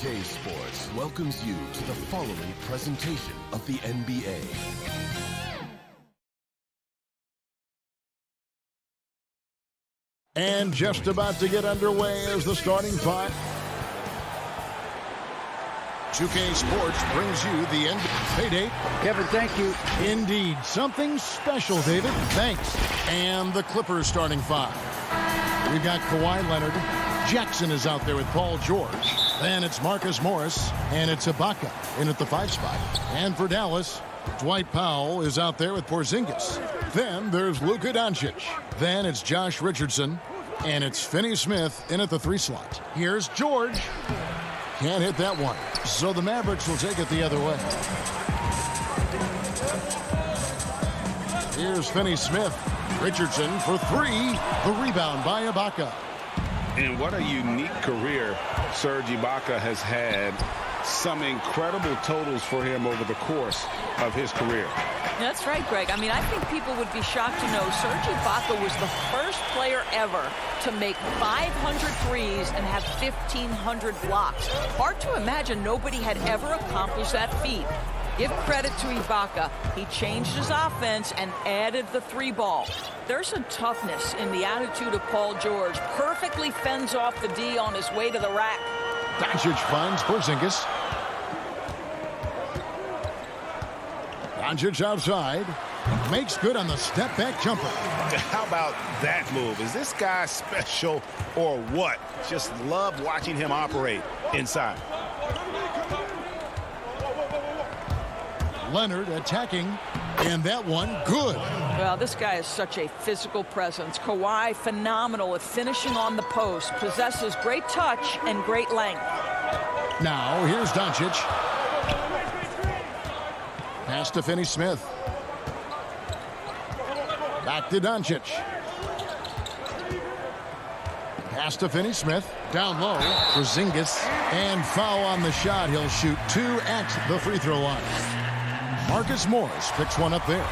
2K Sports welcomes you to the following presentation of the NBA. And just about to get underway is the starting five. 2K Sports brings you the NBA payday. Kevin, thank you. Indeed, something special, David. Thanks. And the Clippers starting five. We've got Kawhi Leonard. Jackson is out there with Paul George. Then it's Marcus Morris, and it's Ibaka in at the 5 spot. And for Dallas, Dwight Powell is out there with Porzingis. Then there's Luka Doncic. Then it's Josh Richardson, and it's Finney Smith in at the 3 slot. Here's George. Can't hit that one. So the Mavericks will take it the other way. Here's Finney Smith. Richardson for 3. The rebound by Ibaka. And what a unique career Serge Ibaka has had. Some incredible totals for him over the course of his career. That's right, Greg. I mean, I think people would be shocked to know Serge Ibaka was the first player ever to make 500 threes and have 1,500 blocks. Hard to imagine nobody had ever accomplished that feat. Give credit to Ibaka. He changed his offense and added the 3 ball. There's a toughness in the attitude of Paul George. Perfectly fends off the D on his way to the rack. Doncic finds Porzingis. Doncic outside. Makes good on the step-back jumper. How about that move? Is this guy special or what? Just love watching him operate inside. Leonard attacking, and that one good. Well, this guy is such a physical presence. Kawhi, phenomenal at finishing on the post, possesses great touch and great length. Now, here's Doncic. Pass to Finney Smith. Back to Doncic. Pass to Finney Smith. Down low for Porzingis. And foul on the shot. He'll shoot 2 at the free throw line. Marcus Morris picks one up there.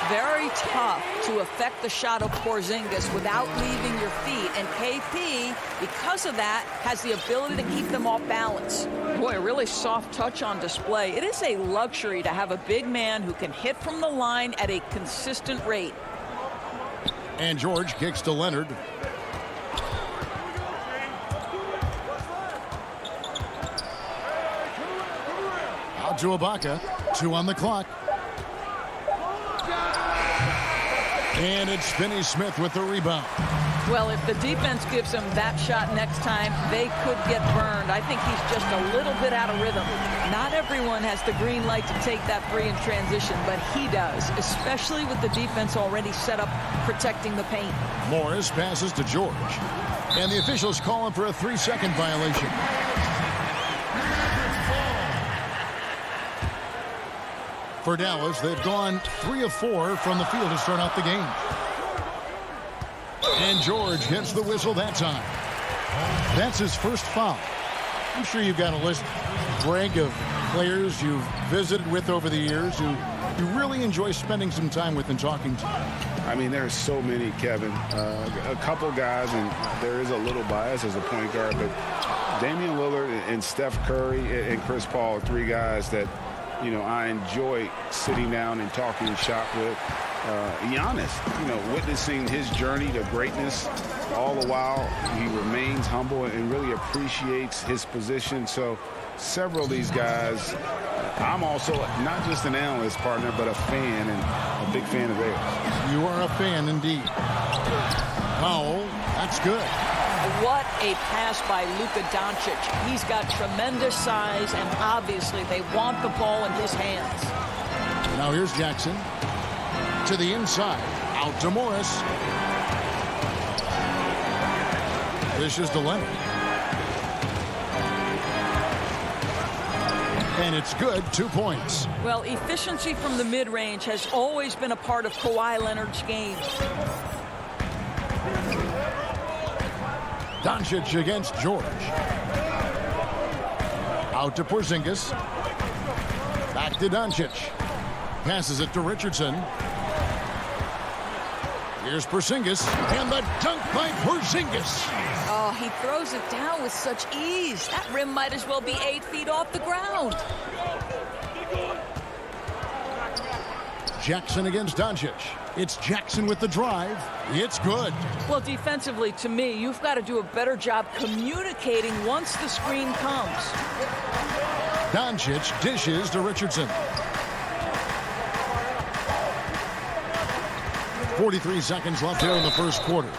Very tough to affect the shot of Porzingis without leaving your feet. And KP, because of that, has the ability to keep them off balance. Boy, a really soft touch on display. It is a luxury to have a big man who can hit from the line at a consistent rate. And George kicks to Leonard. Out to Ibaka. 2 on the clock. And it's Finney Smith with the rebound. Well, if the defense gives him that shot next time, they could get burned. I think he's just a little bit out of rhythm. Not everyone has the green light to take that 3 in transition, but he does, especially with the defense already set up protecting the paint. Morris passes to George. And the officials call him for a 3-second violation. For Dallas, they've gone 3 of 4 from the field to start out the game. And George gets the whistle that time. That's his first foul. I'm sure you've got a list, Greg, of players you've visited with over the years who you really enjoy spending some time with and talking to. I mean, there are so many, Kevin. A couple guys, and there is a little bias as a point guard, but Damian Lillard and Steph Curry and Chris Paul are 3 guys that, you know, I enjoy sitting down and talking shop with. Giannis, you know, witnessing his journey to greatness, all the while he remains humble and really appreciates his position. So several of these guys I'm also not just an analyst, partner, but a fan, and a big fan of theirs. You are a fan indeed. Foul. That's good. What a pass by Luka Doncic. He's got tremendous size, and obviously they want the ball in his hands. Now here's Jackson. To the inside. Out to Morris. Dishes to Leonard. And it's good. 2 points. Well, efficiency from the mid-range has always been a part of Kawhi Leonard's game. Doncic against George. Out to Porzingis. Back to Doncic. Passes it to Richardson. Here's Porzingis. And the dunk by Porzingis. Oh, he throws it down with such ease. That rim might as well be 8 feet off the ground. Jackson against Doncic. It's Jackson with the drive. It's good. Well, defensively, to me, you've got to do a better job communicating once the screen comes. Doncic dishes to Richardson. 43 seconds left here in the first quarter.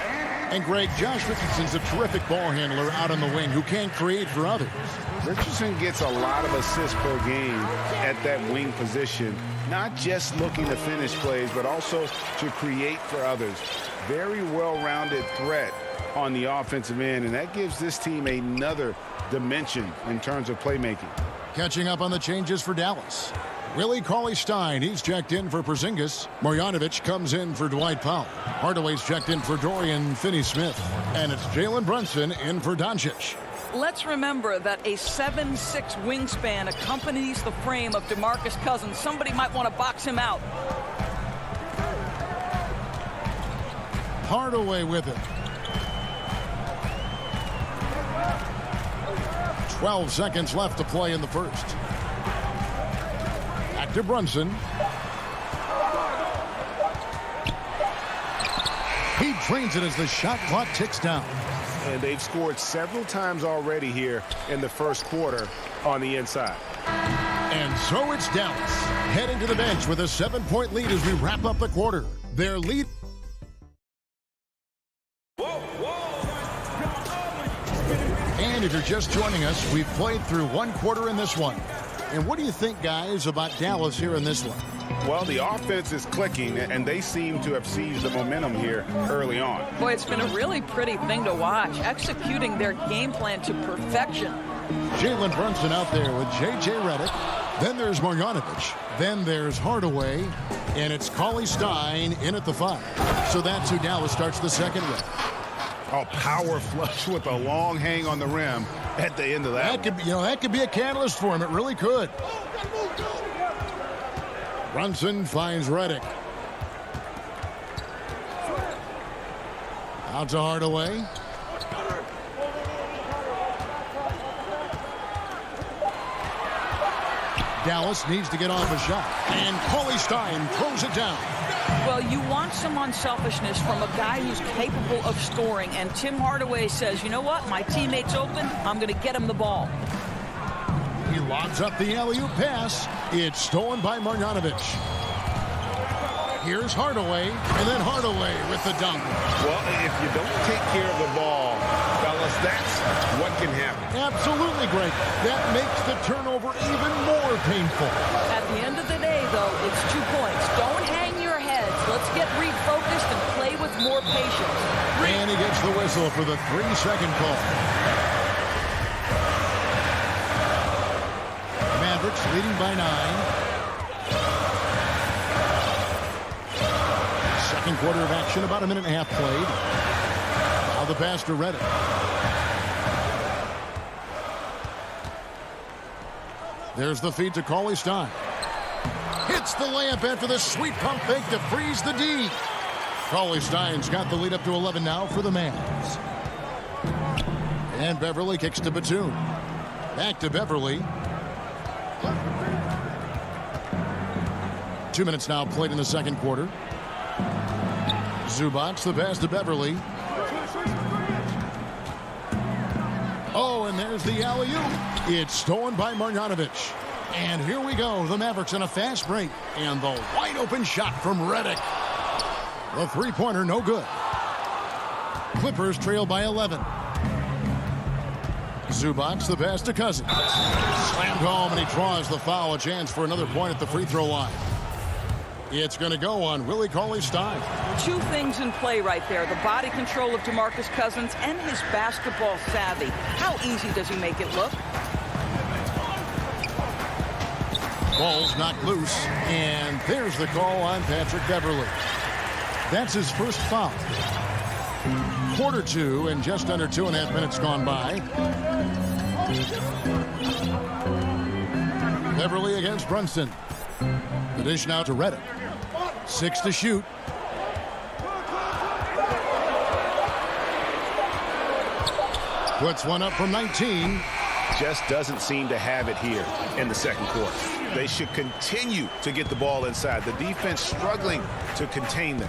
And Greg, Josh Richardson's a terrific ball handler out on the wing who can create for others. Richardson gets a lot of assists per game at that wing position, not just looking to finish plays, but also to create for others. Very well-rounded threat on the offensive end, and that gives this team another dimension in terms of playmaking. Catching up on the changes for Dallas. Willie Cauley-Stein, he's checked in for Porzingis. Marjanovic comes in for Dwight Powell. Hardaway's checked in for Dorian Finney-Smith. And it's Jalen Brunson in for Doncic. Let's remember that a 7'6" wingspan accompanies the frame of DeMarcus Cousins. Somebody might want to box him out. Hardaway with it. 12 seconds left to play in the first. Back to Brunson. He drains it as the shot clock ticks down. And they've scored several times already here in the first quarter on the inside. And so it's Dallas heading to the bench with a 7-point lead as we wrap up the quarter. Their lead. And if you're just joining us, we've played through one quarter in this one. And what do you think, guys, about Dallas here in this one? Well, the offense is clicking, and they seem to have seized the momentum here early on. Boy, it's been a really pretty thing to watch, executing their game plan to perfection. Jalen Brunson out there with J.J. Redick. Then there's Marjanovic. Then there's Hardaway. And it's Cauley-Stein in at the 5. So that's who Dallas starts the second with. Oh, power flush with a long hang on the rim at the end of that. That could be a catalyst for him. It really could. Brunson finds Redick. Out to Hardaway. Dallas needs to get off a shot. And Cauley-Stein throws it down. Well, you want some unselfishness from a guy who's capable of scoring. And Tim Hardaway says, you know what? My teammate's open. I'm going to get him the ball. He lobs up the alley-oop pass. It's stolen by Marjanovic. Here's Hardaway, and then Hardaway with the dunk. Well, if you don't take care of the ball, fellas, that's what can happen. Absolutely, Greg. That makes the turnover even more painful. At the end of the day, though, it's 2 points. Don't hang your heads. Let's get refocused and play with more patience. And he gets the whistle for the 3-second call. Mavericks leading by 9. Second quarter of action, about a minute and a half played. Now the pass to Redick. There's the feed to Cauley-Stein. Hits the layup after the sweet pump fake to freeze the D. Cauley-Stein's got the lead up to 11 now for the Mavs. And Beverly kicks to Batum. Back to Beverly. 2 minutes now played in the second quarter. Zubac, the pass to Beverly. Oh, and there's the alley-oop. It's stolen by Marjanovic. And here we go. The Mavericks in a fast break. And the wide open shot from Redick. The three-pointer no good. Clippers trail by 11. Zubac, the pass to Cousins. Slammed home, and he draws the foul. A chance for another point at the free throw line. It's going to go on Willie Cauley-Stein. Two things in play right there. The body control of DeMarcus Cousins and his basketball savvy. How easy does he make it look? Ball's knocked loose, and there's the call on Patrick Beverley. That's his first foul. Quarter two, and just under 2.5 minutes gone by. Beverley against Brunson. The dish now to Redick. 6 to shoot. Puts one up from 19. Just doesn't seem to have it here in the second quarter. They should continue to get the ball inside. The defense struggling to contain them.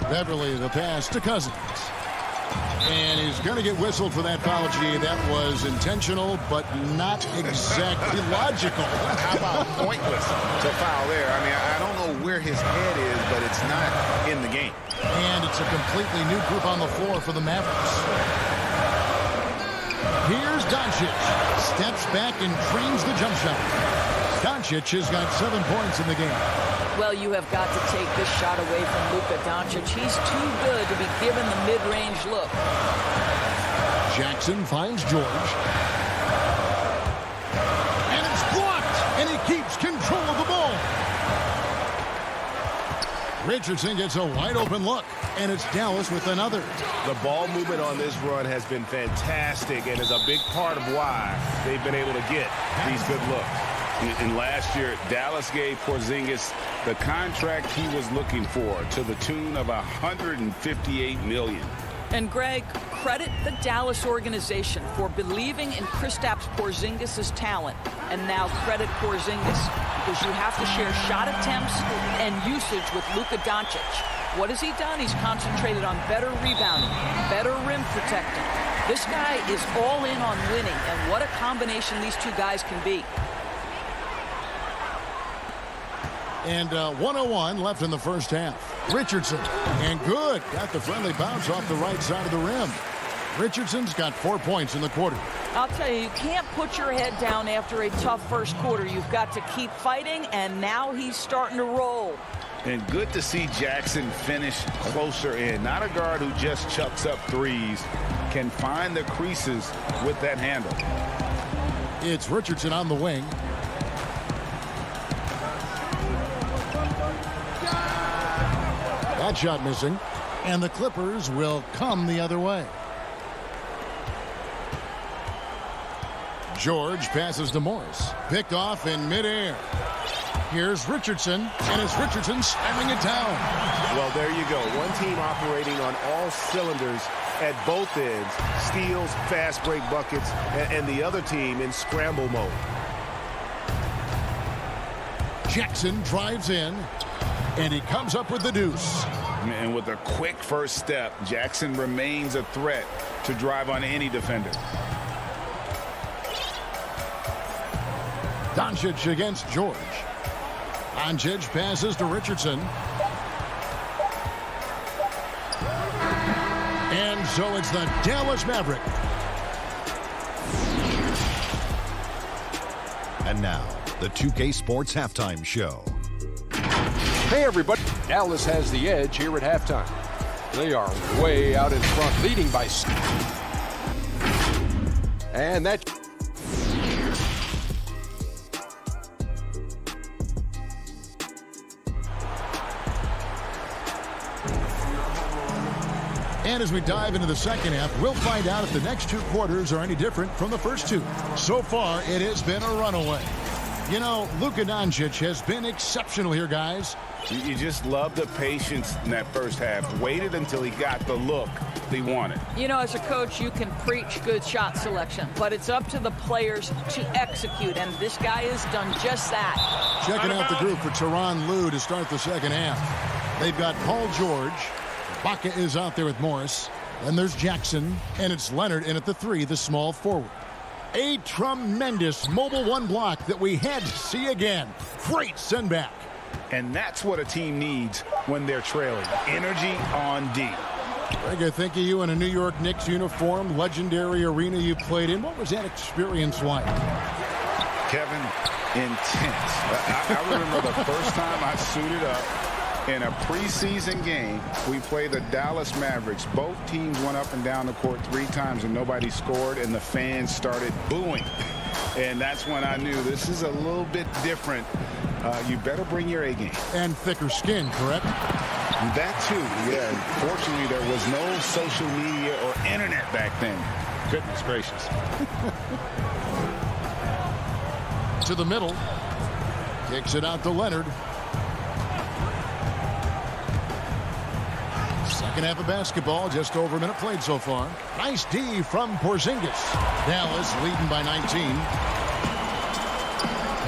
Beverley, the pass to Cousins. And he's going to get whistled for that foul, G. That was intentional, but not exactly logical. How about pointless to foul there? I mean, I don't know where his head is, but it's not in the game. And it's a completely new group on the floor for the Mavericks. Here's Doncic. Steps back and trains the jump shot. Doncic has got 7 points in the game. Well, you have got to take this shot away from Luka Doncic. He's too good to be given the mid-range look. Jackson finds George. And it's blocked. And he keeps control of the ball. Richardson gets a wide-open look. And it's Dallas with another. The ball movement on this run has been fantastic and is a big part of why they've been able to get these good looks. And last year, Dallas gave Porzingis the contract he was looking for to the tune of $158 million. And Greg, credit the Dallas organization for believing in Kristaps Porzingis' talent. And now credit Porzingis because you have to share shot attempts and usage with Luka Doncic. What has he done? He's concentrated on better rebounding, better rim protecting. This guy is all in on winning, and what a combination these two guys can be. And 1:01 left in the first half. Richardson, and good. Got the friendly bounce off the right side of the rim. Richardson's got 4 points in the quarter. I'll tell you, you can't put your head down after a tough first quarter. You've got to keep fighting, and now he's starting to roll. And good to see Jackson finish closer in. Not a guard who just chucks up threes. Can find the creases with that handle. It's Richardson on the wing. That shot missing. And the Clippers will come the other way. George passes to Morris. Picked off in midair. Here's Richardson, and it's Richardson slamming it down. Well, there you go. One team operating on all cylinders at both ends. Steals, fast break buckets, and the other team in scramble mode. Jackson drives in, and he comes up with the deuce. And with a quick first step, Jackson remains a threat to drive on any defender. Doncic against George. Doncic passes to Richardson. And so it's the Dallas Maverick. And now, the 2K Sports Halftime Show. Hey, everybody. Dallas has the edge here at halftime. They are way out in front, leading by... And that... And as we dive into the second half, we'll find out if the next two quarters are any different from the first two. So far, it has been a runaway. You know, Luka Doncic has been exceptional here, guys. You just love the patience in that first half. Waited until he got the look he wanted. You know, as a coach, you can preach good shot selection, but it's up to the players to execute, and this guy has done just that. Checking out the group for Tyronn Lue to start the second half. They've got Paul George. Baca is out there with Morris. Then there's Jackson, and it's Leonard in at the three, the small forward. A tremendous mobile one block that we had to see again. Great send back. And that's what a team needs when they're trailing. Energy on D. Greg, I think of you in a New York Knicks uniform, legendary arena you played in. What was that experience like? Kevin, intense. I remember the first time I suited up in a preseason game. We played the Dallas Mavericks. Both teams went up and down the court 3 times and nobody scored, and the fans started booing. And that's when I knew this is a little bit different. You better bring your A game. And thicker skin, correct? That too, yeah. Fortunately, there was no social media or internet back then. Goodness gracious. To the middle. Kicks it out to Leonard. Second half of basketball, just over a minute played so far. Nice D from Porzingis. Dallas leading by 19.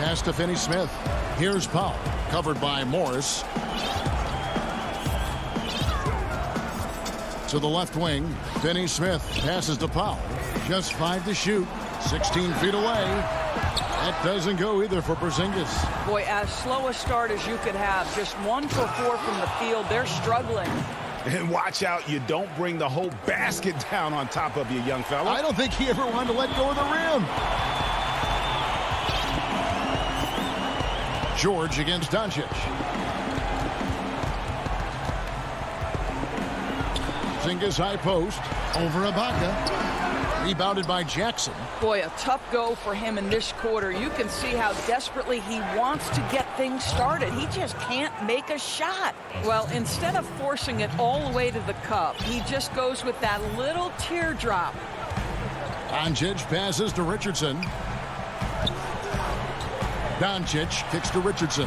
Pass to Finney-Smith. Here's Powell, covered by Morris. To the left wing, Finney-Smith passes to Powell. Just 5 to shoot, 16 feet away. That doesn't go either for Porzingis. Boy, as slow a start as you could have. Just 1 for 4 from the field. They're struggling. And watch out, you don't bring the whole basket down on top of you, young fella. I don't think he ever wanted to let go of the rim. George against Doncic. Porzingis high post over Ibaka. Rebounded by Jackson. Boy, a tough go for him in this quarter. You can see how desperately he wants to get things started. He just can't make a shot. Well, instead of forcing it all the way to the cup, he just goes with that little teardrop. Doncic passes to Richardson. Doncic kicks to Richardson.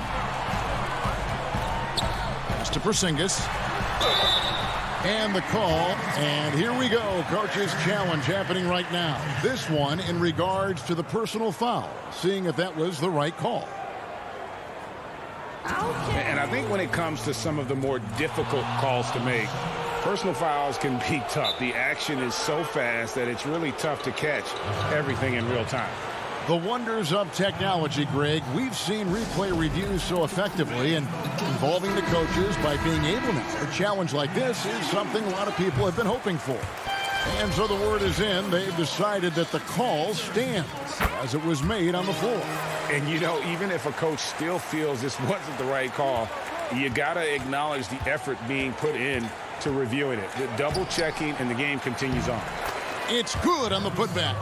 Pass to Porzingis. And the call, and here we go. Coach's challenge happening right now. This one in regards to the personal foul, seeing if that was the right call. And I think when it comes to some of the more difficult calls to make, personal fouls can be tough. The action is so fast that it's really tough to catch everything in real time. The wonders of technology, Greg. We've seen replay reviews so effectively, and involving the coaches by being able to. A challenge like this is something a lot of people have been hoping for. And so the word is in. They've decided that the call stands as it was made on the floor. And, you know, even if a coach still feels this wasn't the right call, you got to acknowledge the effort being put in to reviewing it. The double checking, and the game continues on. It's good on the putback.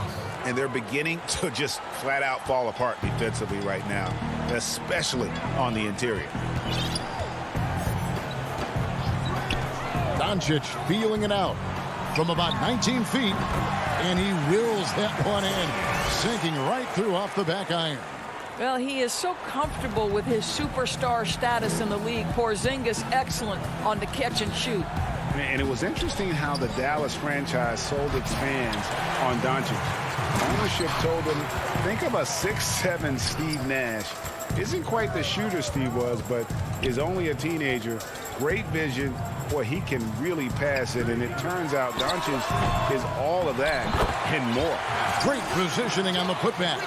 And they're beginning to just flat out fall apart defensively right now, especially on the interior. Doncic feeling it out from about 19 feet, and he wills that one in, sinking right through off the back iron. Well, he is so comfortable with his superstar status in the league. Porzingis excellent on the catch and shoot. And it was interesting how the Dallas franchise sold its fans on Doncic. Ownership told them, think of a 6'7" Steve Nash. Isn't quite the shooter Steve was, but is only a teenager. Great vision. Boy, he can really pass it, and it turns out Doncic is all of that and more. Great positioning on the putback.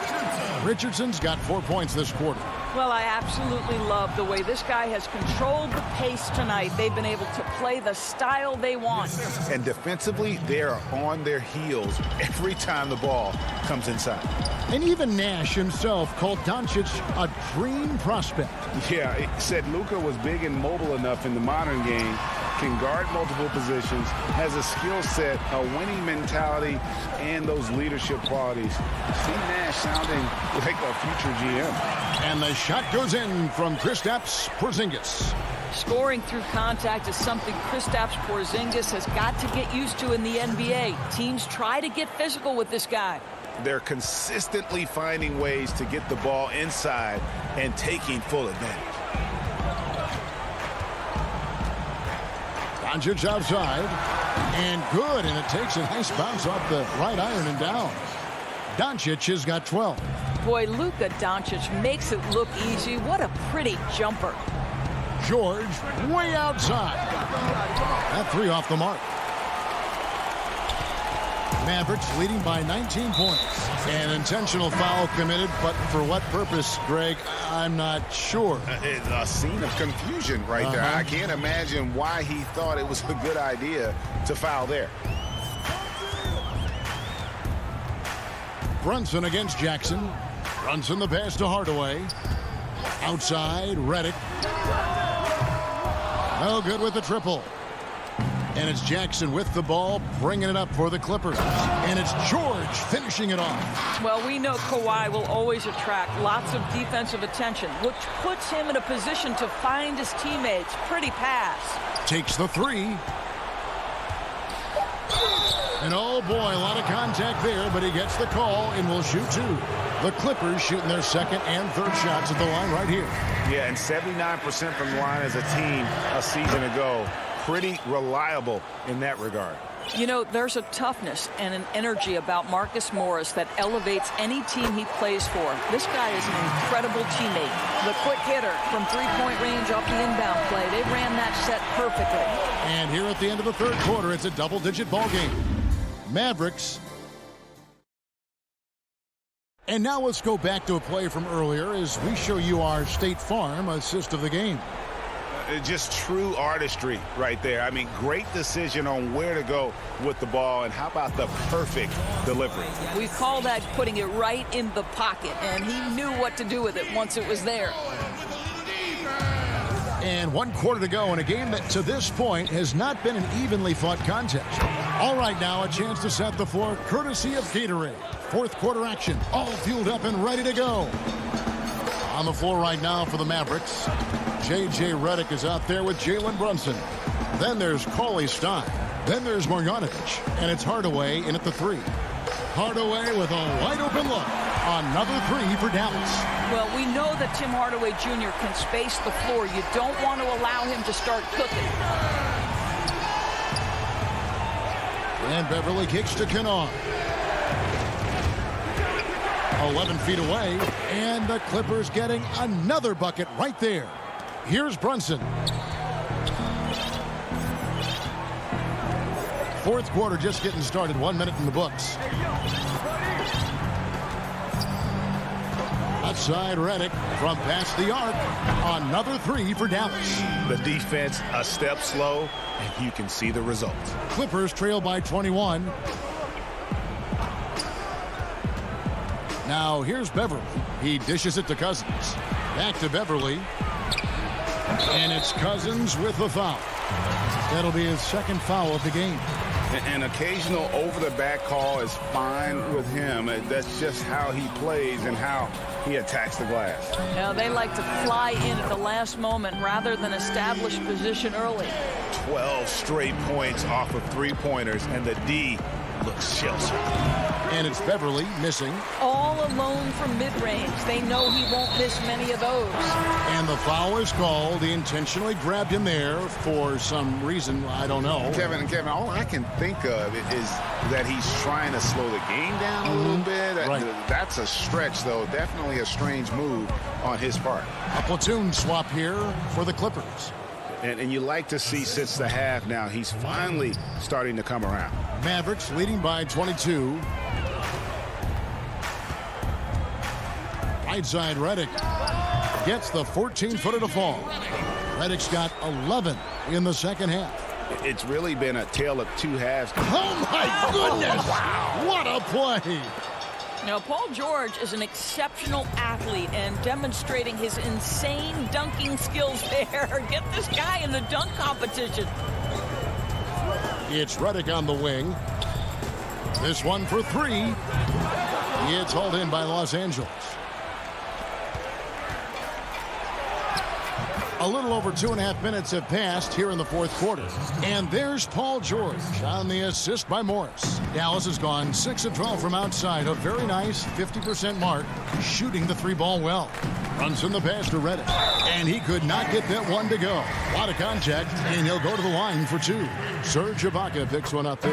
Richardson's got 4 points this quarter. Well, I absolutely love the way this guy has controlled the pace tonight. They've been able to play the style they want. And defensively, they are on their heels every time the ball comes inside. And even Nash himself called Doncic a dream prospect. Yeah, it said Luka was big and mobile enough in the modern game, can guard multiple positions, has a skill set, a winning mentality, and those leadership qualities. Steve Nash sounding like a future GM. And the shot goes in from Kristaps Porzingis. Scoring through contact is something Kristaps Porzingis has got to get used to in the NBA. Teams try to get physical with this guy. They're consistently finding ways to get the ball inside and taking full advantage. Doncic outside, and good, and it takes a nice bounce off the right iron and down. Doncic has got 12. Boy, Luka Doncic makes it look easy. What a pretty jumper. George way outside. That 3 off the mark. Mavericks leading by 19 points. An intentional foul committed, but for what purpose, Greg? I'm not sure. It's a scene of confusion right there. I can't imagine why he thought it was a good idea to foul there. Brunson against Jackson. Brunson the pass to Hardaway. Outside, Redick. No good with the triple. And it's Jackson with the ball, bringing it up for the Clippers. And it's George finishing it off. Well, we know Kawhi will always attract lots of defensive attention, which puts him in a position to find his teammates. Pretty pass. Takes the three. And oh boy, a lot of contact there, but he gets the call and will shoot two. The Clippers shooting their second and third shots at the line right here. Yeah, and 79% from the line as a team a season ago. Pretty reliable in that regard. You know, there's a toughness and an energy about Marcus Morris that elevates any team he plays for. This guy is an incredible teammate. The quick hitter from three-point range off the inbound play. They ran that set perfectly. And here at the end of the third quarter, it's a double-digit ball game. Mavericks. And now let's go back to a play from earlier as we show you our State Farm assist of the game. Just true artistry right there. I mean, great decision on where to go with the ball, and how about the perfect delivery? We call that putting it right in the pocket, and he knew what to do with it once it was there. And 1 quarter to go in a game that to this point has not been an evenly fought contest. All right, now a chance to set the floor courtesy of Gatorade. Fourth quarter action, all fueled up and ready to go. On the floor right now for the Mavericks, J.J. Redick is out there with Jalen Brunson. Then there's Cauley Stein. Then there's Marjanovic. And it's Hardaway in at the three. Hardaway with a wide open look. Another three for Dallas. Well, we know that Tim Hardaway Jr. can space the floor. You don't want to allow him to start cooking. And Beverly kicks to Kennard. 11 feet away, and the Clippers getting another bucket right there. Here's Brunson. Fourth quarter just getting started. 1 minute in the books. Outside Redick from past the arc. Another three for Dallas. The defense a step slow, and you can see the result. Clippers trail by 21. Now here's Beverly. He dishes it to Cousins. Back to Beverly. And it's Cousins with the foul. That'll be his second foul of the game. An occasional over-the-back call is fine with him. That's just how he plays and how he attacks the glass. Now they like to fly in at the last moment rather than establish position early. 12 straight points off of three-pointers, and the D looks shell-shocked. And it's Beverly missing. All alone from mid-range. They know he won't miss many of those. And the foul is called. He intentionally grabbed him there for some reason. I don't know. Kevin, all I can think of is that he's trying to slow the game down a little bit. Right. That's a stretch, though. Definitely a strange move on his part. A platoon swap here for the Clippers. And you like to see since the half now, he's finally starting to come around. Mavericks leading by 22. Right side, Redick gets the 14-footer to fall. Redick's got 11 in the second half. It's really been a tale of two halves. Oh, my goodness! Wow. What a play! Now, Paul George is an exceptional athlete and demonstrating his insane dunking skills there. Get this guy in the dunk competition. It's Redick on the wing. This one for three. It's hauled in by Los Angeles. A little over 2.5 minutes have passed here in the fourth quarter. And there's Paul George on the assist by Morris. Dallas has gone 6 of 12 from outside. A very nice 50% mark, shooting the three ball well. Runs in the pass to Redick. And he could not get that one to go. A lot of contact, and he'll go to the line for two. Serge Ibaka picks one up there.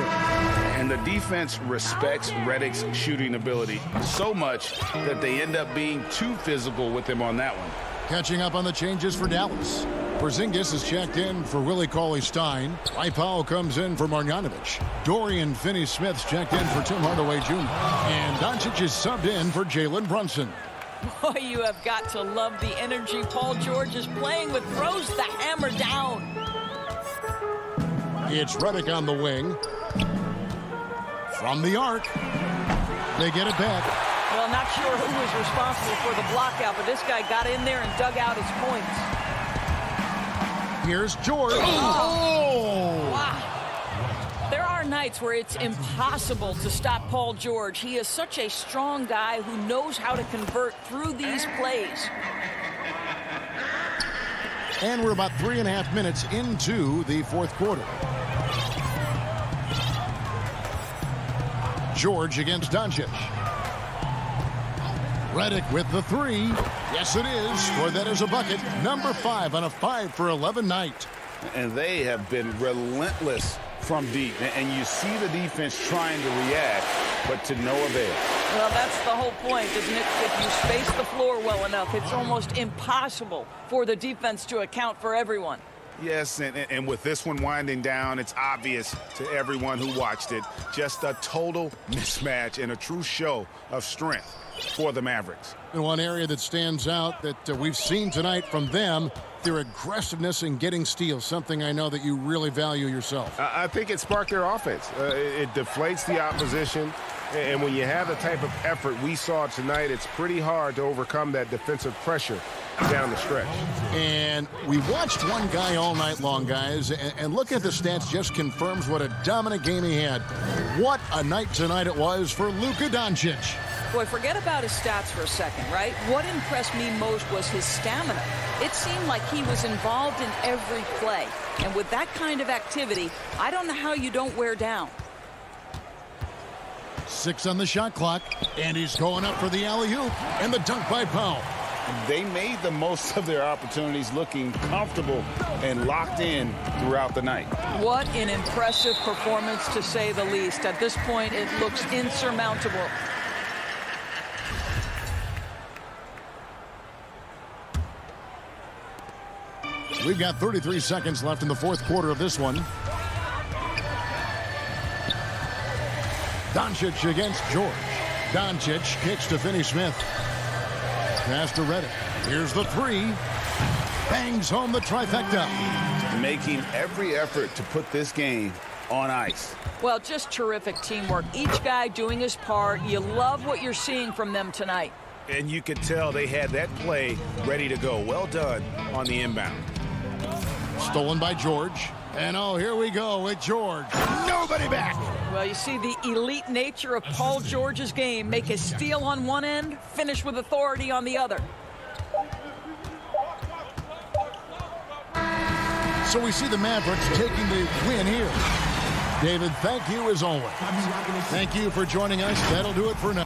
And the defense respects Redick's shooting ability so much that they end up being too physical with him on that one. Catching up on the changes for Dallas. Porzingis is checked in for Willie Cauley-Stein. Mike Powell comes in for Marjanovic. Dorian Finney-Smith's checked in for Tim Hardaway Jr. And Doncic is subbed in for Jalen Brunson. Boy, you have got to love the energy Paul George is playing with. Throws the hammer down. It's Redick on the wing. From the arc. They get it back. Well, not sure who was responsible for the blockout, but this guy got in there and dug out his points. Here's George. Oh! Wow. There are nights where it's impossible to stop Paul George. He is such a strong guy who knows how to convert through these plays. And we're about 3.5 minutes into the fourth quarter. George against Doncic. Redick with the three. Yes, it is. Scored that as a bucket. Number 5 on a 5 for 11 night. And they have been relentless from deep. And you see the defense trying to react, but to no avail. Well, that's the whole point, isn't it? If you space the floor well enough, it's almost impossible for the defense to account for everyone. Yes, and with this one winding down, it's obvious to everyone who watched it. Just a total mismatch and a true show of strength for the Mavericks. And one area that stands out that we've seen tonight from them, their aggressiveness in getting steals, something I know that you really value yourself. I think it sparked their offense. It deflates the opposition. And when you have the type of effort we saw tonight, it's pretty hard to overcome that defensive pressure down the stretch. And we watched one guy all night long, guys, and look at the stats, just confirms what a dominant game he had. What a night tonight it was for Luka Doncic. Boy, forget about his stats for a second, right? What impressed me most was his stamina. It seemed like he was involved in every play. And with that kind of activity, I don't know how you don't wear down. 6 on the shot clock, and he's going up for the alley-oop and the dunk by Powell. They made the most of their opportunities, looking comfortable and locked in throughout the night. What an impressive performance, to say the least. At this point, it looks insurmountable. We've got 33 seconds left in the fourth quarter of this one. Doncic against George. Doncic kicks to Finney-Smith. Pass to Redick. Here's the three. Bangs home the trifecta. Making every effort to put this game on ice. Well, just terrific teamwork. Each guy doing his part. You love what you're seeing from them tonight. And you could tell they had that play ready to go. Well done on the inbound. Stolen by George. And oh, here we go with George. Nobody back. Well, you see the elite nature of Paul George's game. Make a steal on one end, finish with authority on the other. So we see the Mavericks taking the win here. David, thank you as always. Thank you for joining us. That'll do it for now.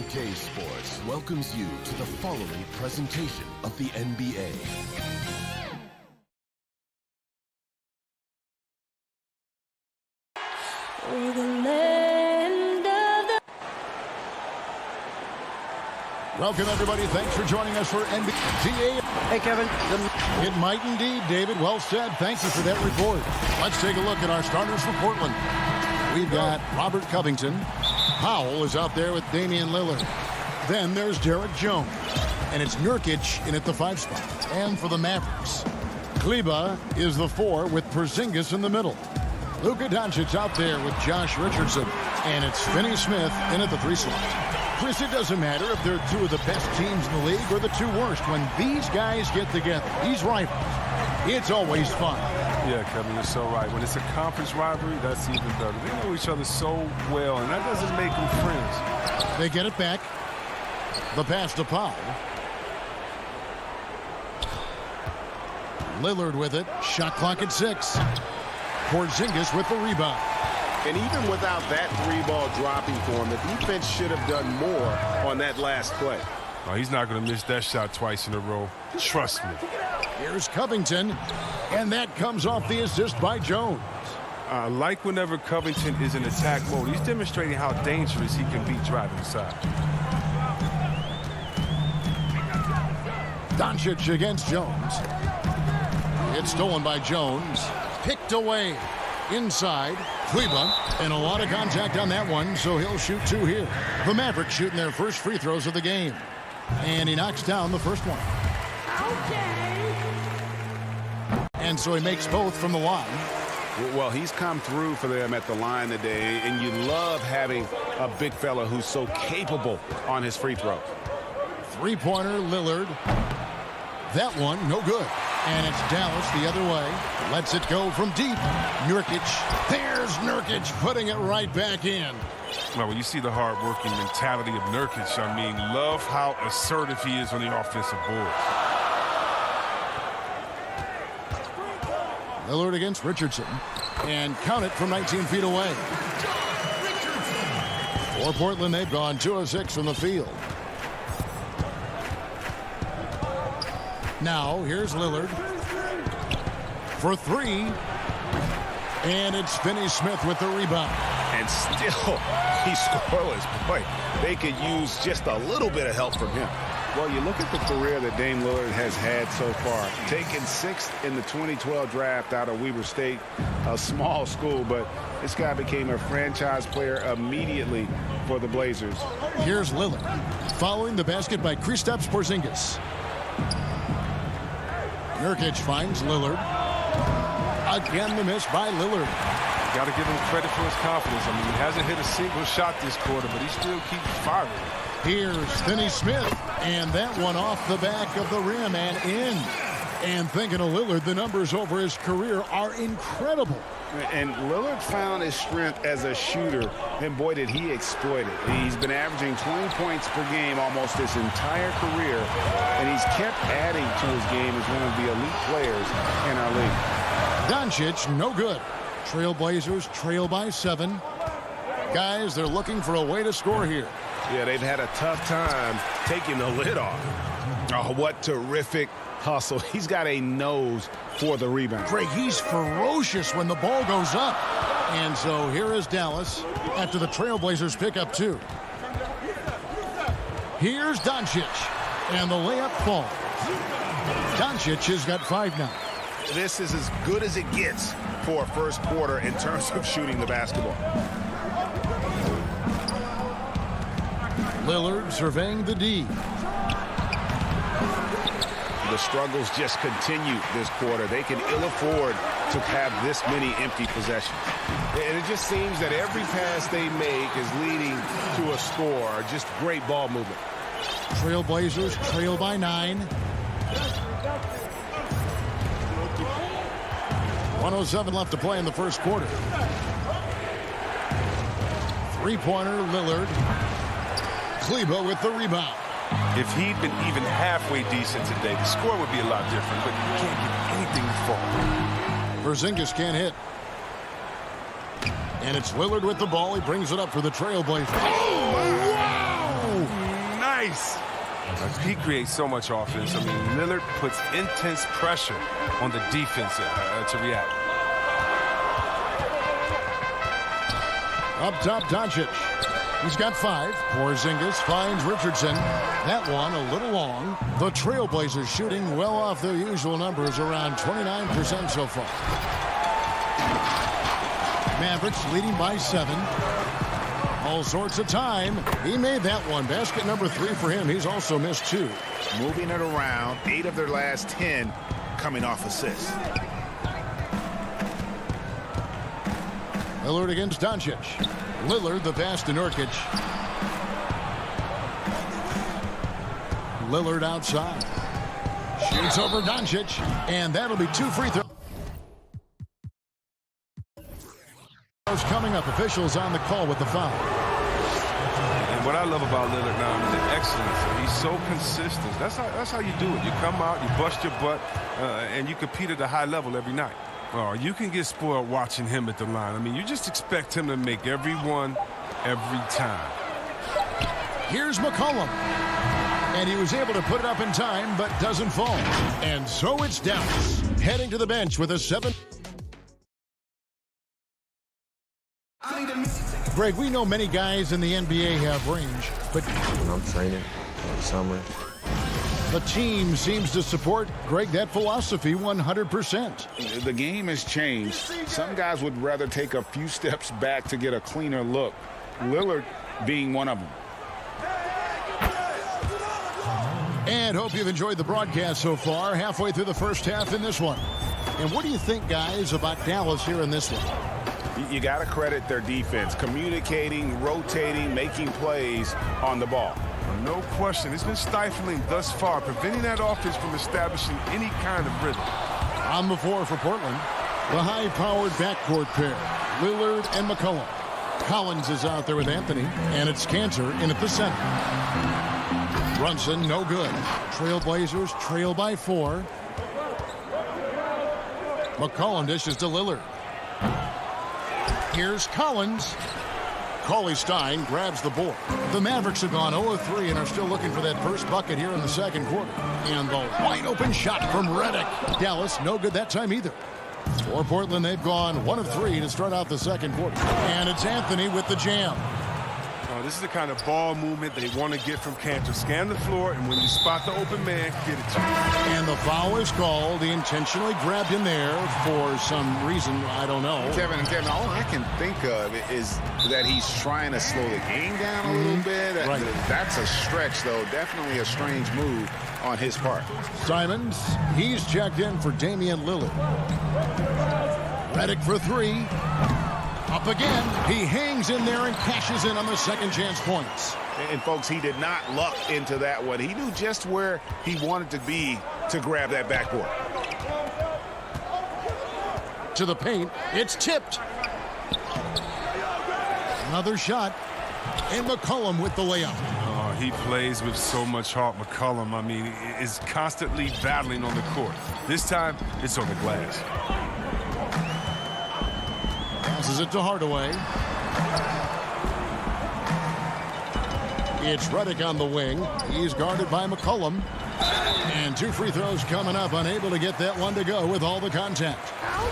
CLA Sports welcomes you to the following presentation of the NBA. Welcome, everybody. Thanks for joining us for NBA. Hey, Kevin. It might indeed, David. Well said. Thank you for that report. Let's take a look at our starters for Portland. We've got Robert Covington. Powell is out there with Damian Lillard. Then there's Derek Jones. And it's Nurkic in at the 5 spot. And for the Mavericks, Kleba is the 4 with Porzingis in the middle. Luka Doncic out there with Josh Richardson. And it's Finney Smith in at the 3 slot. Chris, it doesn't matter if they're 2 of the best teams in the league or the 2 worst. When these guys get together, these rivals, it's always fun. Yeah, Kevin, you're so right. When it's a conference rivalry, that's even better. They know each other so well, and that doesn't make them friends. They get it back. The pass to Powell. Lillard with it. Shot clock at 6. Porzingis with the rebound. And even without that 3-ball dropping for him, the defense should have done more on that last play. Oh, he's not going to miss that shot twice in a row. Trust me. Here's Covington, and that comes off the assist by Jones. I like whenever Covington is in attack mode. He's demonstrating how dangerous he can be driving inside. Doncic against Jones. It's stolen by Jones. Picked away inside. Kleba, and a lot of contact on that one, so he'll shoot 2 here. The Mavericks shooting their first free throws of the game. And he knocks down the first one. And so he makes both from the line. Well, he's come through for them at the line today, and you love having a big fella who's so capable on his free throw. 3-pointer, Lillard. That one, no good. And it's Dallas the other way. Lets it go from deep. Nurkic. There's Nurkic putting it right back in. Well, when you see the hard-working mentality of Nurkic, I mean, love how assertive he is on the offensive board. Lillard against Richardson. And count it from 19 feet away. For Portland, they've gone 2 of 6 from the field. Now, here's Lillard for 3. And it's Finney Smith with the rebound. And still, he's scoreless. Boy, they could use just a little bit of help from him. Well, you look at the career that Dame Lillard has had so far. Taken 6th in the 2012 draft out of Weber State, a small school, but this guy became a franchise player immediately for the Blazers. Here's Lillard, following the basket by Kristaps Porzingis. Nurkic finds Lillard. Again, the miss by Lillard. Got to give him credit for his confidence. I mean, he hasn't hit a single shot this quarter, but he still keeps firing. Here's Finney Smith, and that one off the back of the rim and in. And thinking of Lillard, the numbers over his career are incredible. And Lillard found his strength as a shooter, and boy, did he exploit it. He's been averaging 20 points per game almost his entire career, and he's kept adding to his game as one of the elite players in our league. Doncic, no good. Trailblazers trail by 7. Guys, they're looking for a way to score here. Yeah, they've had a tough time taking the lid off. Oh, what terrific hustle. He's got a nose for the rebound. Greg, he's ferocious when the ball goes up. And so here is Dallas after the Trailblazers pick up 2. Here's Doncic, and the layup falls. Doncic has got 5 now. This is as good as it gets for a first quarter in terms of shooting the basketball. Lillard surveying the D. The struggles just continue this quarter. They can ill afford to have this many empty possessions. And it just seems that every pass they make is leading to a score. Just great ball movement. Trailblazers trail by 9. 1:07 left to play in the first quarter. 3-pointer, Lillard. Kleba with the rebound. If he'd been even halfway decent today, the score would be a lot different, but you can't get anything to fall. Porzingis can't hit. And it's Lillard with the ball. He brings it up for the Trailblazers. Oh, wow! Nice. He creates so much offense. I mean, Lillard puts intense pressure on the defense to react. Up top, Doncic. He's got 5. Porzingis finds Richardson. That one a little long. The Trailblazers shooting well off their usual numbers, around 29% so far. Mavericks leading by 7. All sorts of time. He made that one. Basket number 3 for him. He's also missed 2. Moving it around. 8 of their last 10 coming off assists. Lillard against Doncic. Lillard the pass to Nurkic. Lillard outside. Shoots over Doncic. And that'll be 2 free throws. Coming up, officials on the call with the foul. And what I love about Lillard now, I mean, the excellence. He's so consistent. That's how you do it. You come out, you bust your butt, and you compete at a high level every night. Oh, you can get spoiled watching him at the line. I mean, you just expect him to make every one, every time. Here's McCollum. And he was able to put it up in time, but doesn't fall. And so it's Dallas heading to the bench with a 7. Greg, we know many guys in the NBA have range, but when I'm training in the summer, the team seems to support, Greg, that philosophy 100%. The game has changed. Some guys would rather take a few steps back to get a cleaner look. Lillard being one of them. And hope you've enjoyed the broadcast so far, halfway through the first half in this one. And what do you think, guys, about Dallas here in this one? You got to credit their defense, communicating, rotating, making plays on the ball. No question. It's been stifling thus far, preventing that offense from establishing any kind of rhythm. On the floor for Portland, the high-powered backcourt pair, Lillard and McCollum. Collins is out there with Anthony, and it's Cantor in at the center. Brunson, no good. Trailblazers trail by 4. McCollum dishes to Lillard. Here's Collins. Cauley-Stein grabs the board. The Mavericks have gone 0-3 and are still looking for that first bucket here in the second quarter. And the wide-open shot from Redick. Dallas, no good that time either. For Portland, they've gone 1-3 to start out the second quarter. And it's Anthony with the jam. This is the kind of ball movement they want to get from Cantor. Scan the floor, and when you spot the open man, get it to him. And the foul is called. He intentionally grabbed him there for some reason. I don't know. Kevin, all I can think of is that he's trying to slow the game down a little bit. Right. That's a stretch, though. Definitely a strange move on his part. Simons, he's checked in for Damian Lillard. Redick for 3. Up again. He hangs in there and cashes in on the second chance points. And folks, he did not luck into that one. He knew just where he wanted to be to grab that backboard. To the paint. It's tipped. Another shot. And McCollum with the layup. Oh, he plays with so much heart, McCollum. I mean, is constantly battling on the court. This time, it's on the glass. Passes it to Hardaway. It's Redick on the wing. He's guarded by McCollum. And 2 free throws coming up. Unable to get that one to go with all the contact.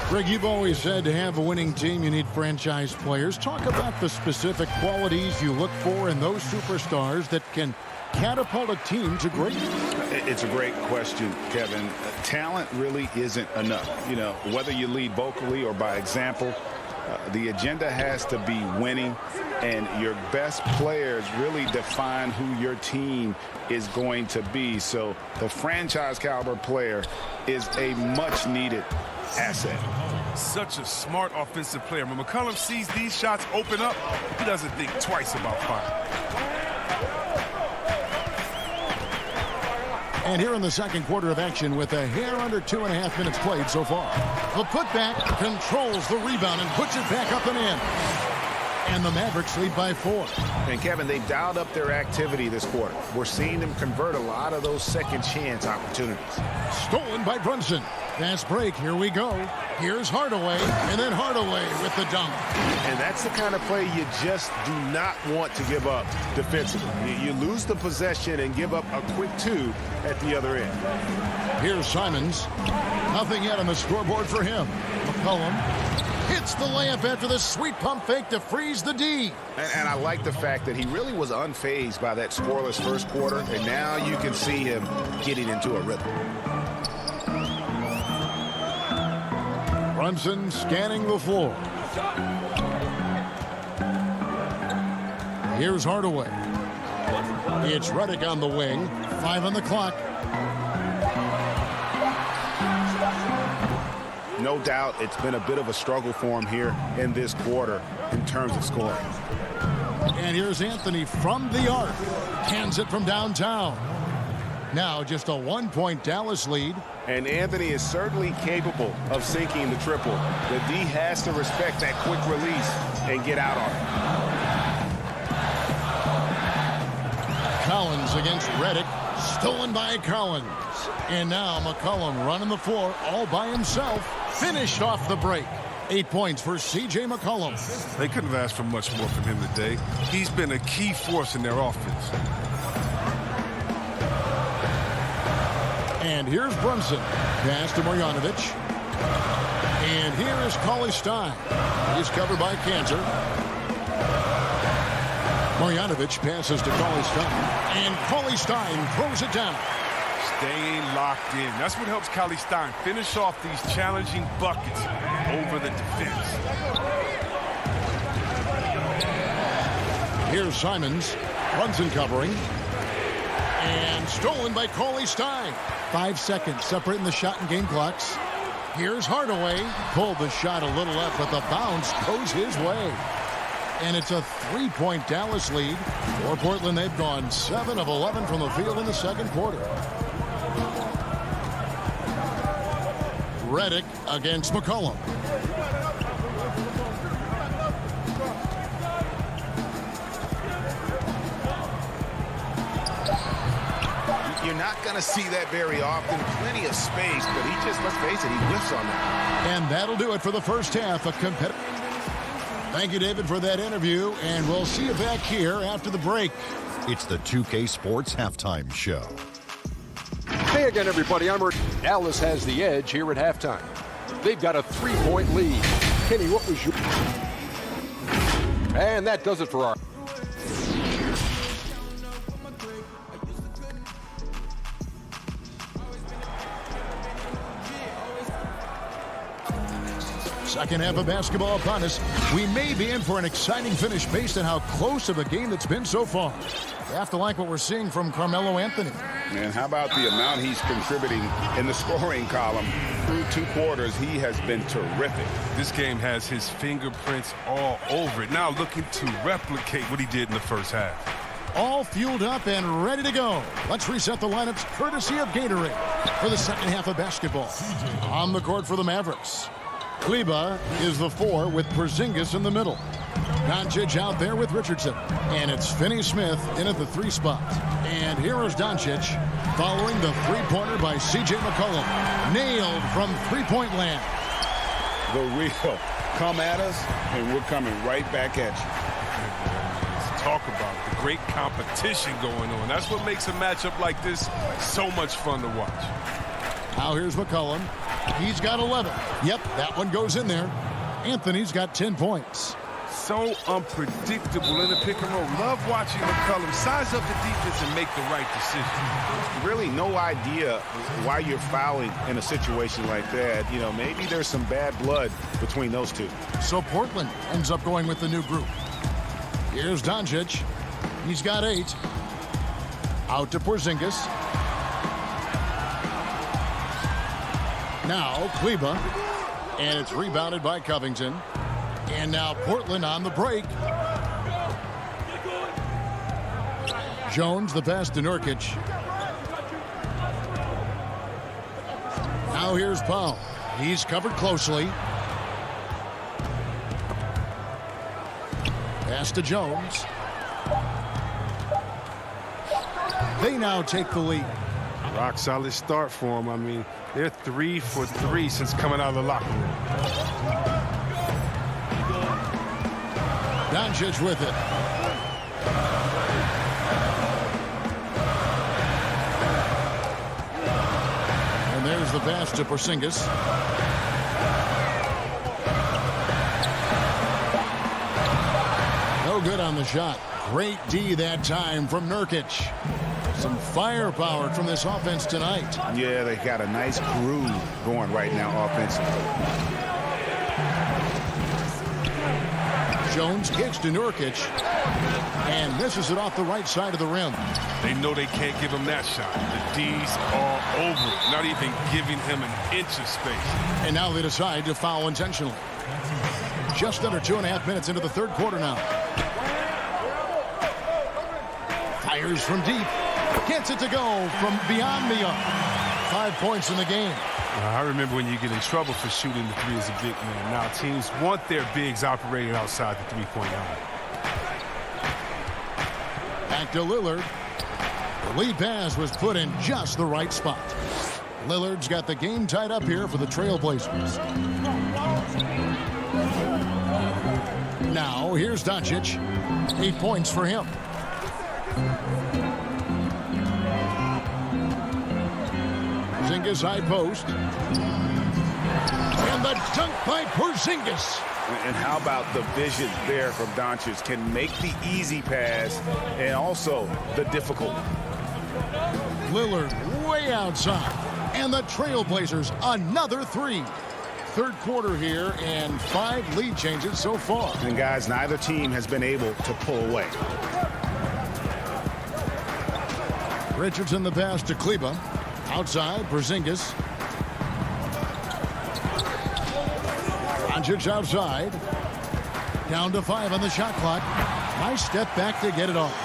Greg, you've always said to have a winning team, you need franchise players. Talk about the specific qualities you look for in those superstars that can catapult a team to greatness. It's a great question, Kevin. Talent really isn't enough. You know, whether you lead vocally or by example, the agenda has to be winning, and your best players really define who your team is going to be. So the franchise caliber player is a much needed asset. Such a smart offensive player. When McCollum sees these shots open up, he doesn't think twice about firing. And here in the second quarter of action with a hair under 2.5 minutes played so far. The putback controls the rebound and puts it back up and in. And the Mavericks lead by 4. And Kevin, they've dialed up their activity this quarter. We're seeing them convert a lot of those second chance opportunities. Stolen by Brunson. Fast break. Here we go. Here's Hardaway, and then Hardaway with the dunk. And that's the kind of play you just do not want to give up defensively. You lose the possession and give up a quick two at the other end. Here's Simons. Nothing yet on the scoreboard for him. McCollum hits the layup after the sweet pump fake to freeze the D. And I like the fact that he really was unfazed by that scoreless first quarter, and now you can see him getting into a rhythm. Brunson scanning the floor. Here's Hardaway. It's Redick on the wing. 5 on the clock. No doubt it's been a bit of a struggle for him here in this quarter in terms of scoring. And here's Anthony from the arc. Hands it from downtown. Now just a 1-point Dallas lead. And Anthony is certainly capable of sinking the triple. The D has to respect that quick release and get out on it. Collins against Redick. Stolen by Collins. And now McCollum running the floor all by himself. Finished off the break. 8 points for C.J. McCollum. They couldn't have asked for much more from him today. He's been a key force in their offense. And here's Brunson. Pass to Marjanovic. And here is Cauley Stein. He's covered by Cantor. Marjanovic passes to Cauley Stein. And Cauley Stein throws it down. Staying locked in. That's what helps Cauley Stein finish off these challenging buckets over the defense. Here's Simons. Brunson covering. And stolen by Cauley Stein. 5 seconds separating the shot and game clocks. Here's Hardaway. Pulled the shot a little left, but the bounce goes his way. And it's a 3-point Dallas lead. For Portland, they've gone 7 of 11 from the field in the second quarter. Redick against McCollum. You're not going to see that very often. Plenty of space, but he just, let's face it, he whiffs on that. And that'll do it for the first half. A competitive. Thank you, David, for that interview, and we'll see you back here after the break. It's the 2K Sports Halftime Show. Hey again, everybody. I'm Rick. Dallas has the edge here at halftime. They've got a 3-point lead. Kenny, what was your... And that does it for our... Second half of basketball upon us. We may be in for an exciting finish based on how close of a game that's been so far. You have to like what we're seeing from Carmelo Anthony. And how about the amount he's contributing in the scoring column? Through 2 quarters, he has been terrific. This game has his fingerprints all over it. Now looking to replicate what he did in the first half. All fueled up and ready to go. Let's reset the lineups courtesy of Gatorade for the second half of basketball. On the court for the Mavericks. Kleba is the 4 with Porzingis in the middle. Doncic out there with Richardson. And it's Finney-Smith in at the 3 spot. And here is Doncic following the 3-pointer by C.J. McCollum. Nailed from 3-point land. The real come at us, and we're coming right back at you. Let's talk about the great competition going on. That's what makes a matchup like this so much fun to watch. Now here's McCollum. He's got 11. Yep, that one goes in there. Anthony's got 10 points. So unpredictable in the pick and roll. Love watching McCollum size up the defense and make the right decision. Really no idea why you're fouling in a situation like that. You know, maybe there's some bad blood between those two. So Portland ends up going with the new group. Here's Doncic. He's got 8. Out to Porzingis. Now Kleba. And it's rebounded by Covington. And now Portland on the break. Jones the pass to Nurkic. Now here's Powell. He's covered closely. Pass to Jones. They now take the lead. Rock solid start for him. I mean, They're 3 for 3 since coming out of the locker room. Doncic with it. And there's the pass to Porzingis. No good on the shot. Great D that time from Nurkic. Some firepower from this offense tonight. Yeah, they got a nice groove going right now offensively. Jones kicks to Nurkic and misses it off the right side of the rim. They know they can't give him that shot. The D's are over it, not even giving him an inch of space. And now they decide to foul intentionally. Just under 2.5 minutes into the third quarter now. Fires from deep. Gets it to go from beyond the arc. 5 points in the game. I remember when you get in trouble for shooting the three as a big man. Now teams want their bigs operating outside the three-point line. Back to Lillard. The lead pass was put in just the right spot. Lillard's got the game tied up here for the Trailblazers. Now here's Doncic. 8 points for him. Porzingis high post. And the dunk by Porzingis. And how about the vision there from Doncic? Can make the easy pass and also the difficult. Lillard way outside. And the Trailblazers another three. Third quarter here and 5 lead changes so far. And guys, neither team has been able to pull away. Richardson the pass to Kleba. Outside, Porzingis. Doncic outside. Down to 5 on the shot clock. Nice step back to get it off.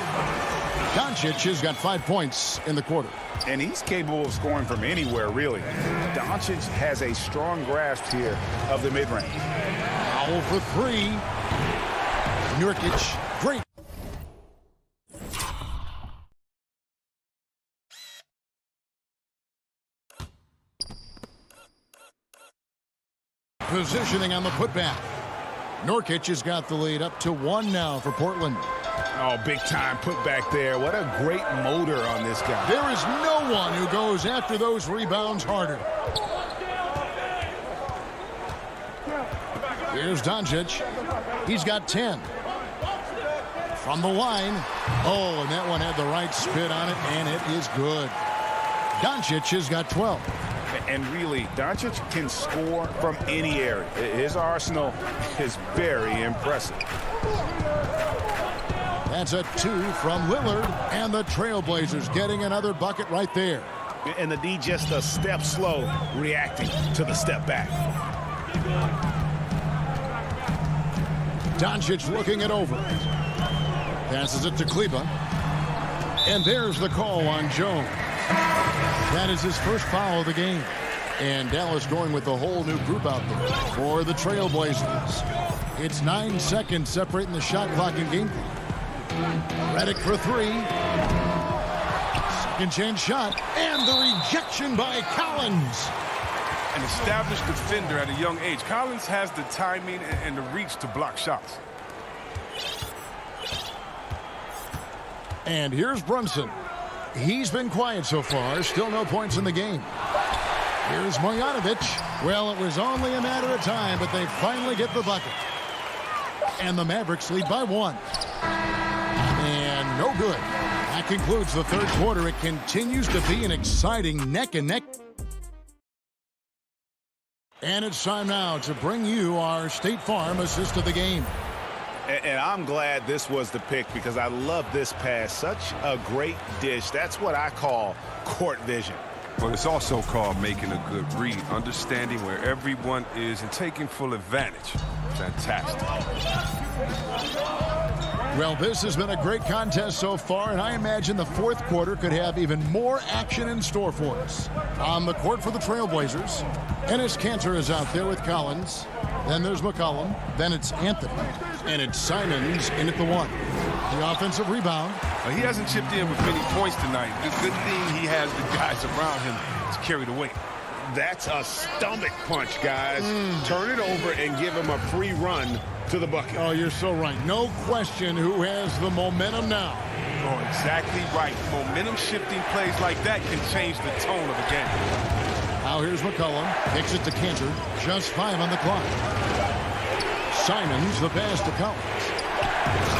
Doncic has got 5 points in the quarter. And he's capable of scoring from anywhere, really. Doncic has a strong grasp here of the mid-range. Foul for 3. Nurkic, great. Positioning on the putback. Nurkic has got the lead up to 1 now for Portland. Oh, big time putback there. What a great motor on this guy. There is no one who goes after those rebounds harder. Here's Doncic. He's got 10. From the line. Oh, and that one had the right spin on it, and it is good. Doncic has got 12. And really, Doncic can score from any area. His arsenal is very impressive. That's a 2 from Lillard, and the Trailblazers getting another bucket right there. And the D just a step slow, reacting to the step back. Doncic looking it over. Passes it to Kleba. And there's the call on Jones. That is his first foul of the game. And Dallas going with a whole new group out there for the Trailblazers. It's 9 seconds separating the shot clock and game clock. Redick for 3. Second chance shot. And the rejection by Collins. An established defender at a young age. Collins has the timing and the reach to block shots. And here's Brunson. He's been quiet so far. Still no points in the game. Here's Marjanovic. Well, it was only a matter of time, but they finally get the bucket. And the Mavericks lead by 1. And no good. That concludes the third quarter. It continues to be an exciting neck-and-neck. And it's time now to bring you our State Farm assist of the game. And I'm glad this was the pick because I love this pass. Such a great dish. That's what I call court vision. But it's also called making a good read, understanding where everyone is and taking full advantage. Fantastic. Well, this has been a great contest so far, and I imagine the fourth quarter could have even more action in store for us. On the court for the Trailblazers, Enes Kanter is out there with Collins. Then there's McCollum. Then it's Anthony. And it's Simons in at the 1. The offensive rebound. He hasn't chipped in with many points tonight. The good thing, he has the guys around him to carry the weight. That's a stomach punch, guys. Turn it over and give him a free run to the bucket. Oh, you're so right. No question who has the momentum now. Oh, exactly right. Momentum-shifting plays like that can change the tone of a game. Now here's McCollum. Kicks it to Cantor. Just 5 on the clock. Simons the pass to Collins.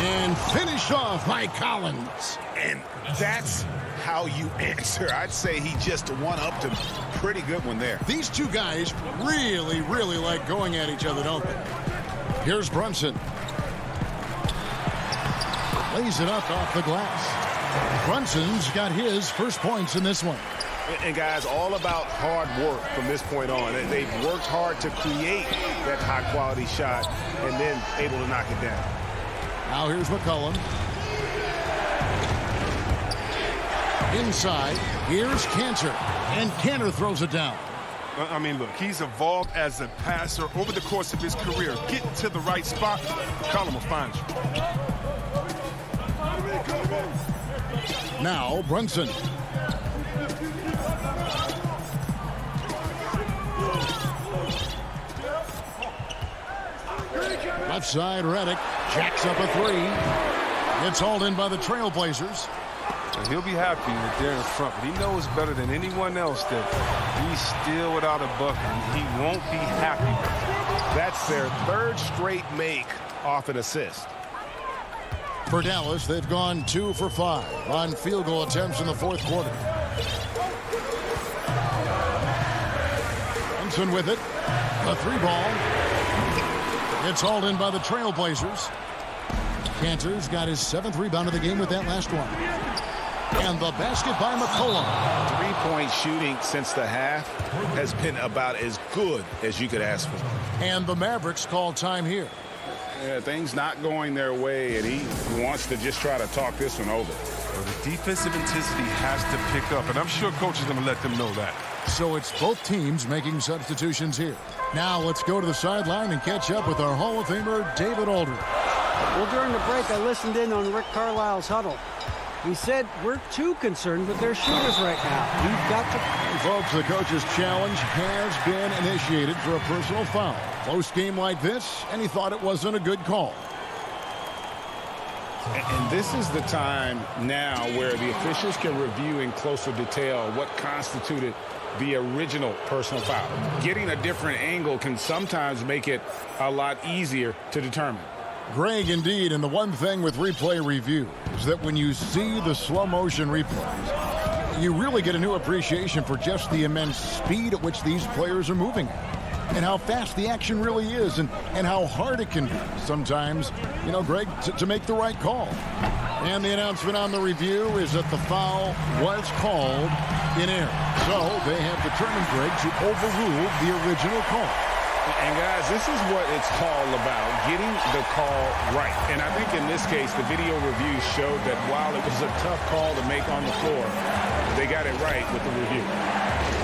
And finished off by Collins. And that's how you answer. I'd say he just one-upped him. Pretty good one there. These two guys really, really like going at each other, don't they? Here's Brunson. Lays it up off the glass. Brunson's got his first points in this one. And guys, all about hard work from this point on. They've worked hard to create that high-quality shot and then able to knock it down. Now here's McCollum. Inside, here's Cantor. And Cantor throws it down. I mean, look, he's evolved as a passer over the course of his career. Get to the right spot, McCollum will find you. Now Brunson. Left side, Redick jacks up a 3. It's hauled in by the Trailblazers. And he'll be happy that they're in front, but he knows better than anyone else that he's still without a bucket, and he won't be happy with it. That's their 3rd straight make off an assist. For Dallas, they've gone 2 for 5 on field goal attempts in the 4th quarter. Brunson with it. A 3 ball. It's hauled in by the Trailblazers. Cantor's got his 7th rebound of the game with that last one. And the basket by McCollum. 3-point shooting since the half has been about as good as you could ask for. And the Mavericks call time here. Yeah, things not going their way, and he wants to just try to talk this one over. Well, the defensive intensity has to pick up, and I'm sure coach is going to let them know that. So it's both teams making substitutions here. Now let's go to the sideline and catch up with our Hall of Famer, David Aldridge. Well, during the break, I listened in on Rick Carlisle's huddle. He said, we're too concerned with their shooters right now. We've got to... Folks, the coach's challenge has been initiated for a personal foul. Close game like this, and he thought it wasn't a good call. And this is the time now where the officials can review in closer detail what constituted the original personal foul. Getting a different angle can sometimes make it a lot easier to determine. Greg, indeed, and the one thing with replay review is that when you see the slow motion replays, you really get a new appreciation for just the immense speed at which these players are moving at, and how fast the action really is, and how hard it can be sometimes, you know, Greg, to make the right call. And the announcement on the review is that the foul was called in error. So they have determined, Greg, to overrule the original call. And guys, this is what it's all about, getting the call right. And I think in this case, the video review showed that while it was a tough call to make on the floor, they got it right with the review.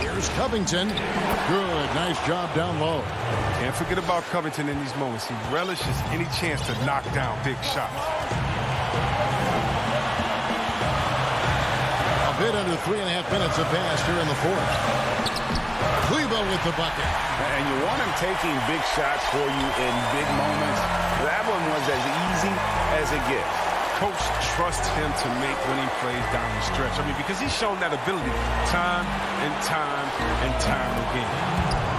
Here's Covington. Good, nice job down low. Can't forget about Covington in these moments. He relishes any chance to knock down big shots. A bit under 3.5 minutes have passed here in the 4th. Kleber with the bucket. And you want him taking big shots for you in big moments. That one was as easy as it gets. Coach trusts him to make winning plays down the stretch. I mean, because he's shown that ability time and time and time again.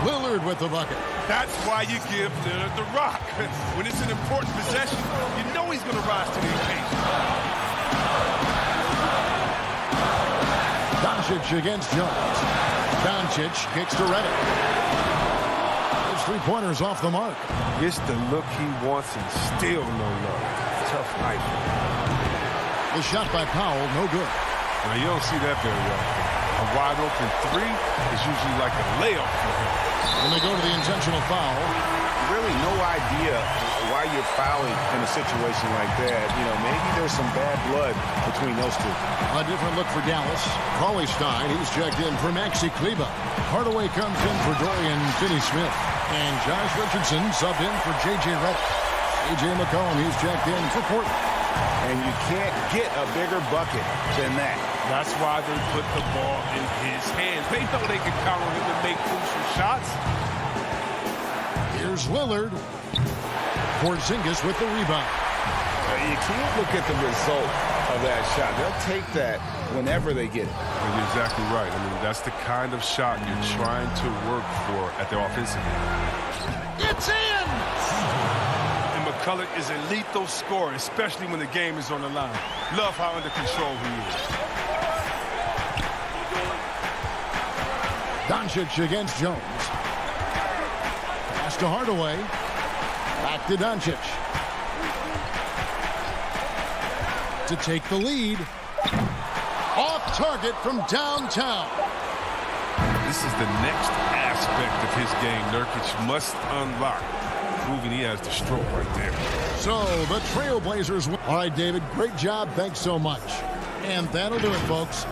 Lillard with the bucket. That's why you give Lillard the rock. When it's an important possession, you know he's going to rise to the occasion. Doncic against Jones. Doncic kicks to Redick. His 3-pointers off the mark. Gets the look he wants and still no love. Tough night. The shot by Powell, no good. Now, you don't see that very often. A wide open 3 is usually like a layup for him. When they go to the intentional foul. Really no idea why you're fouling in a situation like that. You know, maybe there's some bad blood between those two. A different look for Dallas. Cauley-Stein, he's checked in for Maxi Kleber. Hardaway comes in for Dorian Finney-Smith. And Josh Richardson subbed in for J.J. Redick. A.J. McCollum, he's checked in for Portland. And you can't get a bigger bucket than that. That's why they put the ball in his hands. They know they can count on him to make crucial shots. Here's Lillard. Porzingis with the rebound. You can't look at the result of that shot. They'll take that whenever they get it. And you're exactly right. I mean, that's the kind of shot you're trying to work for at the offensive end. It's in! And McCullough is a lethal scorer, especially when the game is on the line. Love how under control he is. Doncic against Jones. Pass to Hardaway. Back to Doncic. To take the lead. Off target from downtown. This is the next aspect of his game Nurkic must unlock, proving he has the stroke right there. So the Trailblazers win. All right, David, great job. Thanks so much. And that'll do it, folks.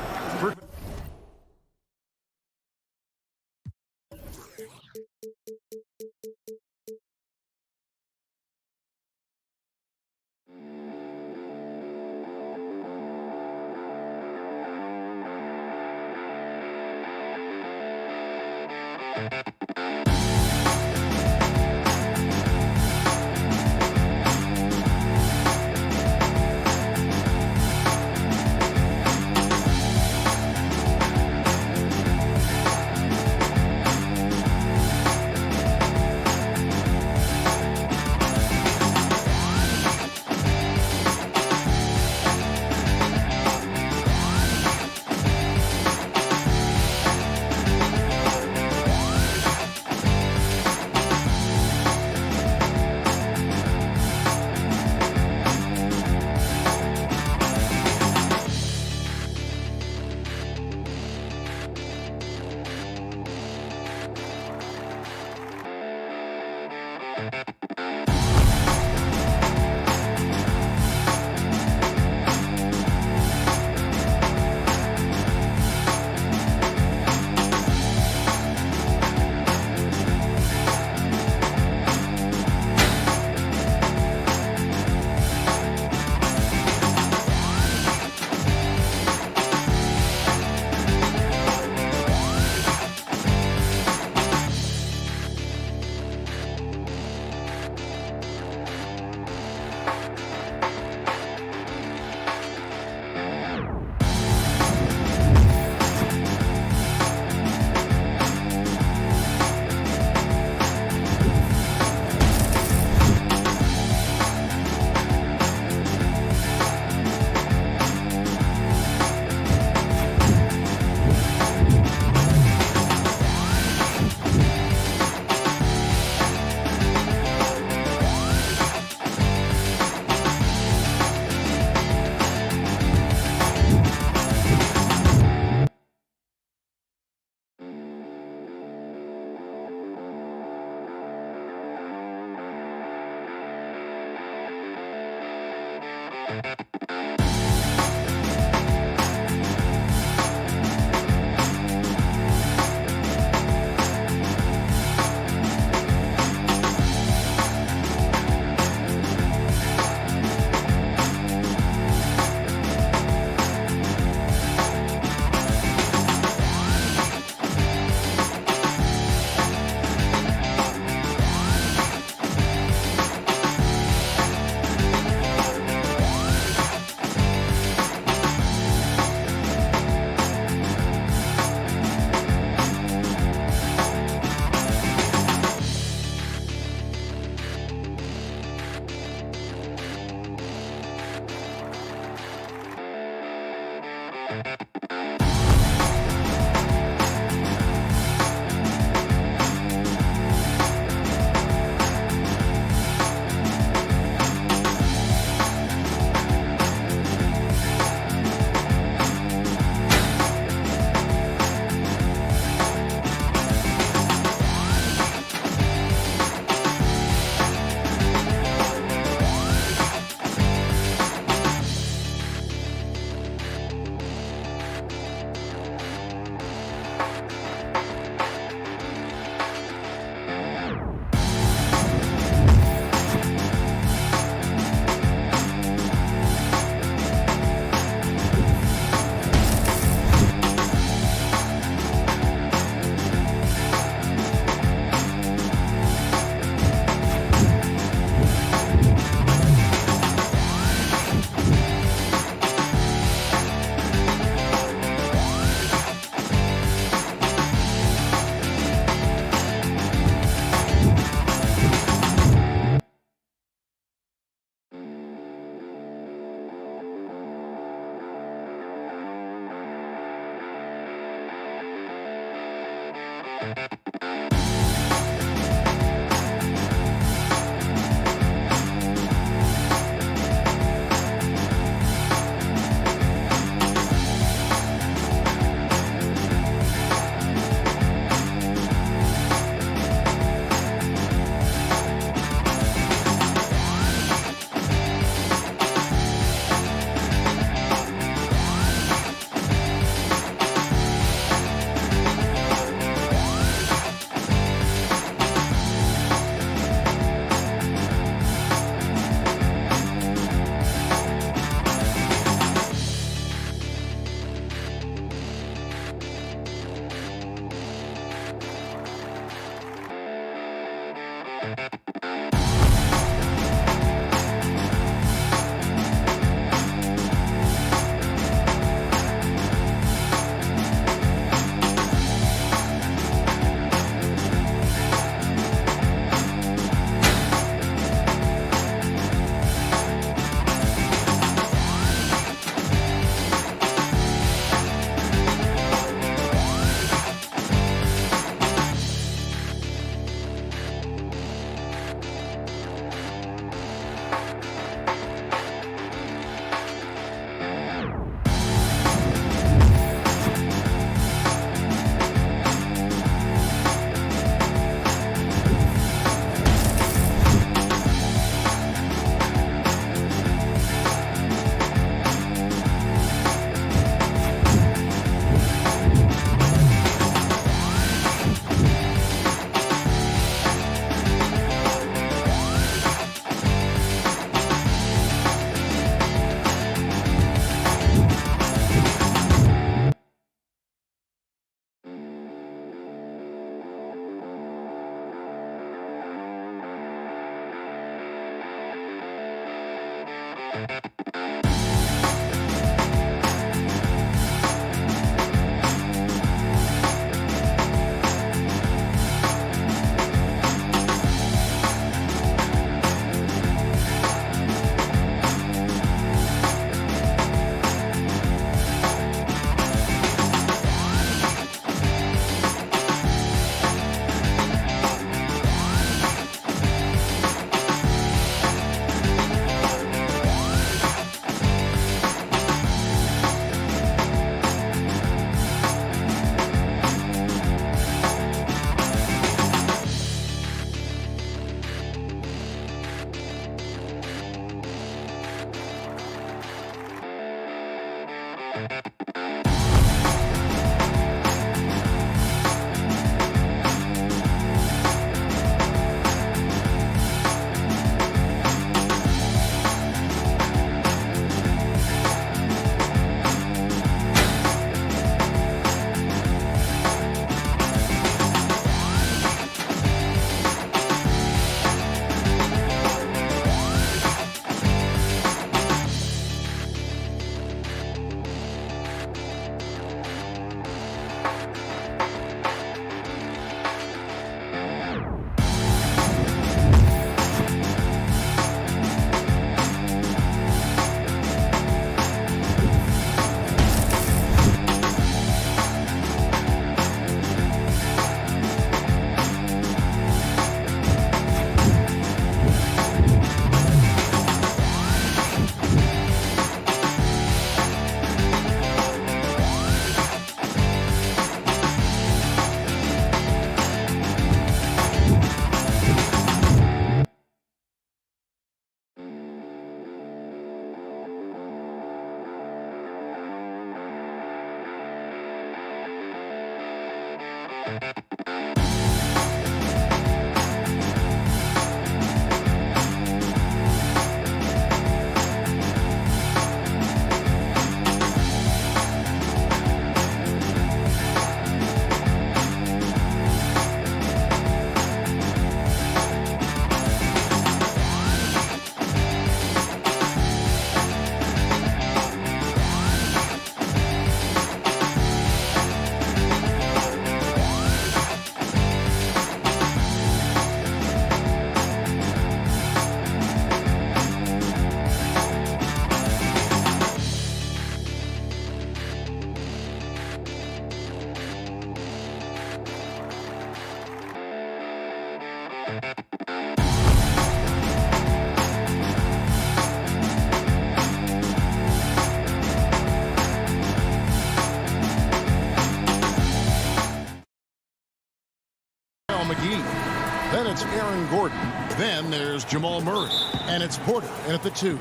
McGee. Then it's Aaron Gordon. Then there's Jamal Murray. And it's Porter in at the 2.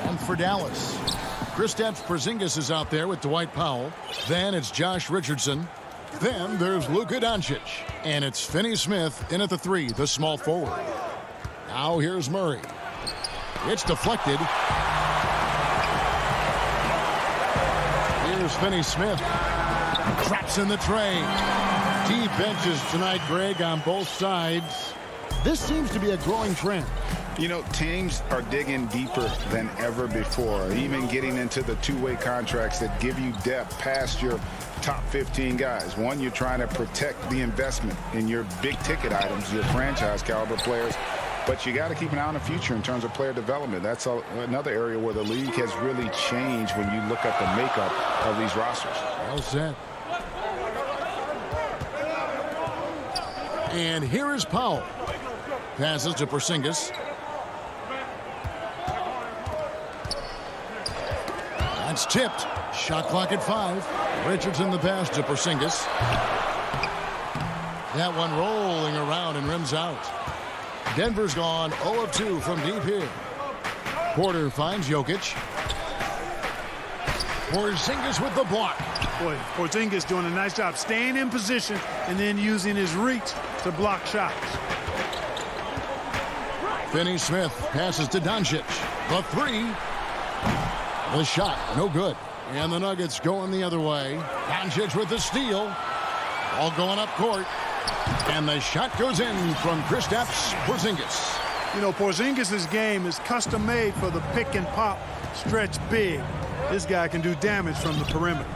And for Dallas, Kristaps Porzingis is out there with Dwight Powell. Then it's Josh Richardson. Then there's Luka Doncic. And it's Finney Smith in at the 3, the small forward. Now here's Murray. It's deflected. Here's Finney Smith. Traps in the tray. Deep benches tonight, Greg, on both sides. This seems to be a growing trend. You know, teams are digging deeper than ever before, even getting into the two-way contracts that give you depth past your top 15 guys. One, you're trying to protect the investment in your big-ticket items, your franchise-caliber players, but you got to keep an eye on the future in terms of player development. That's another area where the league has really changed when you look at the makeup of these rosters. Well said. And here is Powell. Passes to Porzingis. That's tipped. Shot clock at 5. Richardson the pass to Porzingis. That one rolling around and rims out. Denver's gone 0 of 2 from deep here. Porter finds Jokic. Porzingis with the block. Boy, Porzingis doing a nice job staying in position and then using his reach to block shots. Finney Smith passes to Doncic. The 3. The shot, no good. And the Nuggets going the other way. Doncic with the steal. All going up court. And the shot goes in from Kristaps Porzingis. You know, Porzingis' game is custom made for the pick and pop stretch big. This guy can do damage from the perimeter.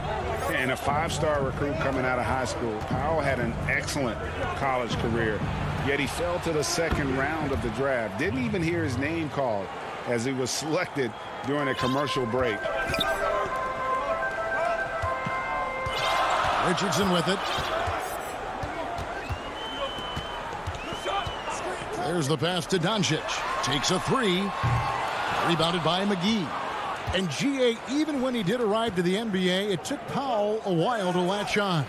And a 5-star recruit coming out of high school. Powell had an excellent college career, yet he fell to the second round of the draft. Didn't even hear his name called as he was selected during a commercial break. Richardson with it. There's the pass to Doncic. Takes a 3. Rebounded by McGee. And G.A., even when he did arrive to the NBA, it took Powell a while to latch on.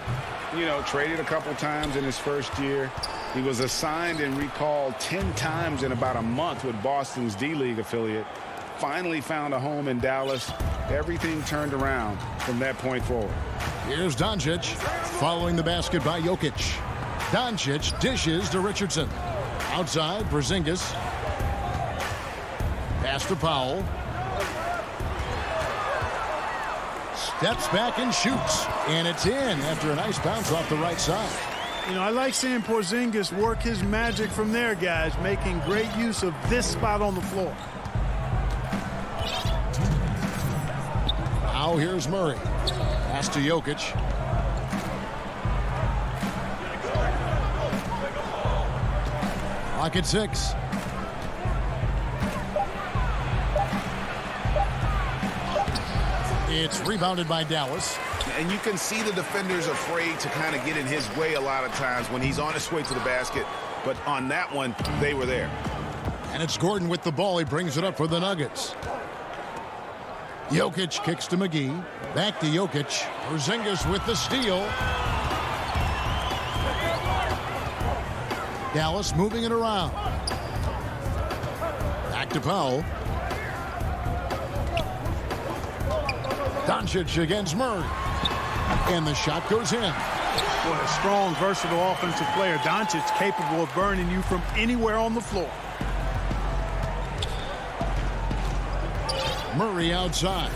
You know, traded a couple times in his first year. He was assigned and recalled 10 times in about a month with Boston's D-League affiliate. Finally found a home in Dallas. Everything turned around from that point forward. Here's Doncic following the basket by Jokic. Doncic dishes to Richardson. Outside, Porzingis. Pass to Powell. Steps back and shoots. And it's in after a nice bounce off the right side. You know, I like seeing Porzingis work his magic from there, guys, making great use of this spot on the floor. Now here's Murray. Pass to Jokic. Clock at 6. It's rebounded by Dallas. And you can see the defenders afraid to kind of get in his way a lot of times when he's on his way to the basket. But on that one, they were there. And it's Gordon with the ball. He brings it up for the Nuggets. Jokic kicks to McGee. Back to Jokic. Porzingis with the steal. Dallas moving it around. Back to Powell. Doncic against Murray. And the shot goes in. Boy, a strong, versatile offensive player. Doncic capable of burning you from anywhere on the floor. Murray outside.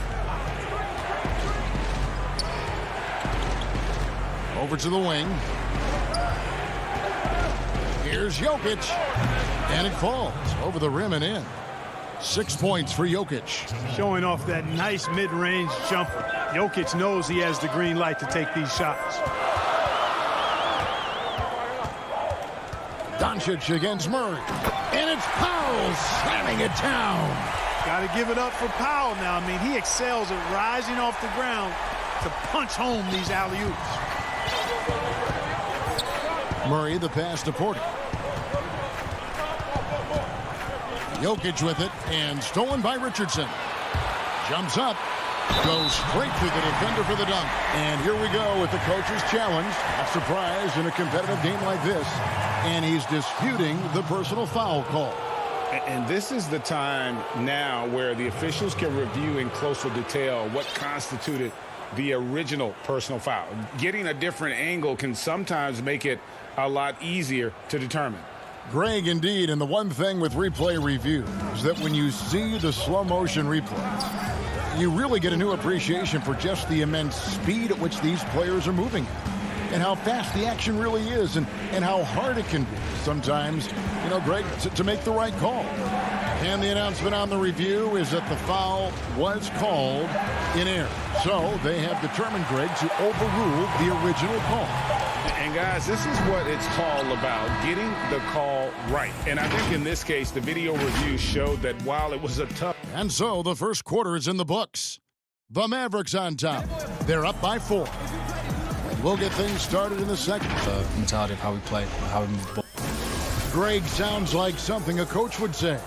Over to the wing. Here's Jokic. And it falls over the rim and in. 6 points for Jokic. Showing off that nice mid-range jumper. Jokic knows he has the green light to take these shots. Doncic against Murray. And it's Powell slamming it down. Got to give it up for Powell now. I mean, he excels at rising off the ground to punch home these alley-oops. Murray the pass to Porter. Jokic with it and stolen by Richardson. Jumps up Goes straight through the defender for the dunk. And here we go with the coach's challenge. A surprise in a competitive game like this. And he's disputing the personal foul call. And this is the time now where the officials can review in closer detail what constituted the original personal foul. Getting a different angle can sometimes make it a lot easier to determine. Greg, indeed, and the one thing with replay review is that when you see the slow motion replay, you really get a new appreciation for just the immense speed at which these players are moving and how fast the action really is and how hard it can be sometimes, Greg, to make the right call. And the announcement on the review is that the foul was called in error. So they have determined, Greg, to overrule the original call. And guys, this is what it's all about, getting the call right. And I think in this case, the video review showed that while it was a tough... And so the first quarter is in the books. The Mavericks on top. They're up by 4. We'll get things started in the second. The mentality of how we play, how we move the ball. Greg, sounds like something a coach would say.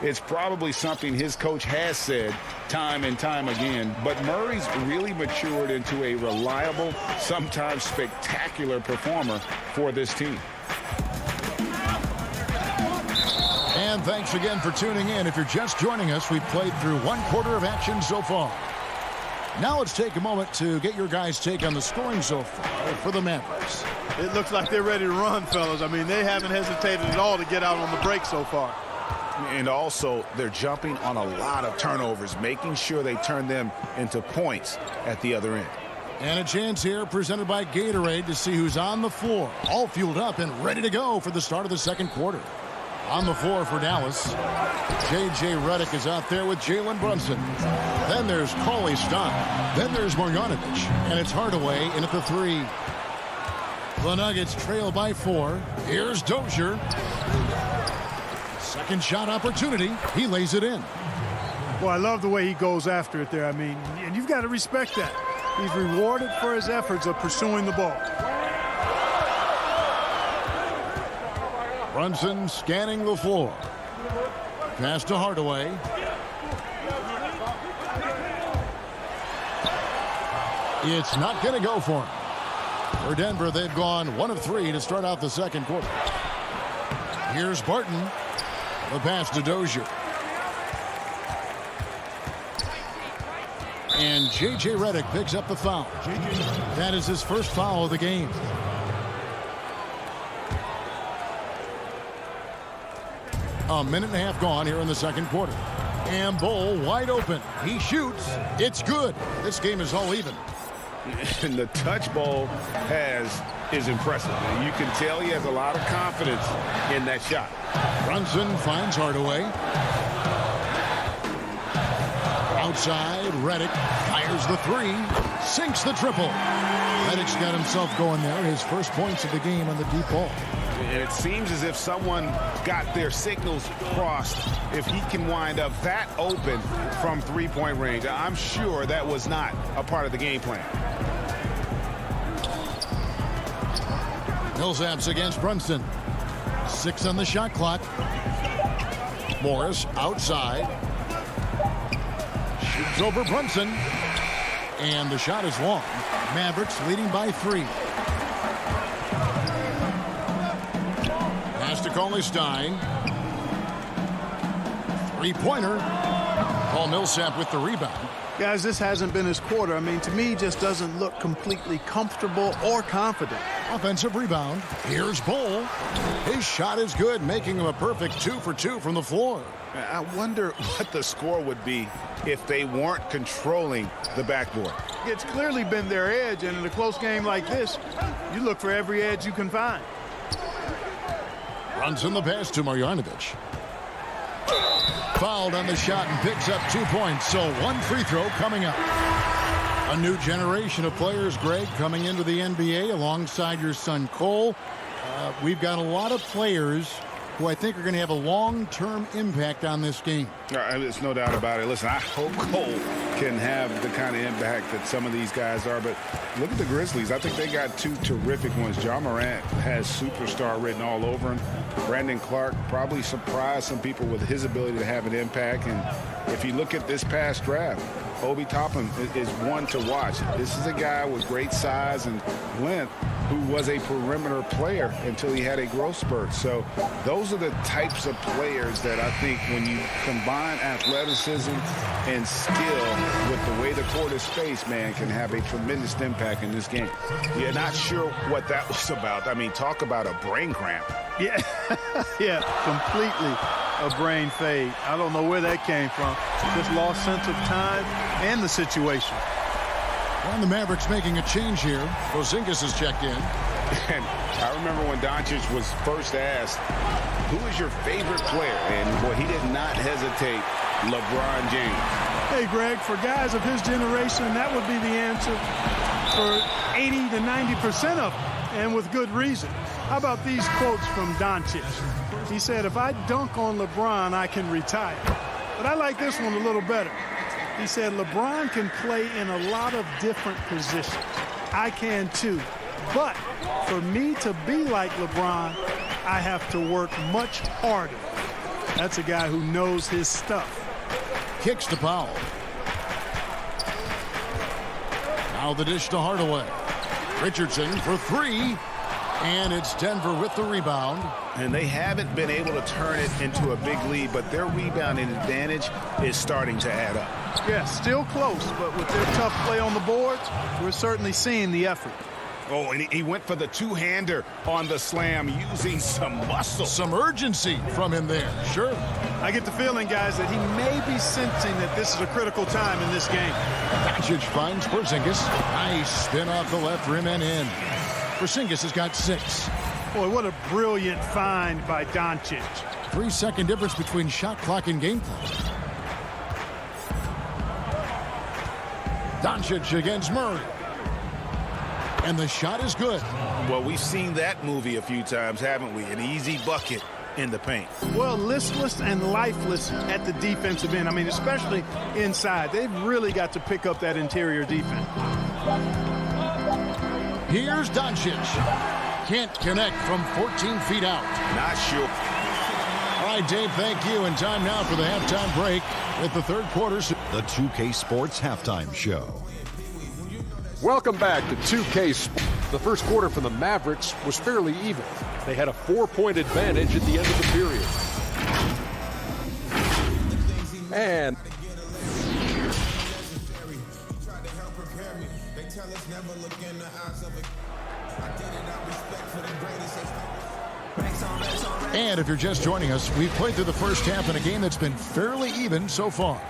It's probably something his coach has said time and time again. But Murray's really matured into a reliable, sometimes spectacular performer for this team. And thanks again for tuning in. If you're just joining us, we've played through one quarter of action so far. Now let's take a moment to get your guys' take on the scoring so far for the Mavericks. It looks like they're ready to run, fellas. I mean, they haven't hesitated at all to get out on the break so far. And also, they're jumping on a lot of turnovers, making sure they turn them into points at the other end. And a chance here presented by Gatorade to see who's on the floor. All fueled up and ready to go for the start of the second quarter. On the floor for Dallas, J.J. Redick is out there with Jalen Brunson. Then there's Cauley Stein. Then there's Marjanovic. And it's Hardaway in at the 3. The Nuggets trail by 4. Here's Dozier. Second shot opportunity. He lays it in. Well, I love the way he goes after it there. I mean, and you've got to respect that. He's rewarded for his efforts of pursuing the ball. Brunson scanning the floor. Pass to Hardaway. It's not going to go for him. For Denver, they've gone 1 of 3 to start out the second quarter. Here's Barton. The pass to Dozier. And J.J. Redick picks up the foul. That is his first foul of the game. A minute and a half gone here in the second quarter. And Bull wide open. He shoots. It's good. This game is all even. And the touch Bull is impressive. And you can tell he has a lot of confidence in that shot. Brunson finds Hardaway. Outside, Redick fires the 3. Sinks the triple. Redick's got himself going there. His first points of the game on the deep ball. And it seems as if someone got their signals crossed. If he can wind up that open from three-point range, I'm sure that was not a part of the game plan. Millsap's against Brunson. 6 on the shot clock. Morris outside. Shoots over Brunson. And the shot is long. Mavericks leading by 3. Pass to Cauley Stein. 3-pointer. Paul Millsap with the rebound. Guys, this hasn't been his quarter. I mean, to me, just doesn't look completely comfortable or confident. Offensive rebound. Here's Bull. His shot is good, making him a perfect 2 for 2 from the floor. I wonder what the score would be if they weren't controlling the backboard. It's clearly been their edge, and in a close game like this, you look for every edge you can find. Brunson the pass to Marjanovic. Fouled on the shot and picks up 2 points, so 1 free throw coming up. A new generation of players, Greg, coming into the NBA alongside your son Cole. We've got a lot of players who I think are going to have a long-term impact on this game. There's no doubt about it. Listen, I hope Cole can have the kind of impact that some of these guys are. But look at the Grizzlies. I think they got 2 terrific ones. Ja Morant has superstar written all over him. Brandon Clark probably surprised some people with his ability to have an impact. And if you look at this past draft, Obi Toppin is one to watch. This is a guy with great size and length who was a perimeter player until he had a growth spurt. So those are the types of players that I think when you combine athleticism and skill with the way the court is spaced, man, can have a tremendous impact in this game. Yeah, not sure what that was about. I mean, talk about a brain cramp. Yeah, yeah, completely a brain fade. I don't know where that came from. Just lost sense of time and the situation. And the Mavericks making a change here. Porzingis has checked in. And I remember when Doncic was first asked, who is your favorite player? And, boy, he did not hesitate. LeBron James. Hey, Greg, for guys of his generation, that would be the answer for 80 to 90% of them, and with good reason. How about these quotes from Doncic? He said, if I dunk on LeBron, I can retire. But I like this one a little better. He said, LeBron can play in a lot of different positions. I can too. But for me to be like LeBron, I have to work much harder. That's a guy who knows his stuff. Kicks to Powell. Now the dish to Hardaway. Richardson for three. And it's Denver with the rebound. And they haven't been able to turn it into a big lead, but their rebounding advantage is starting to add up. Yeah, still close, but with their tough play on the boards, we're certainly seeing the effort. Oh, and he went for the two-hander on the slam using some muscle. Some urgency from him there, sure. I get the feeling, guys, that he may be sensing that this is a critical time in this game. Doncic finds Porzingis. Nice spin off the left rim and in. Porzingis has got 6. Boy, what a brilliant find by Doncic. 3-second difference between shot clock and game clock. Doncic against Murray. And the shot is good. Well, we've seen that movie a few times, haven't we? An easy bucket in the paint. Well, listless and lifeless at the defensive end. I mean, especially inside. They've really got to pick up that interior defense. Here's Doncic. Can't connect from 14 feet out. Not sure. All right, Dave, thank you. And time now for the halftime break with the third quarter. The 2K Sports Halftime Show. Welcome back to 2K Sports. The first quarter for the Mavericks was fairly even. They had a 4-point advantage at the end of the period. And if you're just joining us, we've played through the first half in a game that's been fairly even so far.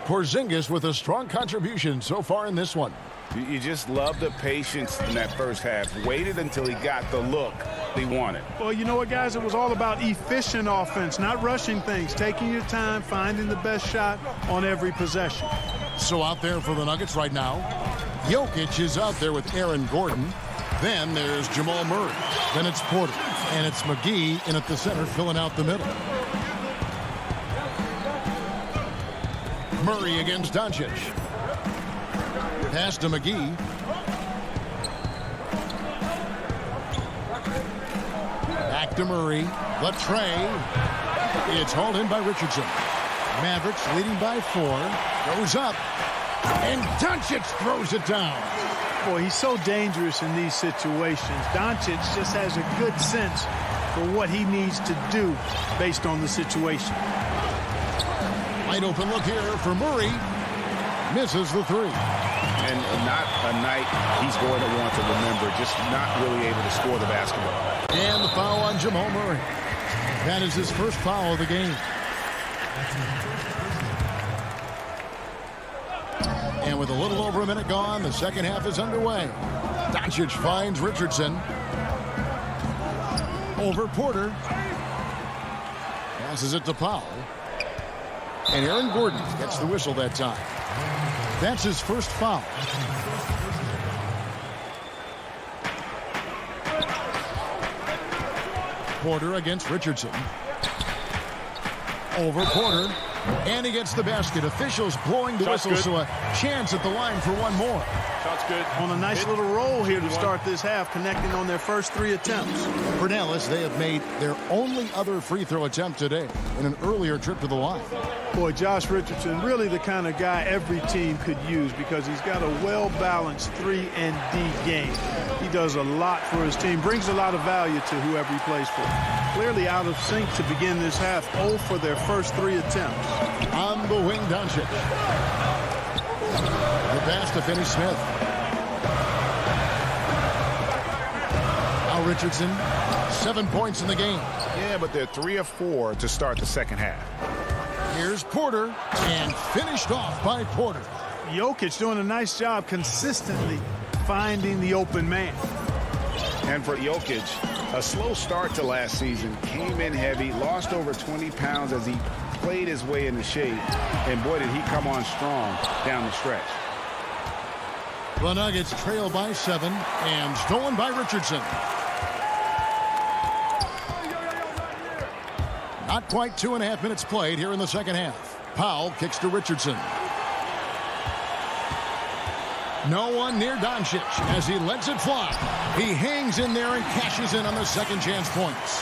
Porzingis with a strong contribution so far in this one. You just love the patience in that first half. Waited until he got the look he wanted. Well, you know what, guys? It was all about efficient offense, not rushing things, taking your time, finding the best shot on every possession. So out there for the Nuggets right now, Jokic is out there with Aaron Gordon. Then there's Jamal Murray. Then it's Porter. And it's McGee in at the center, filling out the middle. Murray against Doncic. Pass to McGee. Back to Murray. The tray. It's hauled in by Richardson. Mavericks leading by 4. Goes up. And Doncic throws it down. Boy, he's so dangerous in these situations. Doncic just has a good sense for what he needs to do based on the situation. Wide open look here for Murray. Misses the 3. And not a night he's going to want to remember, just not really able to score the basketball. And the foul on Jamal Murray. That is his first foul of the game. And with a little over a minute gone, the second half is underway. Doncic finds Richardson. Over Porter. Passes it to Powell. And Aaron Gordon gets the whistle that time. That's his first foul. Porter against Richardson. Over Porter. And he gets the basket. Officials blowing the whistle, so a chance at the line for one more. Shot's good. On a nice little roll here to start this half, connecting on their first 3 attempts. For Dallas, they have made their only other free throw attempt today in an earlier trip to the line. Boy, Josh Richardson, really the kind of guy every team could use because he's got a well-balanced 3 and D game. He does a lot for his team, brings a lot of value to whoever he plays for. Clearly out of sync to begin this half, 0 for their first 3 attempts. On the wing, Doncic. The pass to Finney-Smith. Now Richardson, 7 points in the game. Yeah, but they're 3 of 4 to start the second half. Here's Porter, and finished off by Porter. Jokic doing a nice job consistently finding the open man. And for Jokic, a slow start to last season, came in heavy, lost over 20 pounds as he played his way into shape, and boy, did he come on strong down the stretch. The Nuggets trail by 7, and stolen by Richardson. Not quite 2.5 minutes played here in the second half. Powell kicks to Richardson. No one near Doncic as he lets it fly. He hangs in there and cashes in on the second chance points.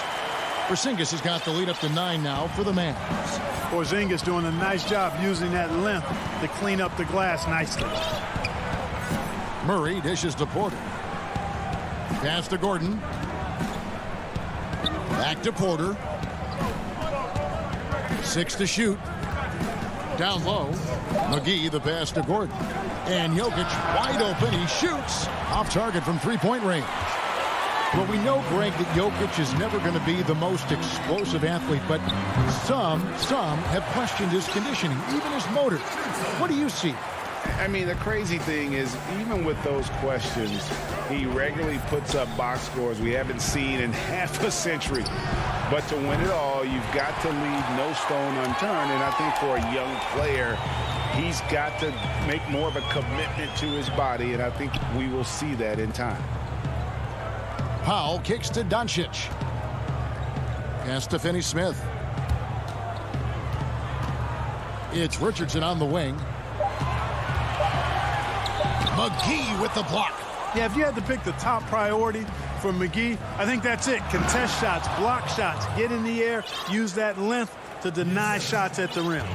Porzingis has got the lead up to 9 now for the Mavs. Porzingis doing a nice job using that length to clean up the glass nicely. Murray dishes to Porter. Pass to Gordon. Back to Porter. 6 to shoot. Down low. McGee the pass to Gordon. And Jokic wide open. He shoots off target from 3-point range. Well, we know, Greg, that Jokic is never going to be the most explosive athlete, but some have questioned his conditioning, even his motor. What do you see? I mean, the crazy thing is, even with those questions, he regularly puts up box scores we haven't seen in half a century. But to win it all, you've got to leave no stone unturned. And I think for a young player, he's got to make more of a commitment to his body, and I think we will see that in time. Powell kicks to Doncic. Pass to Finney-Smith. It's Richardson on the wing. McGee with the block. Yeah, if you had to pick the top priority for McGee, I think that's it. Contest shots, block shots, get in the air, use that length to deny shots at the rim.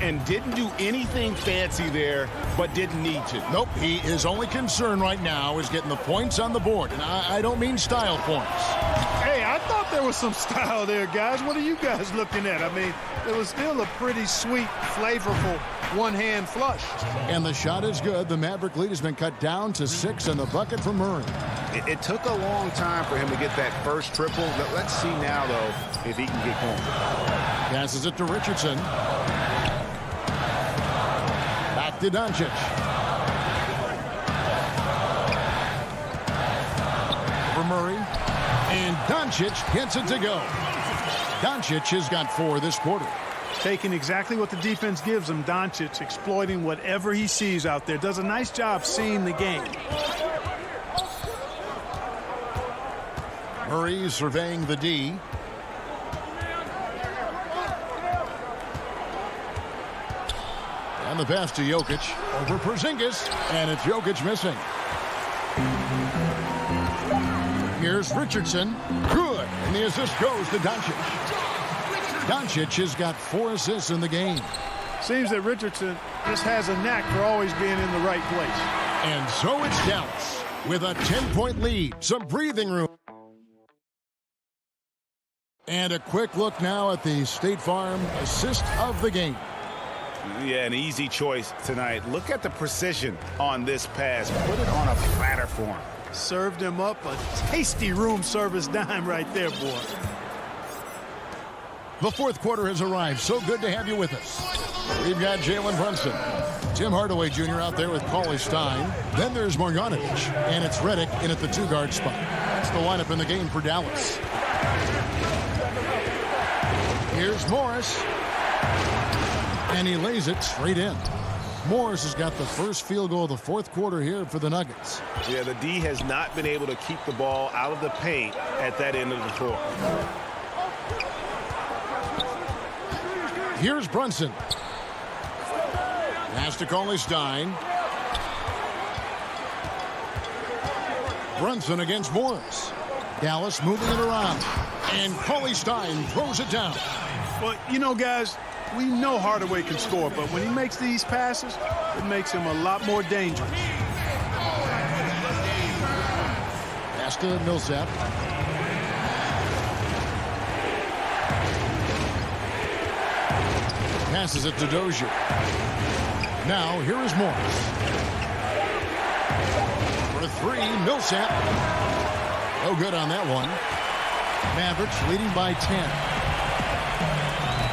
And didn't do anything fancy there, but didn't need to. Nope, his only concern right now is getting the points on the board. And I don't mean style points. Hey, I thought there was some style there, guys. What are you guys looking at? I mean, it was still a pretty sweet, flavorful one-hand flush. And the shot is good. The Maverick lead has been cut down to 6 and the bucket for Murray. It took a long time for him to get that first triple. Let's see now, though, if he can get going. Passes it to Richardson. Back to Doncic. For Murray. And Doncic gets it to go. Doncic has got 4 this quarter. Taking exactly what the defense gives him, Doncic exploiting whatever he sees out there. Does a nice job seeing the game. Murray surveying the D. And the pass to Jokic over Porzingis, and it's Jokic missing. Here's Richardson. Good. And the assist goes to Doncic. Doncic has got 4 assists in the game. Seems that Richardson just has a knack for always being in the right place. And so it's Dallas with a 10-point lead. Some breathing room. And a quick look now at the State Farm assist of the game. Yeah, an easy choice tonight. Look at the precision on this pass. Put it on a platter for him. Served him up a tasty room service dime right there, boy. The fourth quarter has arrived. So good to have you with us. We've got Jalen Brunson, Tim Hardaway Jr. out there with Cauley Stein. Then there's Marjanovic, and it's Redick in at the 2-guard spot. That's the lineup in the game for Dallas. Here's Morris. And he lays it straight in. Morris has got the first field goal of the fourth quarter here for the Nuggets. Yeah, the D has not been able to keep the ball out of the paint at that end of the floor. Here's Brunson. Pass to CLA Stein. Brunson against Morris. Dallas moving it around. And CLA Stein throws it down. Well, you know, guys, we know Hardaway can score, but when he makes these passes, it makes him a lot more dangerous. Pass to Millsap. Passes it to Dozier. Now, here is Morris. For three, Millsap. No good on that one. Mavericks leading by 10.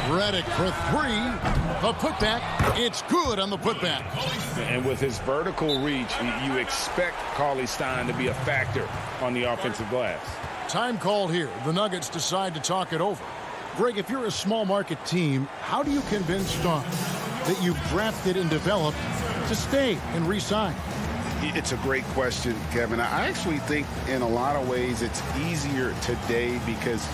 Redick for three. The putback. It's good on the putback. And with his vertical reach, you expect CLA Stein to be a factor on the offensive glass. Time called here. The Nuggets decide to talk it over. Greg, if you're a small market team, how do you convince stars that you've drafted and developed to stay and re-sign? It's a great question, Kevin. I actually think in a lot of ways it's easier today because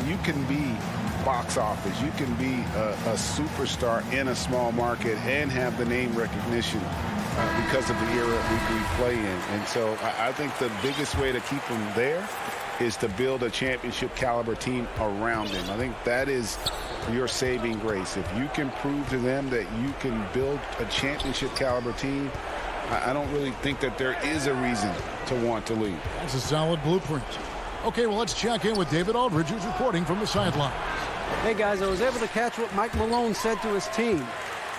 you can be box office. You can be a superstar in a small market and have the name recognition because of the era we play in. And so I think the biggest way to keep them there is to build a championship caliber team around them. I think that is your saving grace. If you can prove to them that you can build a championship caliber team, I don't really think that there is a reason to want to leave. That's a solid blueprint. Okay, well, let's check in with David Aldridge, who's reporting from the sideline. Hey, guys, I was able to catch what Mike Malone said to his team.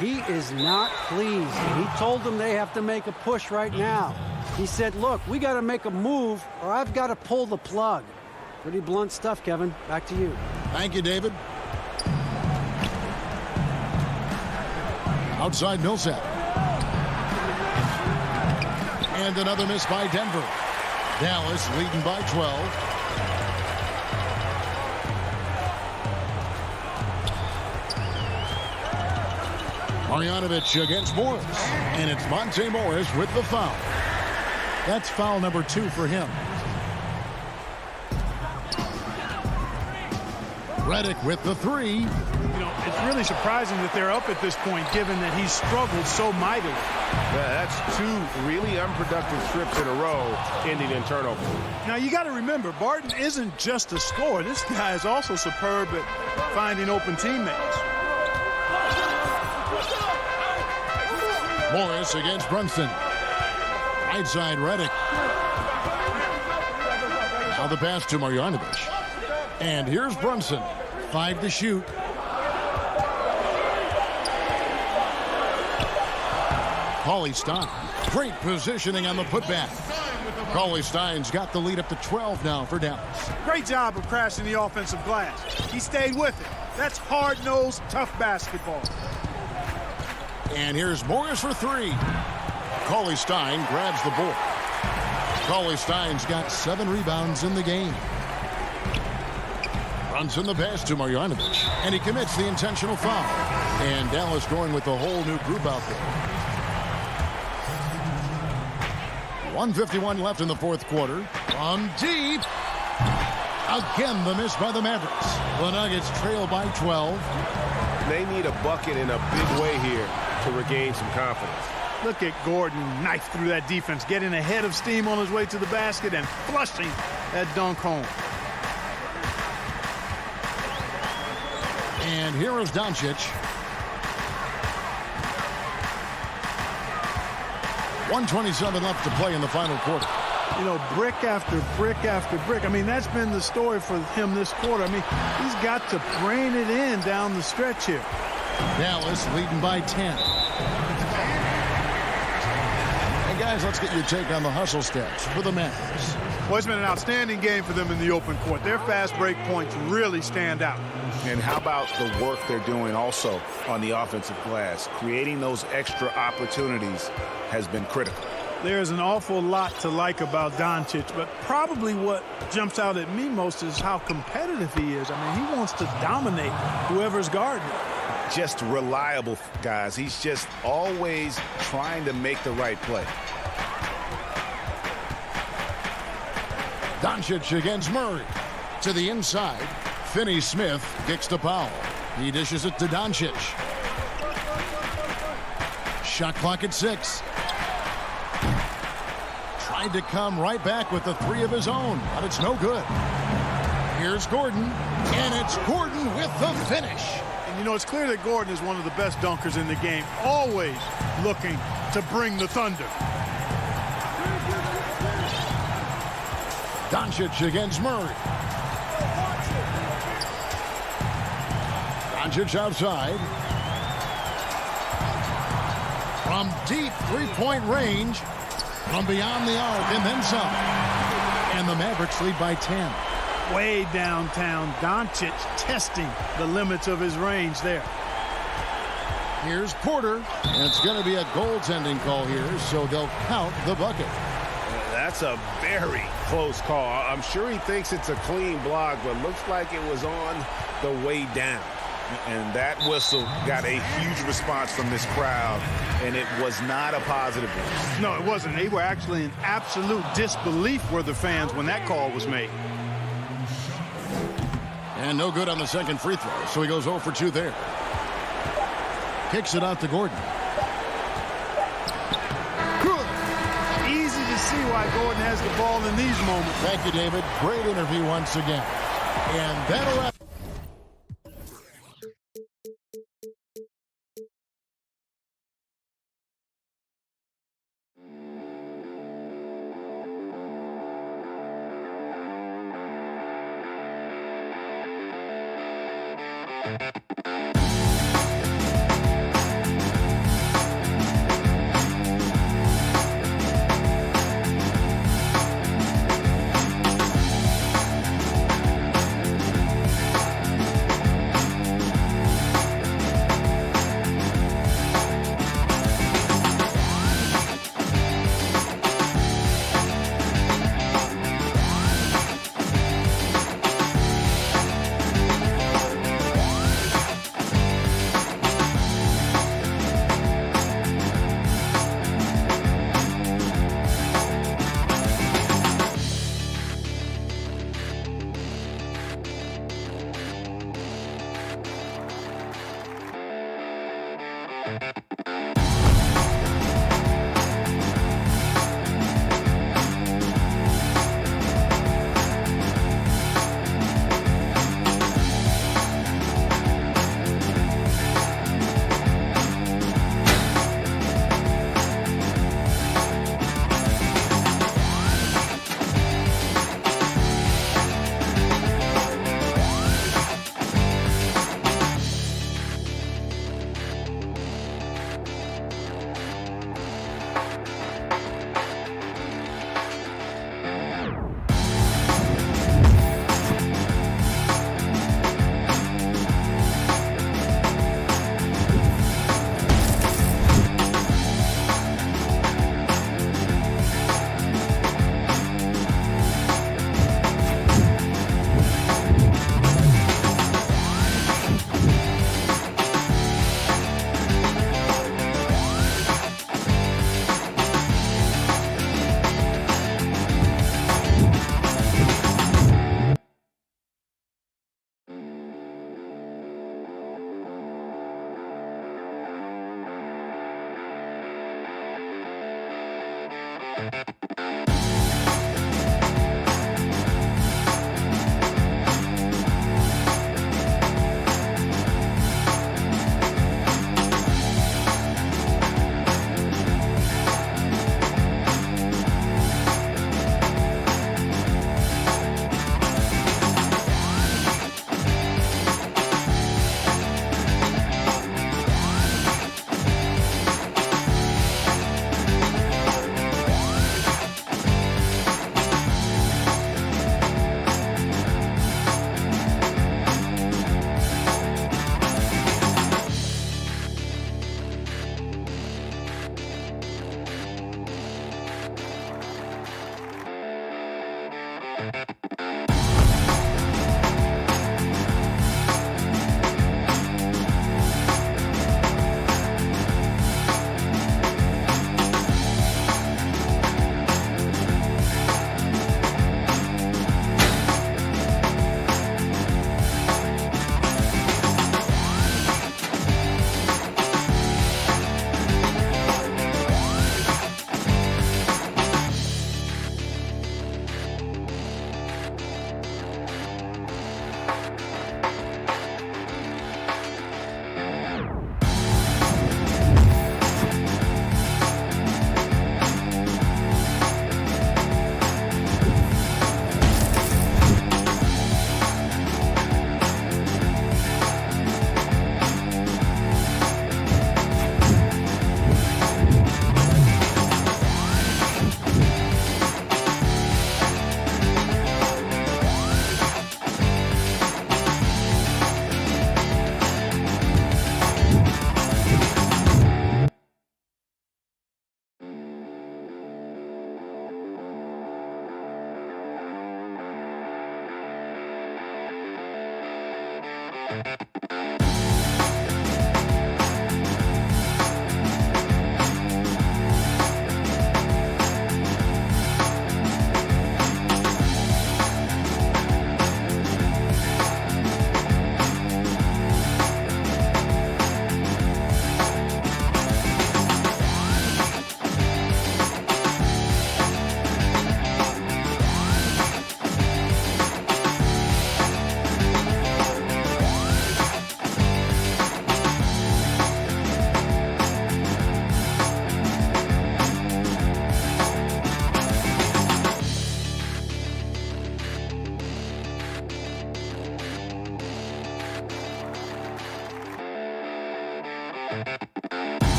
He is not pleased. He told them they have to make a push right now. He said, look, we got to make a move or I've got to pull the plug. Pretty blunt stuff, Kevin. Back to you. Thank you, David. Outside Millsap. And another miss by Denver. Dallas leading by 12. Marjanovic against Morris. And it's Monte Morris with the foul. That's foul number 2 for him. Redick with the three. You know, it's really surprising that they're up at this point, given that he's struggled so mightily. Yeah, that's 2 really unproductive trips in a row, ending in turnover. Now, you got to remember, Barton isn't just a scorer. This guy is also superb at finding open teammates. Morris against Brunson. Right side, Redick. Now the pass to Marjanovic. And here's Brunson. 5 to shoot. CLA Stein. Great positioning on the putback. CLA Stein's got the lead up to 12 now for Dallas. Great job of crashing the offensive glass. He stayed with it. That's hard-nosed, tough basketball. And here's Morris for 3. CLA Stein grabs the board. CLA Stein's got 7 rebounds in the game. Runs in the pass to Marjanovic. And he commits the intentional foul. And Dallas going with a whole new group out there. 1:51 left in the fourth quarter. From deep. Again, the miss by the Mavericks. The Nuggets trail by 12. They need a bucket in a big way here to regain some confidence. Look at Gordon knife through that defense, getting ahead of steam on his way to the basket and flushing that dunk home. And here is Doncic. 1:27 left to play in the final quarter. You know, brick after brick after brick. I mean, that's been the story for him this quarter. I mean, he's got to rein it in down the stretch here. Dallas leading by 10. And guys, let's get your take on the hustle stats for the Mavericks. Well, it's been an outstanding game for them in the open court. Their fast break points really stand out. And how about the work they're doing also on the offensive glass? Creating those extra opportunities has been critical. There's an awful lot to like about Doncic, but probably what jumps out at me most is how competitive he is. I mean, he wants to dominate whoever's guarding him. Just reliable, guys. He's just always trying to make the right play. Doncic against Murray. To the inside. Finney-Smith kicks to Powell. He dishes it to Doncic. Shot clock at 6. Tried to come right back with the 3 of his own, but it's no good. Here's Gordon, and it's Gordon with the finish. And you know, it's clear that Gordon is one of the best dunkers in the game, always looking to bring the thunder. Doncic against Murray. Doncic outside. From deep three-point range, from beyond the arc, and then some. And the Mavericks lead by 10. Way downtown, Doncic testing the limits of his range there. Here's Porter, and it's going to be a goaltending call here, so they'll count the bucket. That's a very close call. I'm sure he thinks it's a clean block, but looks like it was on the way down. And that whistle got a huge response from this crowd, and it was not a positive one. No, it wasn't. They were actually in absolute disbelief were the fans when that call was made. And no good on the second free throw, so he goes 0 for 2 there. Kicks it out to Gordon. Good. Easy to see why Gordon has the ball in these moments. Thank you, David. Great interview once again. And that'll wrap.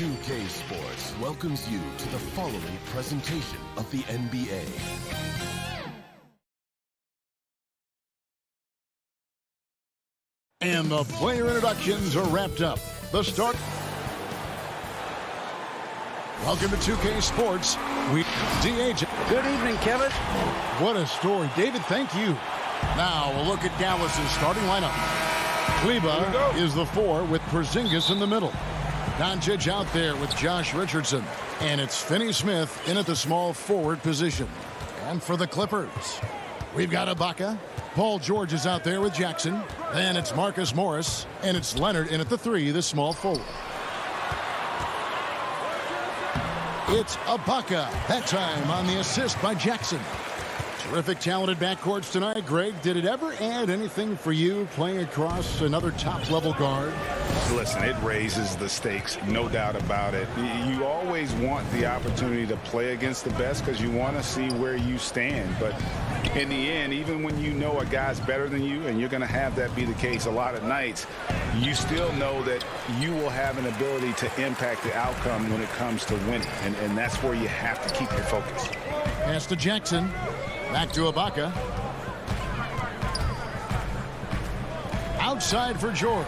2K Sports welcomes you to the following presentation of the NBA. And the player introductions are wrapped up. The start. Welcome to 2K Sports. We DH. Good evening, Kevin. What a story. David, thank you. Now we'll look at Dallas's starting lineup. Kleba is the 4 with Porzingis in the middle. Doncic out there with Josh Richardson. And it's Finney Smith in at the small forward position. And for the Clippers, we've got Ibaka. Paul George is out there with Jackson. Then it's Marcus Morris. And it's Leonard in at the 3, the small forward. It's Ibaka. That time on the assist by Jackson. Terrific, talented backcourts tonight. Greg, did it ever add anything for you playing across another top-level guard? Listen, it raises the stakes, no doubt about it. You always want the opportunity to play against the best because you want to see where you stand. But in the end, even when you know a guy's better than you, and you're going to have that be the case a lot of nights, you still know that you will have an ability to impact the outcome when it comes to winning. And that's where you have to keep your focus. Pass to Jackson. Back to Ibaka. Outside for George.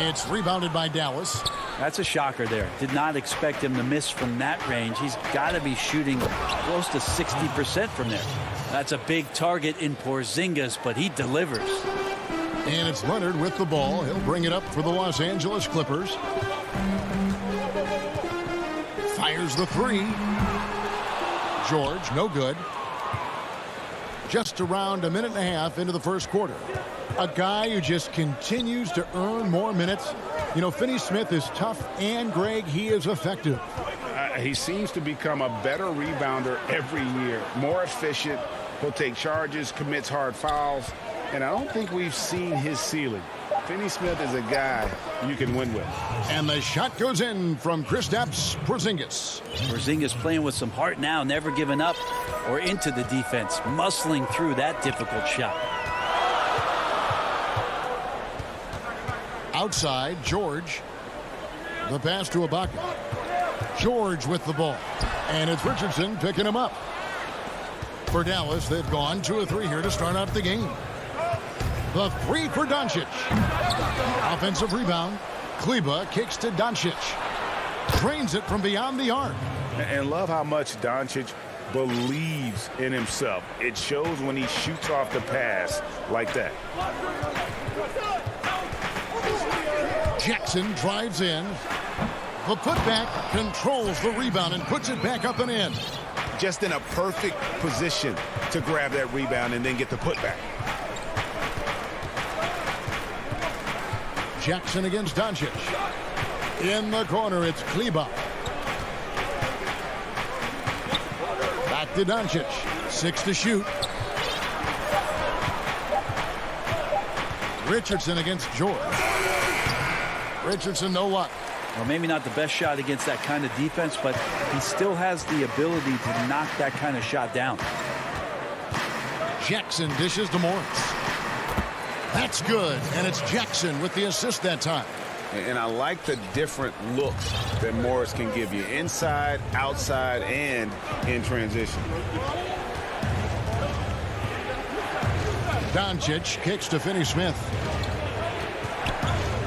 It's rebounded by Dallas. That's a shocker there. Did not expect him to miss from that range. He's got to be shooting close to 60% from there. That's a big target in Porzingis, but he delivers. And it's Leonard with the ball. He'll bring it up for the Los Angeles Clippers. Fires the 3. George, no good. Just around a minute and a half into the first quarter. A guy who just continues to earn more minutes. You know, Finney Smith is tough, and Greg, he is effective. He seems to become a better rebounder every year. More efficient. He'll take charges, commits hard fouls, and I don't think we've seen his ceiling. Finney Smith is a guy you can win with. And the shot goes in from Kristaps Porzingis. Porzingis playing with some heart now, never giving up or into the defense, muscling through that difficult shot. Outside, George. The pass to Ibaka. George with the ball. And it's Richardson picking him up. For Dallas, they've gone 2 of 3 here to start out the game. The 3 for Doncic. Offensive rebound. Kleba kicks to Doncic. Drains it from beyond the arc. And love how much Doncic believes in himself. It shows when he shoots off the pass like that. Jackson drives in. The putback controls the rebound and puts it back up and in. Just in a perfect position to grab that rebound and then get the putback. Jackson against Doncic. In the corner, it's Kleba. Back to Doncic. 6 to shoot. Richardson against George. Richardson, no luck. Well, maybe not the best shot against that kind of defense, but he still has the ability to knock that kind of shot down. Jackson dishes to Morris. That's good, and it's Jackson with the assist that time. And I like the different looks that Morris can give you. Inside, outside, and in transition. Doncic kicks to Finney Smith.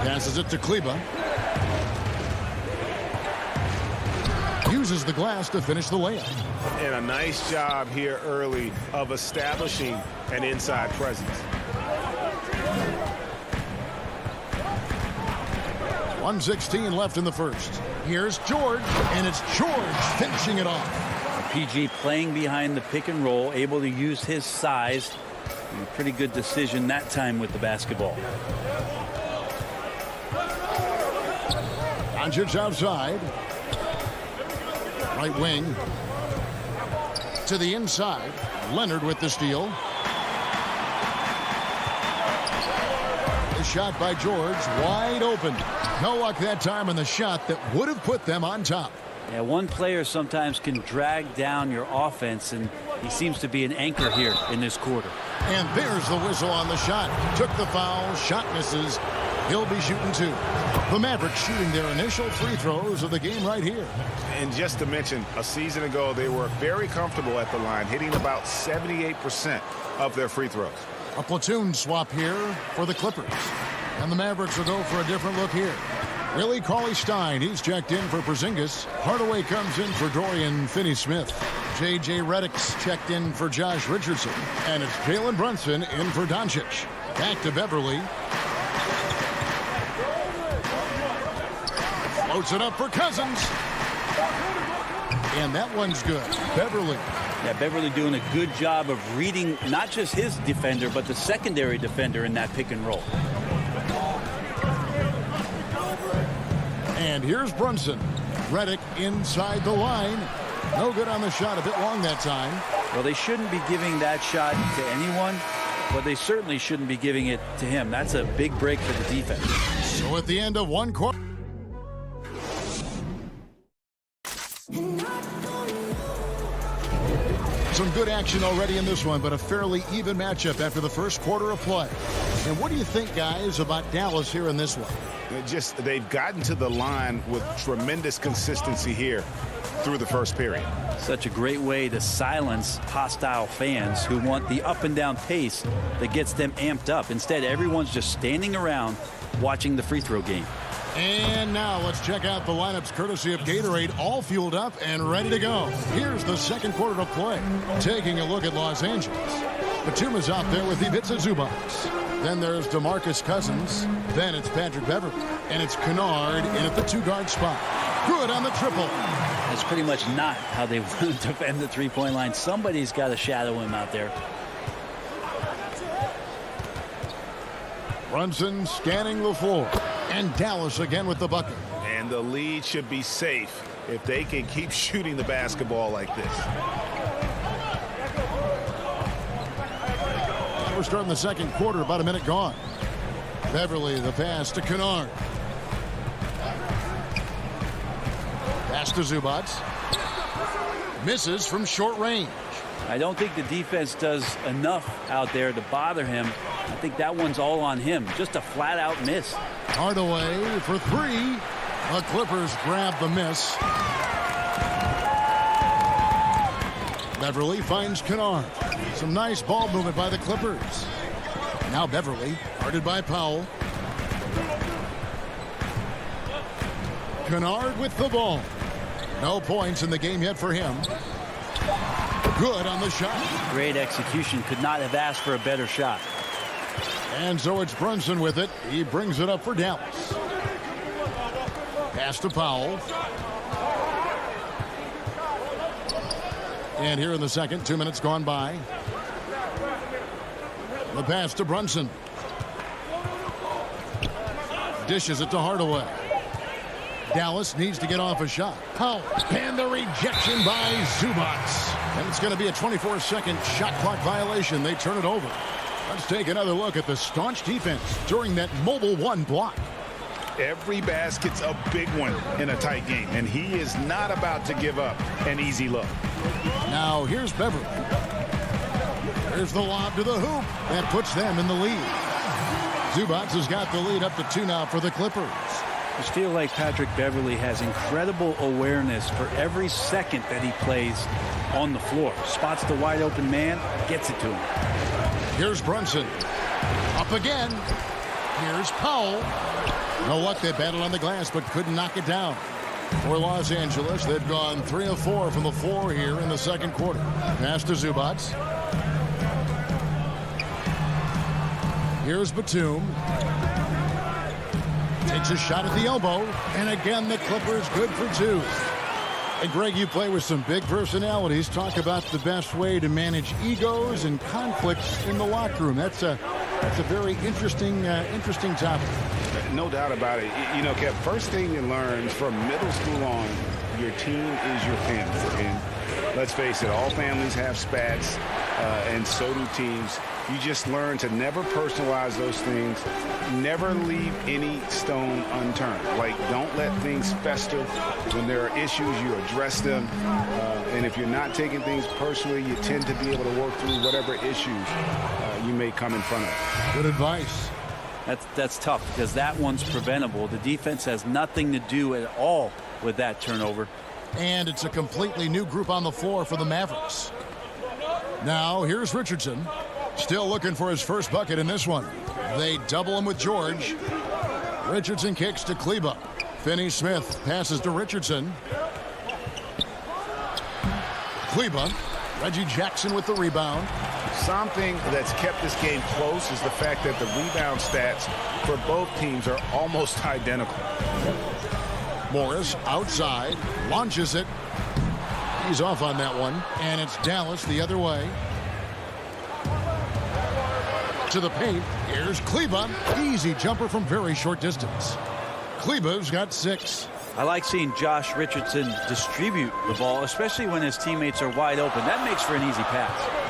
Passes it to Kleba. Uses the glass to finish the layup. And a nice job here early of establishing an inside presence. 1:16 left in the first. Here's George, and it's George finishing it off. PG playing behind the pick and roll, able to use his size. And a pretty good decision that time with the basketball. Doncic outside. Right wing. To the inside. Leonard with the steal. The shot by George, wide open. No luck that time on the shot that would have put them on top. Yeah, one player sometimes can drag down your offense, and he seems to be an anchor here in this quarter. And there's the whistle on the shot. Took the foul, shot misses. He'll be shooting 2. The Mavericks shooting their initial free throws of the game right here. And just to mention, a season ago, they were very comfortable at the line, hitting about 78% of their free throws. A platoon swap here for the Clippers. And the Mavericks will go for a different look here. Willie Cauley-Stein, he's checked in for Porzingis. Hardaway comes in for Dorian Finney-Smith. J.J. Redick's checked in for Josh Richardson. And it's Jalen Brunson in for Doncic. Back to Beverly. Floats it up for Cousins. And that one's good. Beverly. Yeah, Beverly doing a good job of reading not just his defender, but the secondary defender in that pick and roll. And here's Brunson. Redick inside the line. No good on the shot. A bit long that time. Well, they shouldn't be giving that shot to anyone, but they certainly shouldn't be giving it to him. That's a big break for the defense. So at the end of one quarter. Some good action already in this one, but a fairly even matchup after the first quarter of play. And what do you think, guys, about Dallas here in this one? They've gotten to the line with tremendous consistency here through the first period. Such a great way to silence hostile fans who want the up and down pace that gets them amped up. Instead, everyone's just standing around watching the free throw game. And now let's check out the lineups courtesy of Gatorade, all fueled up and ready to go. Here's the second quarter of play. Taking a look at Los Angeles. Batum is out there with Ivica Zubac. Then there's DeMarcus Cousins. Then it's Patrick Beverly. And it's Kennard in at the 2-guard spot. Good on the triple. That's pretty much not how they want to defend the three-point line. Somebody's got to shadow him out there. Brunson scanning the floor. And Dallas again with the bucket. And the lead should be safe if they can keep shooting the basketball like this. We're starting the second quarter, about a minute gone. Beverly, the pass to Kennard. Pass to Zubac. Misses from short range. I don't think the defense does enough out there to bother him. I think that one's all on him. Just a flat-out miss. Hardaway for 3. The Clippers grab the miss. Beverly finds Kennard. Some nice ball movement by the Clippers. Now Beverly, guarded by Powell. Kennard with the ball. No points in the game yet for him. Good on the shot. Great execution. Could not have asked for a better shot. And so it's Brunson with it. He brings it up for Dallas. Pass to Powell. And here in the second, 2 minutes gone by. The pass to Brunson. Dishes it to Hardaway. Dallas needs to get off a shot. Powell. And the rejection by Zubac. And it's going to be a 24-second shot clock violation. They turn it over. Let's take another look at the staunch defense during that mobile 1 block. Every basket's a big one in a tight game, and he is not about to give up an easy look. Now here's Beverly. There's the lob to the hoop. That puts them in the lead. Zubac has got the lead up to 2 now for the Clippers. I just feel like Patrick Beverly has incredible awareness for every second that he plays on the floor. Spots the wide open man, gets it to him. Here's Brunson. Up again. Here's Powell. No luck. They battled on the glass but couldn't knock it down. For Los Angeles, they've gone 3 of 4 from the floor here in the second quarter. Pass to Zubac. Here's Batum. Takes a shot at the elbow. And again, the Clippers good for 2. And Greg, you play with some big personalities. Talk about the best way to manage egos and conflicts in the locker room. That's a very interesting topic. No doubt about it. You know, Kev, first thing you learn from middle school on, your team is your family. And let's face it, all families have spats, and so do teams. You just learn to never personalize those things. Never leave any stone unturned. Like, don't let things fester. When there are issues, you address them. And if you're not taking things personally, you tend to be able to work through whatever issues you may come in front of. Good advice. That's tough because that one's preventable. The defense has nothing to do at all with that turnover. And it's a completely new group on the floor for the Mavericks. Now here's Richardson. Still looking for his first bucket in this one. They double him with George. Richardson kicks to Kleba. Finney-Smith passes to Richardson. Kleba. Reggie Jackson with the rebound. Something that's kept this game close is the fact that the rebound stats for both teams are almost identical. Morris outside, launches it. He's off on that one, and it's Dallas the other way. To the paint, here's Kleba. Easy jumper from very short distance. Kleba's got 6. I like seeing Josh Richardson distribute the ball, especially when his teammates are wide open. That makes for an easy pass.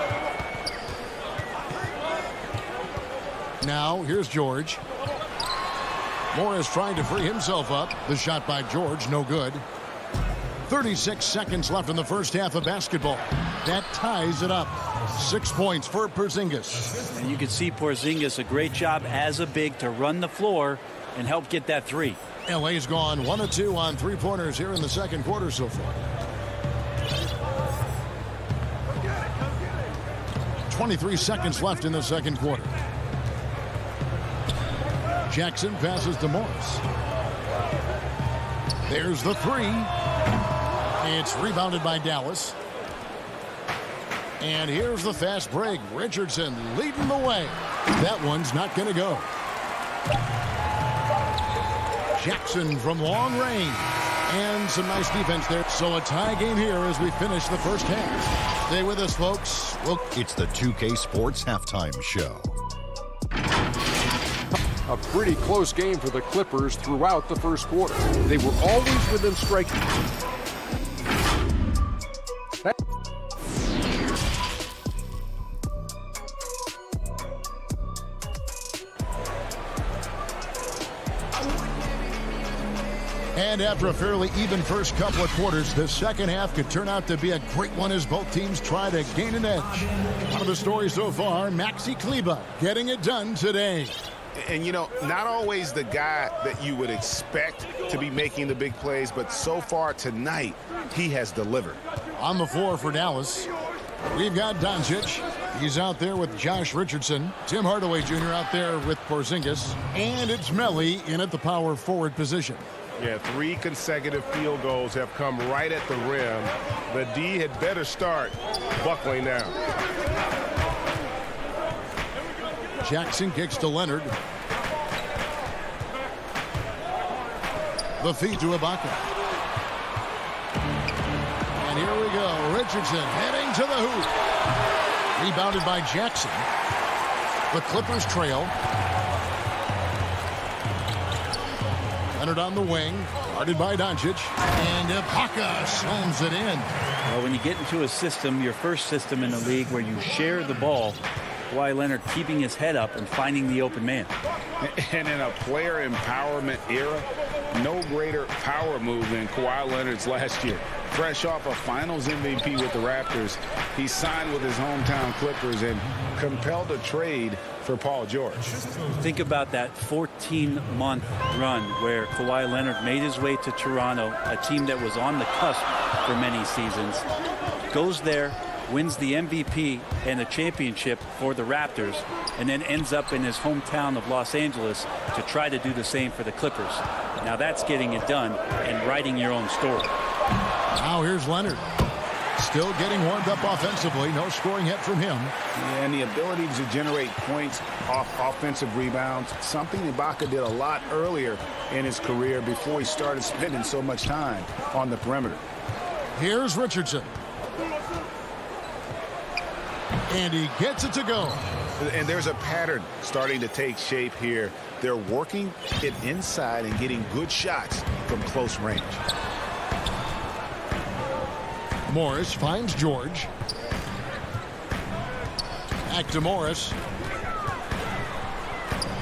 Now, here's George. Morris trying to free himself up. The shot by George, no good. 36 seconds left in the first half of basketball. That ties it up. 6 points for Porzingis. And you can see Porzingis a great job as a big to run the floor and help get that 3. LA's gone 1 of 2 on 3-pointers here in the second quarter so far. 23 seconds left in the second quarter. Jackson passes to Morris. There's the 3. It's rebounded by Dallas. And here's the fast break. Richardson leading the way. That one's not going to go. Jackson from long range. And some nice defense there. So a tie game here as we finish the first half. Stay with us, folks. It's the 2K Sports Halftime Show. A pretty close game for the Clippers throughout the first quarter. They were always within striking. And after a fairly even first couple of quarters, the second half could turn out to be a great one as both teams try to gain an edge. One of the stories so far, Maxi Kleba getting it done today. And, you know, not always the guy that you would expect to be making the big plays, but so far tonight, he has delivered. On the floor for Dallas, we've got Doncic. He's out there with Josh Richardson. Tim Hardaway Jr. out there with Porzingis. And it's Melli in at the power forward position. Yeah, 3 consecutive field goals have come right at the rim. The D had better start buckling down. Jackson kicks to Leonard. The feed to Ibaka. And here we go. Richardson heading to the hoop. Rebounded by Jackson. The Clippers trail. Leonard on the wing. Guarded by Doncic. And Ibaka slams it in. Well, when you get into a system, your first system in the league where you share the ball, Kawhi Leonard keeping his head up and finding the open man. And in a player empowerment era, no greater power move than Kawhi Leonard's last year. Fresh off a finals MVP with the Raptors, he signed with his hometown Clippers and compelled a trade for Paul George. Think about that 14-month run where Kawhi Leonard made his way to Toronto, a team that was on the cusp for many seasons, goes there, wins the MVP and a championship for the Raptors, and then ends up in his hometown of Los Angeles to try to do the same for the Clippers. Now that's getting it done and writing your own story. Now here's Leonard. Still getting warmed up offensively. No scoring yet from him. And the ability to generate points off offensive rebounds, something Ibaka did a lot earlier in his career before he started spending so much time on the perimeter. Here's Richardson. And he gets it to go. And there's a pattern starting to take shape here. They're working it inside and getting good shots from close range. Morris finds George. Back to Morris.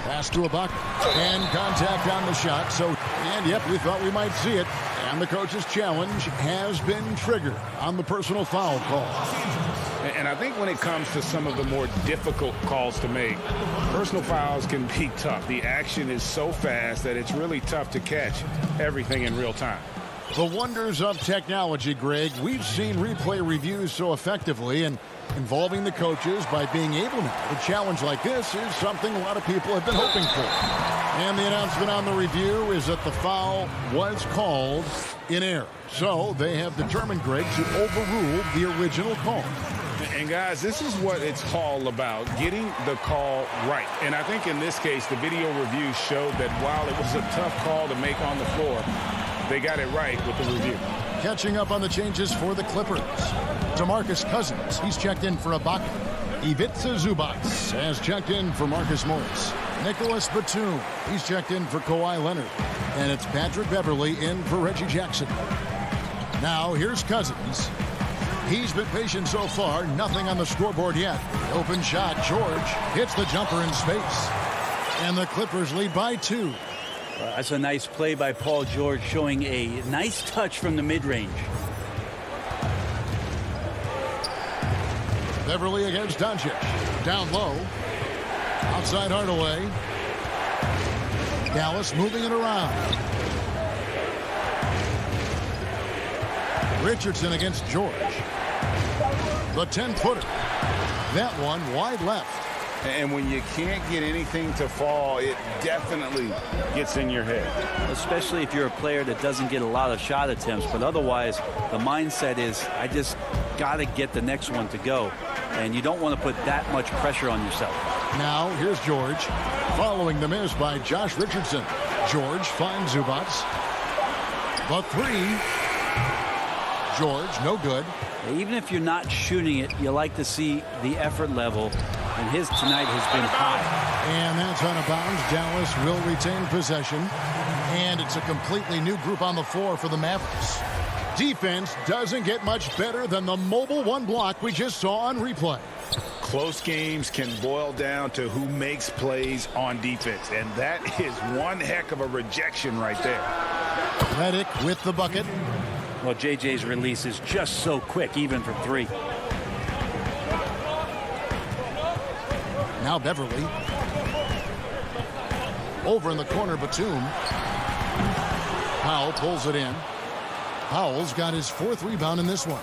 Pass to Ibaka. And contact on the shot. So, and yep, we thought we might see it. And the coach's challenge has been triggered on the personal foul call. And I think when it comes to some of the more difficult calls to make, personal fouls can be tough. The action is so fast that it's really tough to catch everything in real time. The wonders of technology, Greg. We've seen replay reviews so effectively, and involving the coaches by being able to. A challenge like this is something a lot of people have been hoping for. And the announcement on the review is that the foul was called in error. So they have determined, Greg, to overrule the original call. And guys, this is what it's all about, getting the call right. And I think in this case, the video review showed that while it was a tough call to make on the floor, they got it right with the review. Catching up on the changes for the Clippers. DeMarcus Cousins, he's checked in for Ibaka. Ivica Zubac has checked in for Marcus Morris. Nicholas Batum, he's checked in for Kawhi Leonard. And it's Patrick Beverley in for Reggie Jackson. Now here's Cousins. He's been patient so far, nothing on the scoreboard yet. Open shot, George hits the jumper in space. And the Clippers lead by 2. That's a nice play by Paul George, showing a nice touch from the mid-range. Beverly against Doncic. Down low. Outside Hardaway. Dallas moving it around. Richardson against George. The 10-footer. That one wide left. And when you can't get anything to fall, it definitely gets in your head. Especially if you're a player that doesn't get a lot of shot attempts. But otherwise, the mindset is, I just got to get the next one to go. And you don't want to put that much pressure on yourself. Now, here's George. Following the miss by Josh Richardson. George finds Zubac. The 3. George, no good. Even if you're not shooting it, you like to see the effort level. And his tonight has been high. And that's out of bounds. Dallas will retain possession. And it's a completely new group on the floor for the Mavericks. Defense doesn't get much better than the mobile one block we just saw on replay. Close games can boil down to who makes plays on defense. And that is one heck of a rejection right there. Redick with the bucket. Well, JJ's release is just so quick, even from 3. Now Beverly. Over in the corner, Batum. Powell pulls it in. Powell's got his 4th rebound in this one.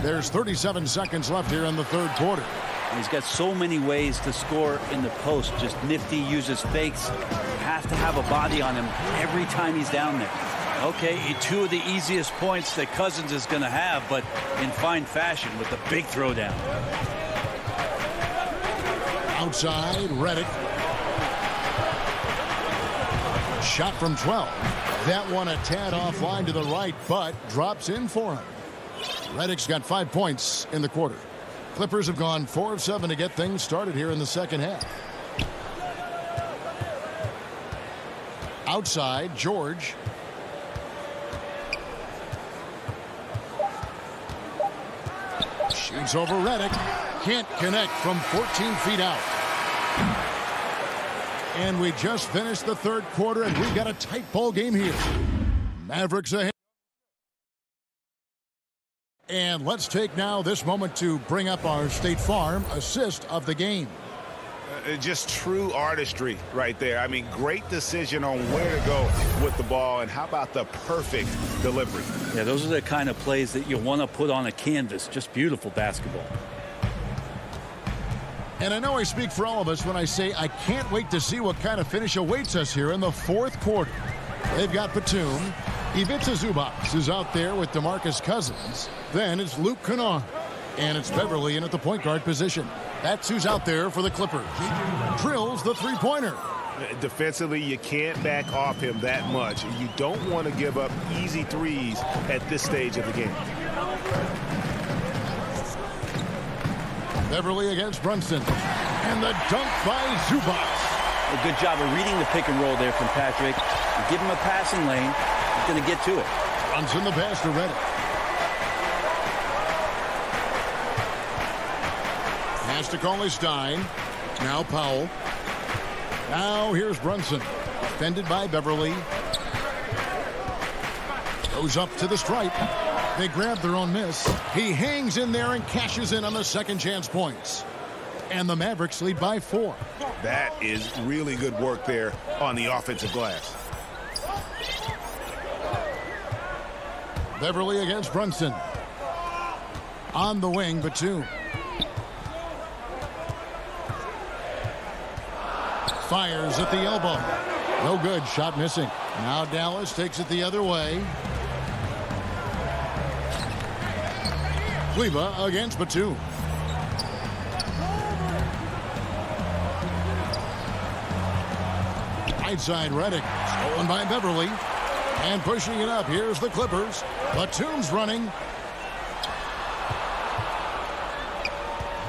There's 37 seconds left here in the 3rd quarter. He's got so many ways to score in the post. Just nifty, uses fakes. Have to have a body on him every time he's down there. Okay, 2 of the easiest points that Cousins is going to have, but in fine fashion with the big throwdown. Outside, Redick. Shot from 12. That one a tad offline to the right, but drops in for him. Redick's got 5 points in the quarter. Clippers have gone 4 of 7 to get things started here in the second half. Outside, George. Shoots over Redick. Can't connect from 14 feet out. And we just finished the 3rd quarter, and we've got a tight ball game here. Mavericks ahead. And let's take now this moment to bring up our State Farm assist of the game. Just true artistry right there. I mean, great decision on where to go with the ball, and how about the perfect delivery? Yeah, those are the kind of plays that you want to put on a canvas. Just beautiful basketball. And I know I speak for all of us when I say I can't wait to see what kind of finish awaits us here in the 4th quarter. They've got Batum. Ivica Zubac is out there with DeMarcus Cousins. Then it's Luke Kennard. And it's Beverly in at the point guard position. That's who's out there for the Clippers. Drills the 3-pointer. Defensively, you can't back off him that much. You don't want to give up easy threes at this stage of the game. Beverly against Brunson. And the dunk by Zubac. A good job of reading the pick and roll there from Patrick. You give him a passing lane, he's going to get to it. Brunson the pass to Redick. Pass to Cauley-Stein. Now Powell. Now here's Brunson. Defended by Beverly. Goes up to the stripe. They grab their own miss. He hangs in there and cashes in on the second chance points. And the Mavericks lead by 4. That is really good work there on the offensive glass. Beverly against Brunson. On the wing, Batum. Fires at the elbow. No good. Shot missing. Now Dallas takes it the other way. Kleber against Batum. Right side, Redick. Stolen by Beverly. And pushing it up. Here's the Clippers. Batum's running.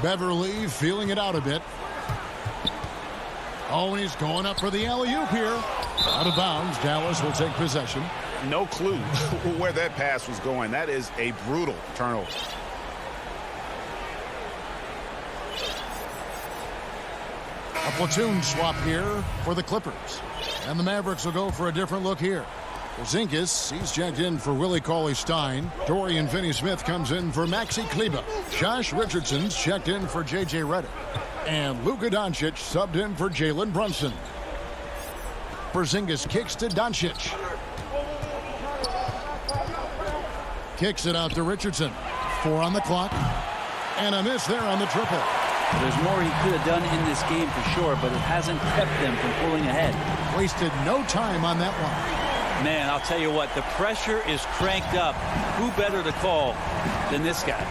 Beverly feeling it out a bit. Oh, and he's going up for the alley-oop here. Out of bounds. Dallas will take possession. No clue where that pass was going. That is a brutal turnover. A platoon swap here for the Clippers. And the Mavericks will go for a different look here. Porzingis, he's checked in for Willie Cauley-Stein. Dorian Finney-Smith comes in for Maxi Kleber. Josh Richardson's checked in for J.J. Redick. And Luka Doncic subbed in for Jalen Brunson. Porzingis kicks to Doncic. Kicks it out to Richardson. 4 on the clock. And a miss there on the triple. There's more he could have done in this game for sure, but it hasn't kept them from pulling ahead. Wasted no time on that one. Man, I'll tell you what, the pressure is cranked up. Who better to call than this guy?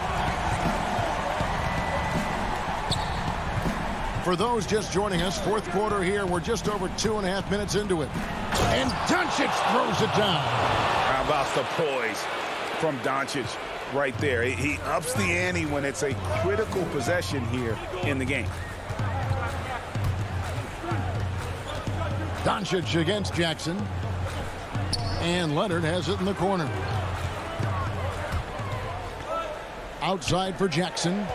For those just joining us, fourth quarter here. We're just over 2.5 minutes into it. And Doncic throws it down. How about the poise from Doncic right there? He ups the ante when it's a critical possession here in the game. Doncic against Jackson. And Leonard has it in the corner. Outside for Jackson.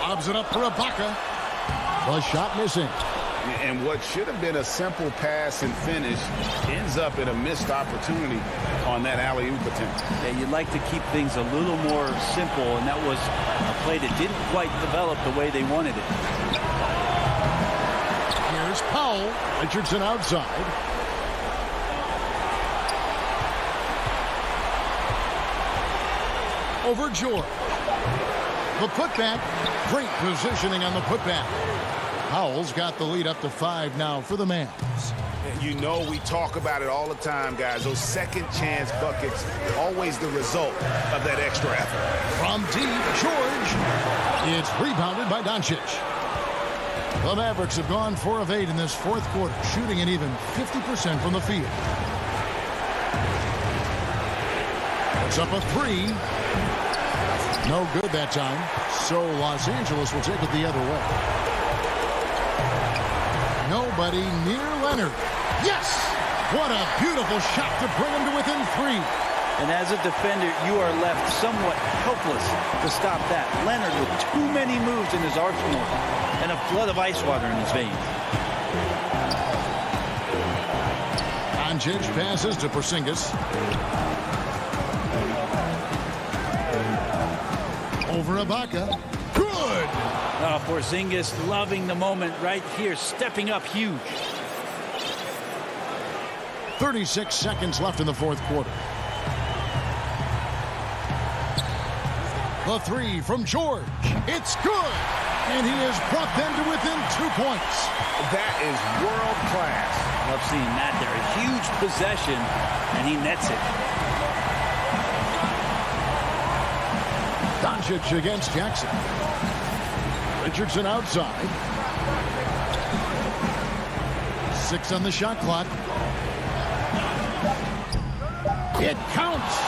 Lobs it up for Ibaka. The shot missing. And what should have been a simple pass and finish ends up in a missed opportunity on that alley-oop attempt. Yeah, you'd like to keep things a little more simple, and that was a play that didn't quite develop the way they wanted it. Here's Powell. Richardson outside. Over George. The putback. Great positioning on the putback. Powell's got the lead up to 5 now for the Mavs. You know we talk about it all the time, guys. Those second chance buckets, always the result of that extra effort. From deep, George. It's rebounded by Doncic. The Mavericks have gone 4 of 8 in this fourth quarter, shooting an even 50% from the field. Puts up a 3. No good that time. So Los Angeles will take it the other way. Nobody near Leonard. Yes! What a beautiful shot to bring him to within 3. And as a defender, you are left somewhat helpless to stop that. Leonard with too many moves in his arsenal and a flood of ice water in his veins. Doncic passes to Porzingis. Over Ibaka. Good! Porzingis loving the moment right here, stepping up huge. 36 seconds left in the fourth quarter. The 3 from George. It's good! And he has brought them to within 2 points. That is world class. Love seeing that there. A huge possession, and he nets it. Doncic against Jackson. Richardson outside. 6 on the shot clock. It counts.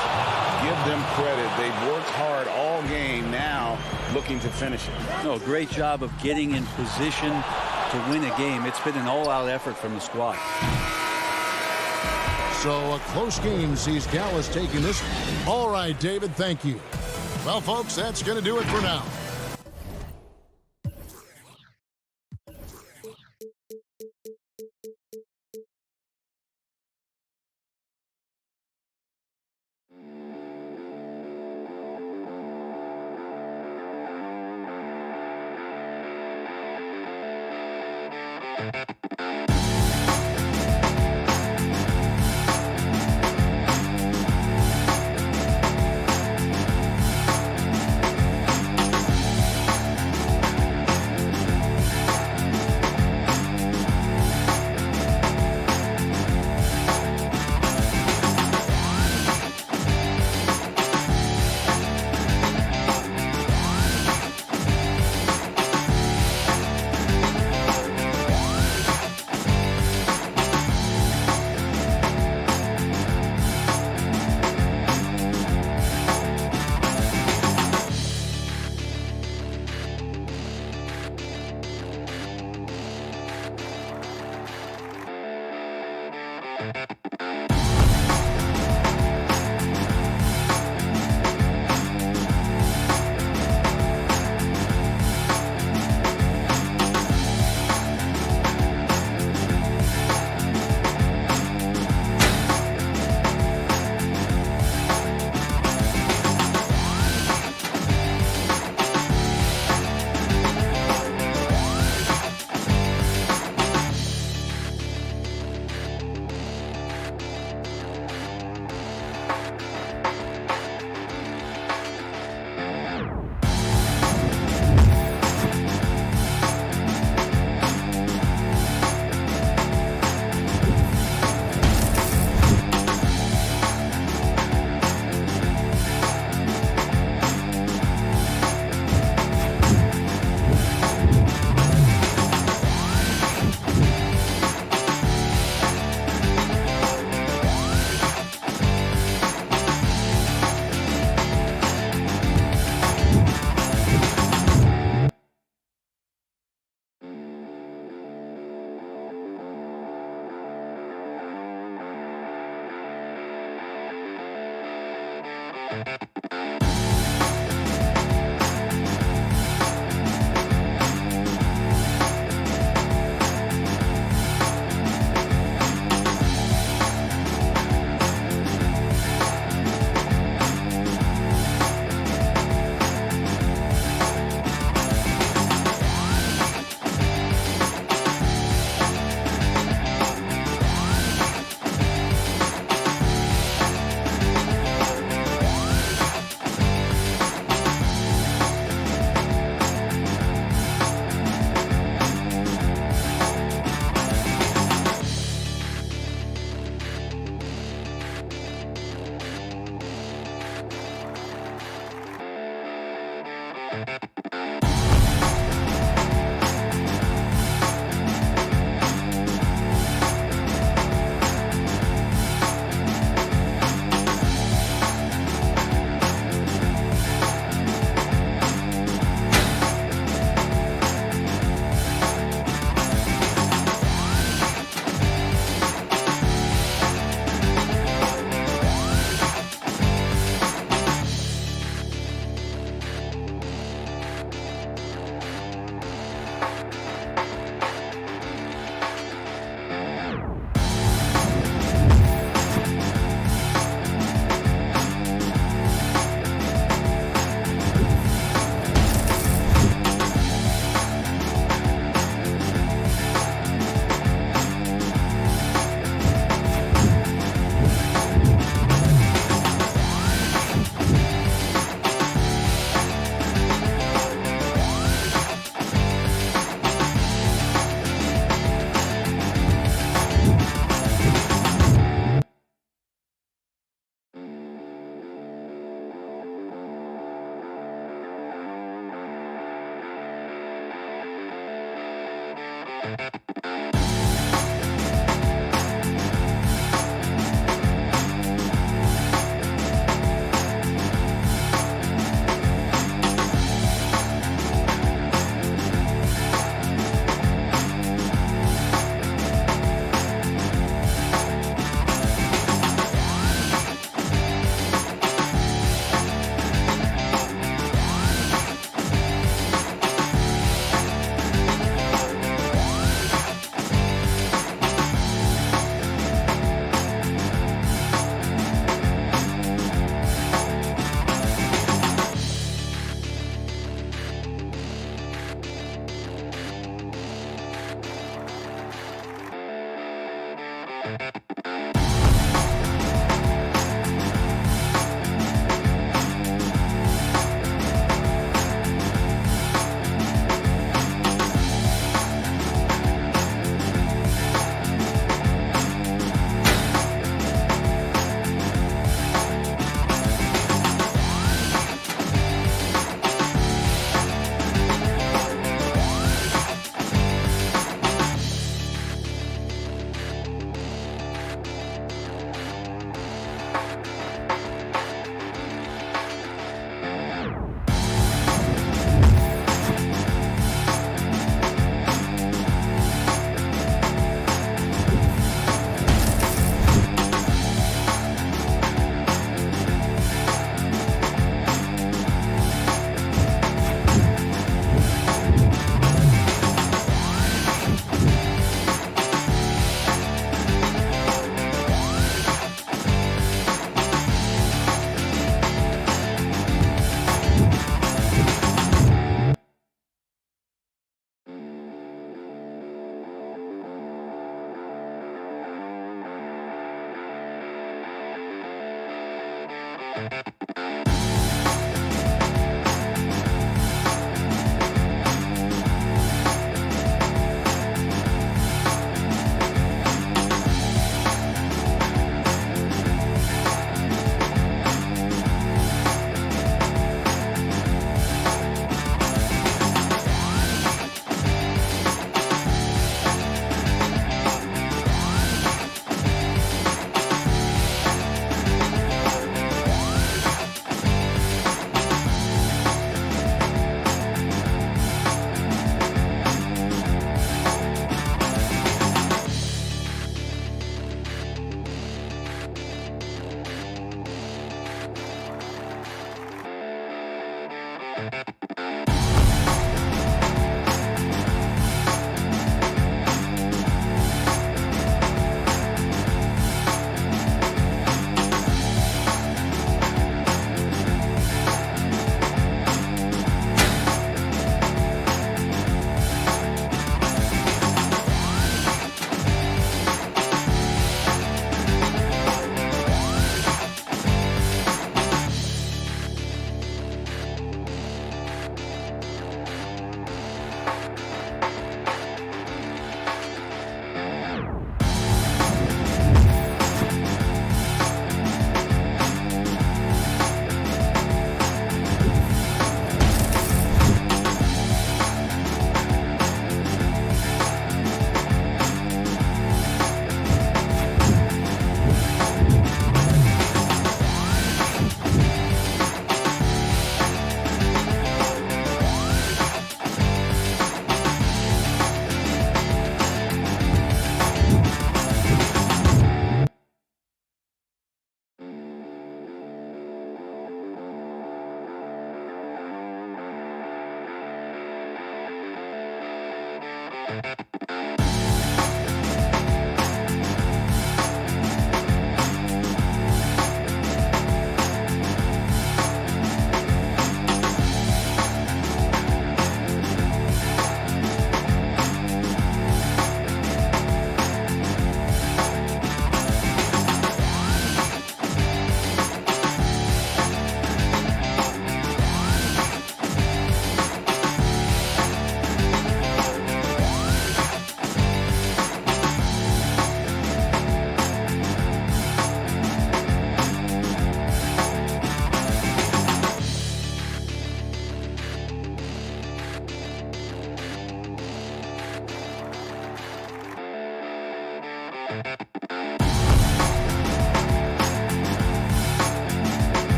Give them credit. They've worked hard all game, now looking to finish it. No, great job of getting in position to win a game. It's been an all-out effort from the squad. So a close game sees Dallas taking this one. All right, David, thank you. Well, folks, that's going to do it for now.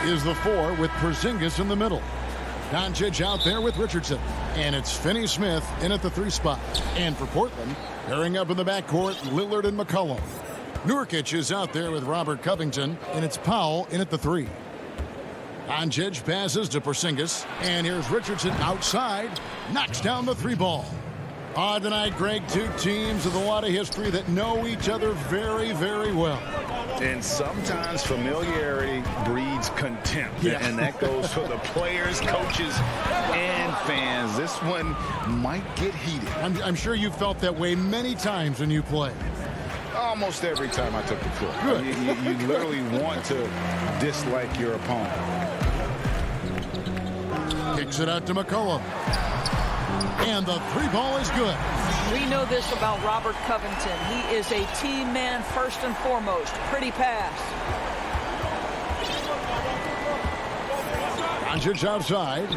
Is the 4 with Porzingis in the middle. Doncic out there with Richardson. And it's Finney-Smith in at the 3 spot. And for Portland, pairing up in the backcourt, Lillard and McCollum. Nurkic is out there with Robert Covington. And it's Powell in at the 3. Doncic passes to Porzingis. And here's Richardson outside. Knocks down the 3 ball. Tonight, Greg, 2 teams with a lot of history that know each other very, very well. And sometimes familiarity breeds contempt. Yeah. And that goes for the players, coaches, and fans. This one might get heated. I'm sure you felt that way many times when you play. Almost every time I took the floor. Good. You literally want to dislike your opponent. Kicks it out to McCollum. And And the three ball is good. We know this about Robert Covington. He is a team man first and foremost. Pretty pass. Doncic outside.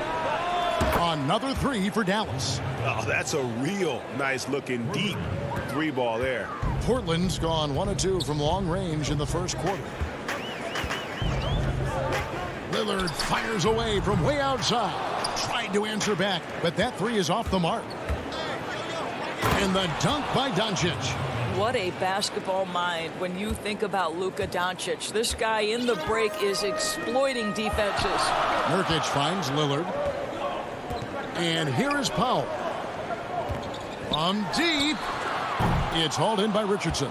Another three for Dallas. Oh, that's a real nice looking deep three ball there. Portland's gone 1 of 2 from long range in the first quarter. Lillard fires away from way outside. Tried to answer back, but that three is off the mark. And the dunk by Doncic. What a basketball mind when you think about Luka Doncic. This guy in the break is exploiting defenses. Nurkic finds Lillard. And here is Powell. From deep. It's hauled in by Richardson.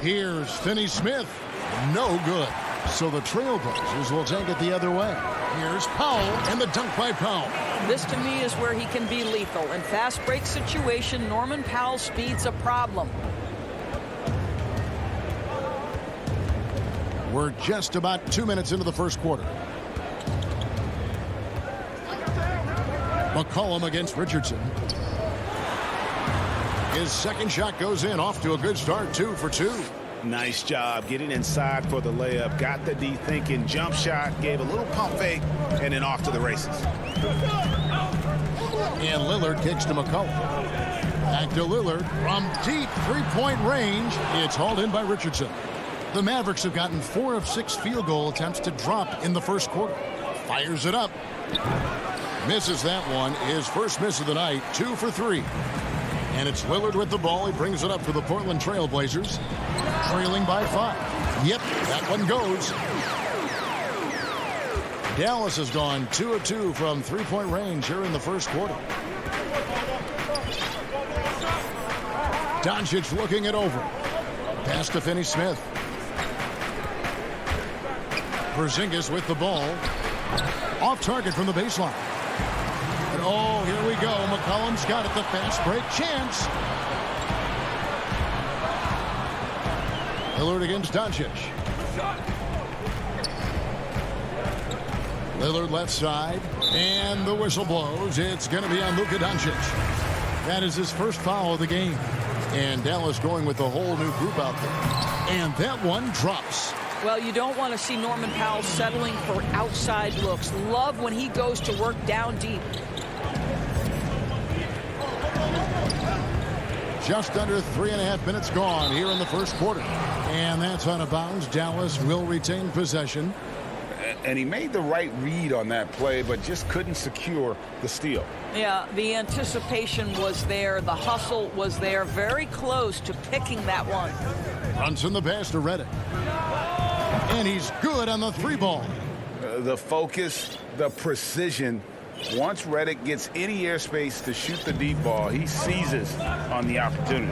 Here's Finney-Smith. No good. So the Trailblazers will take it the other way. Here's Powell and the dunk by Powell. This to me is where he can be lethal. In fast break situation, Norman Powell's speed's a problem. We're just about 2 minutes into the first quarter. McCollum against Richardson. His second shot goes in, off to a good start, 2 for 2. Nice job getting inside for the layup. Got the D thinking, jump shot, gave a little pump fake, and then off to the races. And Lillard kicks to McCollum. Back to Lillard from deep three-point range. It's hauled in by Richardson. The Mavericks have gotten 4 of 6 field goal attempts to drop in the first quarter. Fires it up. Misses that one. His first miss of the night, 2 for 3. And it's Lillard with the ball. He brings it up for the Portland Trailblazers. Trailing by 5. Yep, that one goes. Dallas has gone 2 of 2 from three-point range here in the first quarter. Doncic looking it over. Pass to Finney-Smith. Porzingis with the ball. Off target from the baseline. And oh, here we go. McCollum's got it. The fast break chance. Lillard against Doncic. Lillard left side. And the whistle blows. It's going to be on Luka Doncic. That is his first foul of the game. And Dallas going with a whole new group out there. And that one drops. Well, you don't want to see Norman Powell settling for outside looks. Love when he goes to work down deep. Just under 3.5 minutes gone here in the first quarter. And that's out of bounds. Dallas will retain possession. And he made the right read on that play, but just couldn't secure the steal. Yeah, the anticipation was there. The hustle was there. Very close to picking that one. Brunson the pass to Redick. And he's good on the three ball. The focus, the precision. Once Redick gets any airspace to shoot the deep ball, he seizes on the opportunity.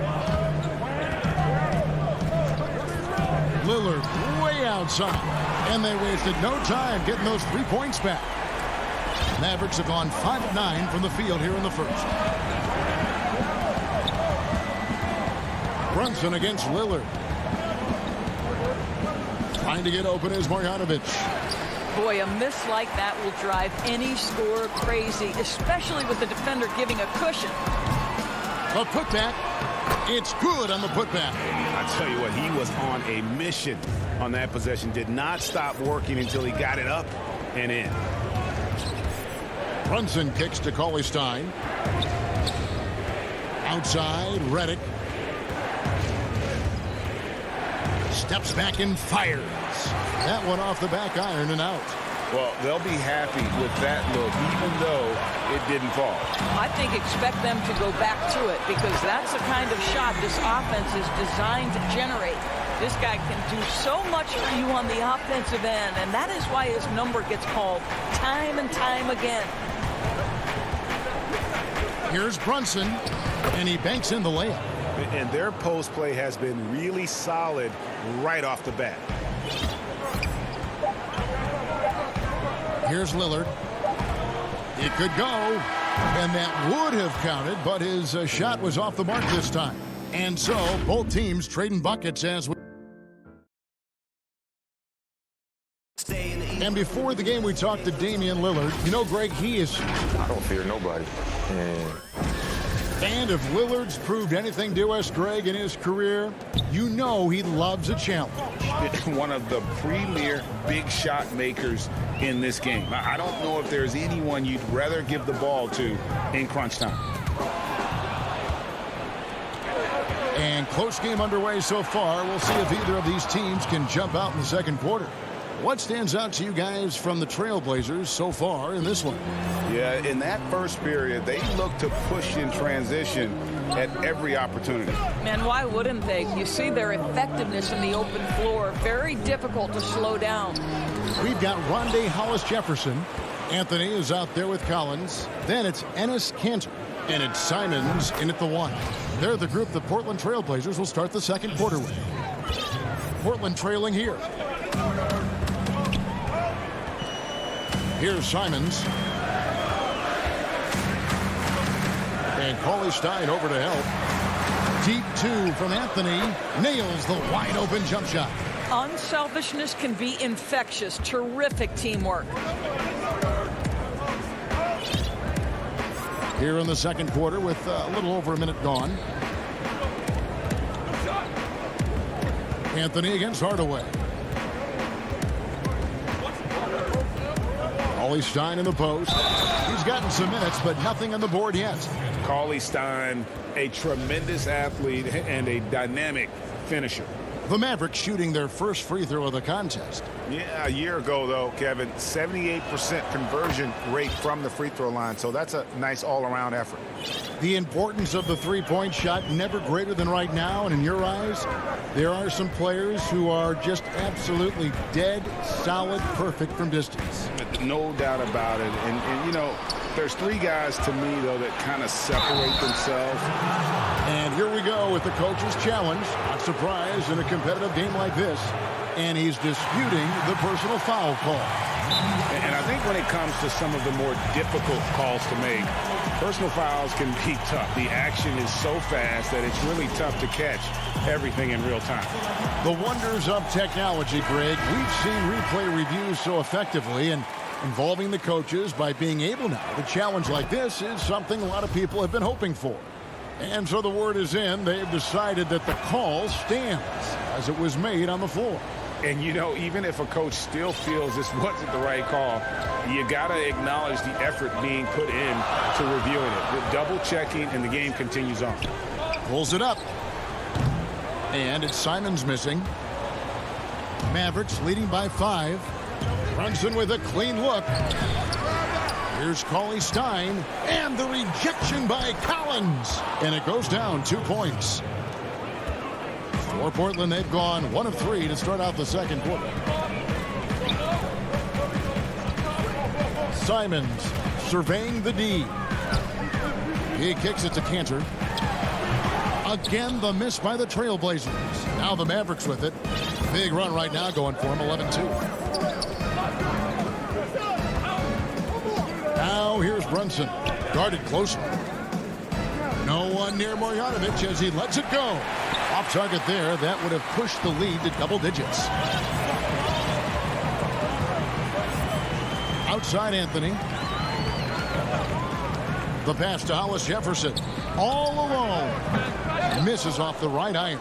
Lillard way outside. And they wasted no time getting those 3 points back. Mavericks have gone 5 of 9 from the field here in the first. Brunson against Lillard. Trying to get open is Marjanovic. Boy, a miss like that will drive any scorer crazy, especially with the defender giving a cushion. A putback. It's good on the putback. I tell you what, he was on a mission on that possession. Did not stop working until he got it up and in. Brunson kicks to Cauley-Stein. Outside, Redick. Steps back and fires. That one off the back iron and out. Well, they'll be happy with that look, even though it didn't fall. I think expect them to go back to it because that's the kind of shot this offense is designed to generate. This guy can do so much for you on the offensive end, and that is why his number gets called time and time again. Here's Brunson, and he banks in the layup. And their post play has been really solid right off the bat. Here's Lillard. It could go, and that would have counted, but his shot was off the mark this time. And so both teams trading buckets as we... And before the game, we talked to Damian Lillard. You know, Greg, he is... I don't fear nobody. And if Lillard's proved anything to us, Greg, in his career, you know he loves a challenge. One of the premier big shot makers in this game. I don't know if there's anyone you'd rather give the ball to in crunch time. And close game underway so far. We'll see if either of these teams can jump out in the second quarter. What stands out to you guys from the Trailblazers so far in this one? Yeah, in that first period, they look to push in transition at every opportunity. Man, why wouldn't they? You see their effectiveness in the open floor. Very difficult to slow down. We've got Rondé Hollis-Jefferson. Anthony is out there with Collins. Then it's Enes Kanter. And it's Simons in at the 1. They're the group the Portland Trailblazers will start the second quarter with. Portland trailing here. Here's Simons. And Cauley Stein over to help. Deep 2 from Anthony. Nails the wide open jump shot. Unselfishness can be infectious. Terrific teamwork. Here in the second quarter with a little over a minute gone. Anthony against Hardaway. Cauley Stein in the post. He's gotten some minutes, but nothing on the board yet. Cauley Stein, a tremendous athlete and a dynamic finisher. The Mavericks shooting their first free throw of the contest. Yeah, a year ago, though, Kevin, 78% conversion rate from the free throw line, so that's a nice all-around effort. The importance of the three-point shot never greater than right now, and in your eyes, there are some players who are just absolutely dead, solid, perfect from distance. No doubt about it. And you know, there's 3 guys to me, though, that kind of separate themselves. And here we go with the coach's challenge. Not surprised in a competitive game like this. And he's disputing the personal foul call. And I think when it comes to some of the more difficult calls to make, personal fouls can be tough. The action is so fast that it's really tough to catch everything in real time. The wonders of technology, Greg. We've seen replay reviews so effectively, and involving the coaches by being able now to challenge like this is something a lot of people have been hoping for. And so the word is in. They've decided that the call stands as it was made on the floor. And, you know, even if a coach still feels this wasn't the right call, you got to acknowledge the effort being put in to reviewing it. With double-checking, and the game continues on. Pulls it up. And it's Simons missing. Mavericks leading by 5. Brunson with a clean look. Here's Cauley Stein, and the rejection by Collins. And it goes down 2 points. For Portland, they've gone 1 of 3 to start out the second quarter. Simons surveying the D. He kicks it to Kanter. Again, the miss by the Trailblazers. Now the Mavericks with it. Big run right now going for him, 11-2. Now here's Brunson, guarded closely. No one near Marjanovic as he lets it go. Off target there, that would have pushed the lead to double digits. Outside Anthony. The pass to Hollis-Jefferson. All alone. Misses off the right iron.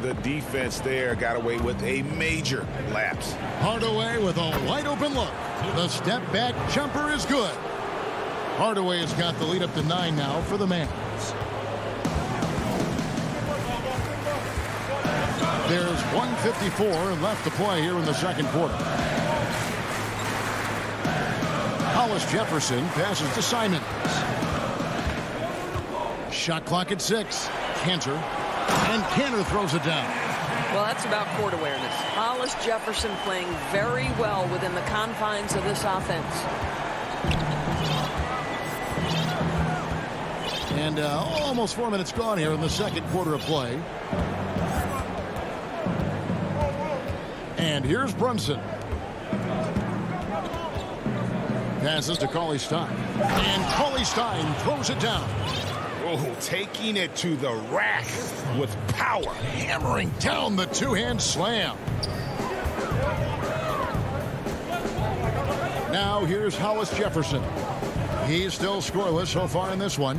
The defense there got away with a major lapse. Hardaway with a wide open look. The step back jumper is good. Hardaway has got the lead up to 9 now for the Mavs. There's 1:54 left to play here in the second quarter. Hollis-Jefferson passes to Simons. Shot clock at 6. Kanter. And Kanter throws it down. Well, that's about court awareness. Hollis-Jefferson playing very well within the confines of this offense. And almost 4 minutes gone here in the second quarter of play. And here's Brunson. Passes to Cauley Stein. And Cauley Stein throws it down. Oh, taking it to the rack with power. Hammering down the two-hand slam. Now here's Hollis Jefferson. He's still scoreless so far in this one,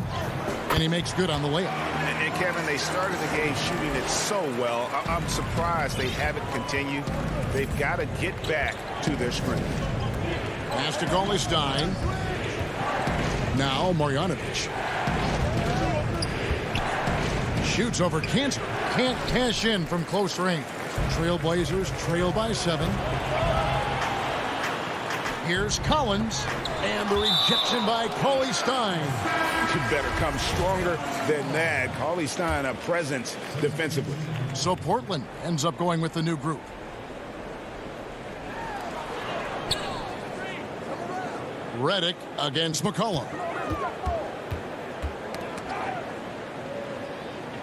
and he makes good on the layup. And Kevin, they started the game shooting it so well. I'm surprised they haven't continued. They've got to get back to their scrimmage. Pass to Golestein. Now Marjanovic. Shoots over Cantor. Can't cash in from close range. Trailblazers trail by 7. Here's Collins. And the rejection by Cauley Stein. You better come stronger than that. Cauley Stein, a presence defensively. So Portland ends up going with the new group. Redick against McCollum.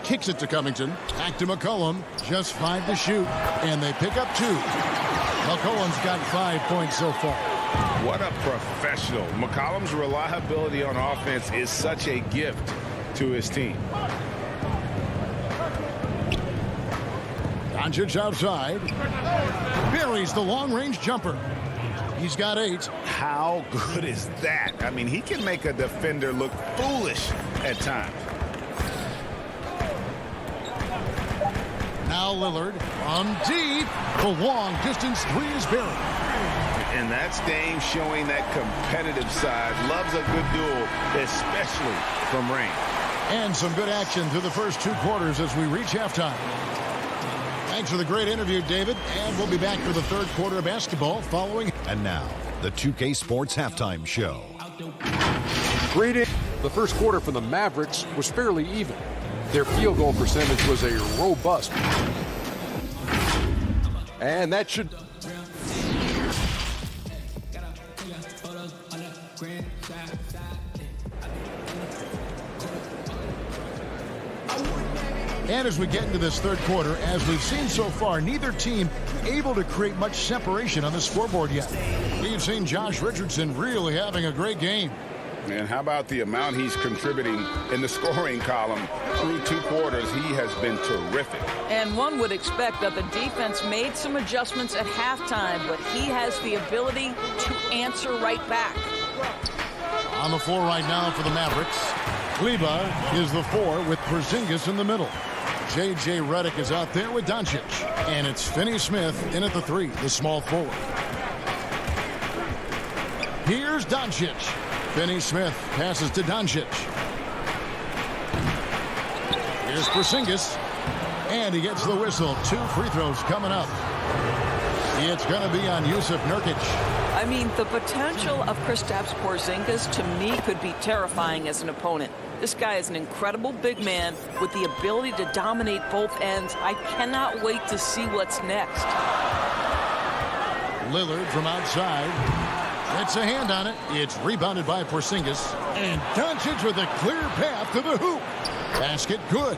Kicks it to Covington. Back to McCollum. Just 5 to shoot. And they pick up 2. McCollum's got 5 points so far. What a professional. McCollum's reliability on offense is such a gift to his team. Doncic outside. Buries the long-range jumper. He's got 8. How good is that? I mean, he can make a defender look foolish at times. Now Lillard on deep. The long-distance 3 is buried. And that's Dame showing that competitive side. Loves a good duel, especially from range. And some good action through the first 2 quarters as we reach halftime. Thanks for the great interview, David. And we'll be back for the third quarter of basketball following. And now, the 2K Sports Halftime Show. Greetings. The first quarter for the Mavericks was fairly even. Their field goal percentage was a robust. And that should... And as we get into this third quarter, as we've seen so far, neither team able to create much separation on the scoreboard yet. We've seen Josh Richardson really having a great game. And how about the amount he's contributing in the scoring column through 2 quarters? He has been terrific. And one would expect that the defense made some adjustments at halftime, but he has the ability to answer right back. On the floor right now for the Mavericks, Kleber is the 4 with Porzingis in the middle. J.J. Redick is out there with Doncic. And it's Finney-Smith in at the 3, the small forward. Here's Doncic. Finney-Smith passes to Doncic. Here's Porzingis. And he gets the whistle. 2 free throws coming up. It's going to be on Yusuf Nurkic. I mean, the potential of Kristaps Porzingis to me could be terrifying as an opponent. This guy is an incredible big man with the ability to dominate both ends. I cannot wait to see what's next. Lillard from outside. Gets a hand on it. It's rebounded by Porzingis. And Doncic with a clear path to the hoop. Basket good.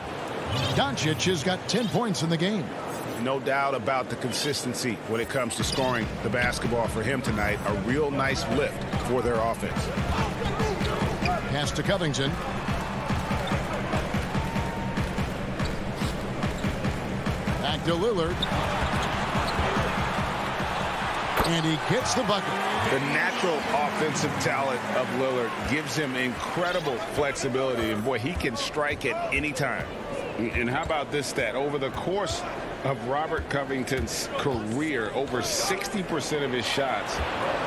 Doncic has got 10 points in the game. No doubt about the consistency when it comes to scoring the basketball for him tonight. A real nice lift for their offense. Pass to Covington. Back to Lillard. And he gets the bucket. The natural offensive talent of Lillard gives him incredible flexibility. And boy, he can strike at any time. And how about this stat? Over the course of Robert Covington's career, over 60% of his shots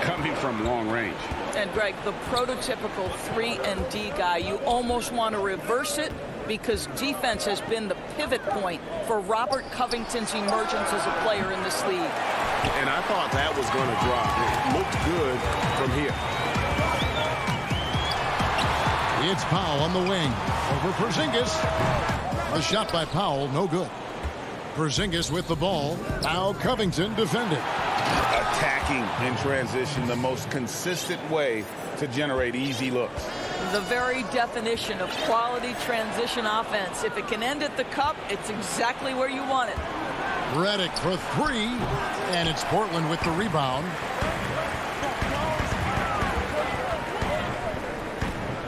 coming from long range. And Greg, the prototypical 3-and-D guy, you almost want to reverse it because defense has been the pivot point for Robert Covington's emergence as a player in this league. And I thought that was going to drop. It looked good from here. It's Powell on the wing. Over Porzingis. A shot by Powell, no good. Porzingis with the ball. Now Covington defending. Attacking in transition, the most consistent way to generate easy looks. The very definition of quality transition offense. If it can end at the cup, it's exactly where you want it. Redick for 3, and it's Portland with the rebound.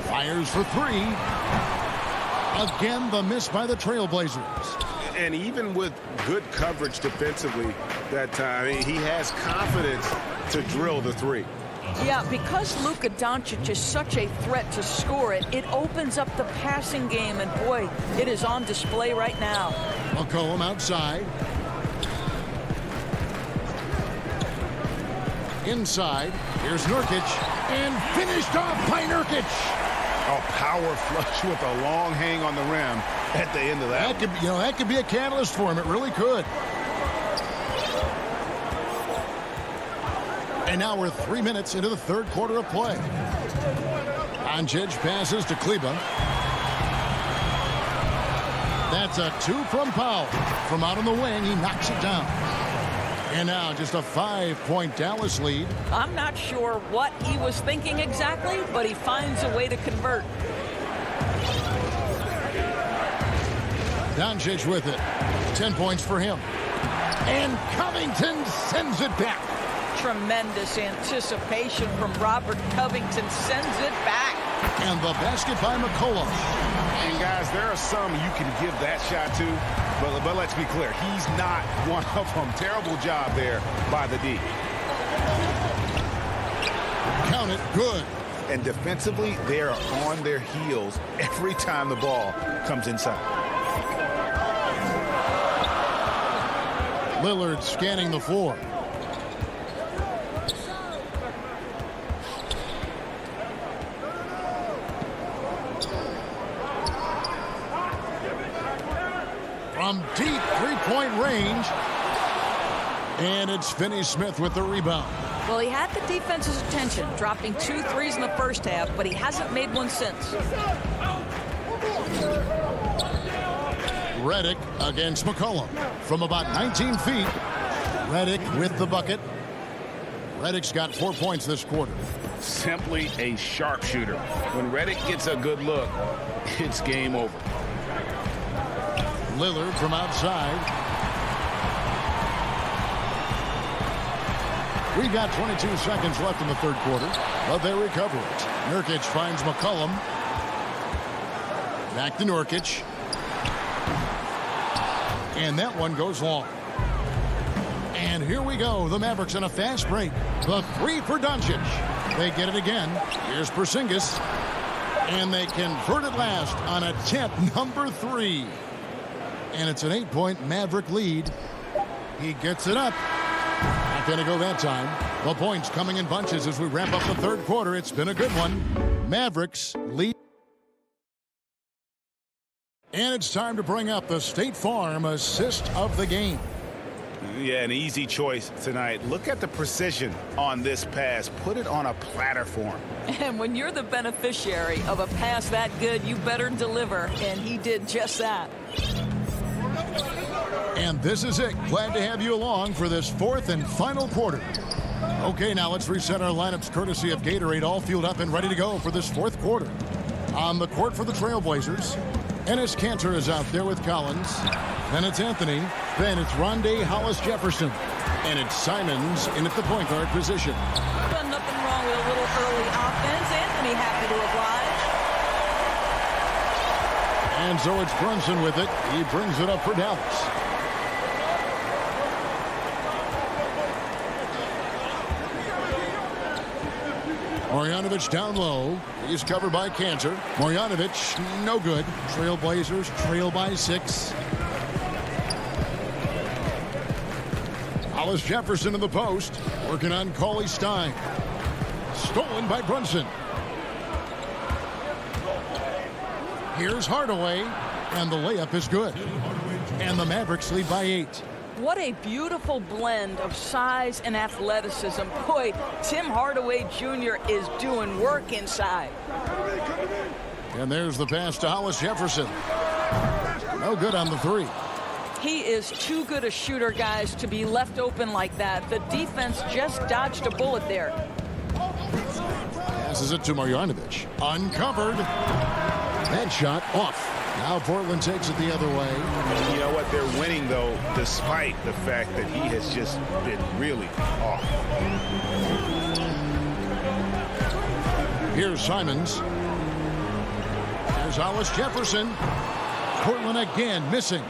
Fires for 3. Again, the miss by the Trailblazers. And even with good coverage defensively that time, he has confidence to drill the 3. Yeah, because Luka Doncic is such a threat to score it, it opens up the passing game, and boy, it is on display right now. McCollum outside. Inside. Here's Nurkic, and finished off by Nurkic. A power flush with a long hang on the rim at the end of that. That could be a catalyst for him. It really could. And now we're 3 minutes into the third quarter of play. Doncic passes to Kleba. That's a 2 from Powell. From out on the wing, he knocks it down. And now just a 5-point Dallas lead. I'm not sure what he was thinking exactly, but he finds a way to convert. Doncic with it. 10 points for him. And Covington sends it back. Tremendous anticipation from Robert Covington, sends it back. And the basket by McCollum. And guys, there are some you can give that shot to, but let's be clear, he's not one of them. Terrible job there by the D. Count it, good. And defensively, they are on their heels every time the ball comes inside. Lillard scanning the floor. From deep three-point range. And it's Finney-Smith with the rebound. Well, he had the defense's attention, dropping 2 threes in the first half, but he hasn't made one since. Redick against McCollum from about 19 feet. Redick with the bucket. Redick's got 4 points this quarter. Simply a sharpshooter. When Redick gets a good look, it's game over. Lillard from outside. We've got 22 seconds left in the third quarter, but they recover it. Nurkic finds McCollum. Back to Nurkic. And that one goes long. And here we go. The Mavericks on a fast break. The 3 for Doncic. They get it again. Here's Porzingis. And they convert it last on attempt number 3. And it's an 8-point Maverick lead. He gets it up. Not going to go that time. The points coming in bunches as we wrap up the third quarter. It's been a good one. Mavericks lead. And it's time to bring up the State Farm assist of the game. Yeah, an easy choice tonight. Look at the precision on this pass. Put it on a platter for him. And when you're the beneficiary of a pass that good, you better deliver. And he did just that. And this is it. Glad to have you along for this fourth and final quarter. Okay, now let's reset our lineups courtesy of Gatorade, all fueled up and ready to go for this fourth quarter. On the court for the Trailblazers, Enes Kanter is out there with Collins. Then it's Anthony. Then it's Rondé Hollis-Jefferson. And it's Simons in at the point guard position. But nothing wrong with a little early offense. Anthony happy to oblige. And so it's Brunson with it. He brings it up for Dallas. Marjanovic down low. He's covered by Kanter. Marjanovic, no good. Trailblazers trail by 6. Hollis-Jefferson in the post. Working on Cauley Stein. Stolen by Brunson. Here's Hardaway. And the layup is good. And the Mavericks lead by 8. What a beautiful blend of size and athleticism. Boy, Tim Hardaway Jr. is doing work inside. And there's the pass to Hollis-Jefferson. No good on the 3. He is too good a shooter, guys, to be left open like that. The defense just dodged a bullet there. Passes it to Marjanovic. Uncovered. That shot off. Now Portland takes it the other way. You know what? They're winning, though, despite the fact that he has just been really off. Here's Simons. Here's Hollis-Jefferson. Portland again missing.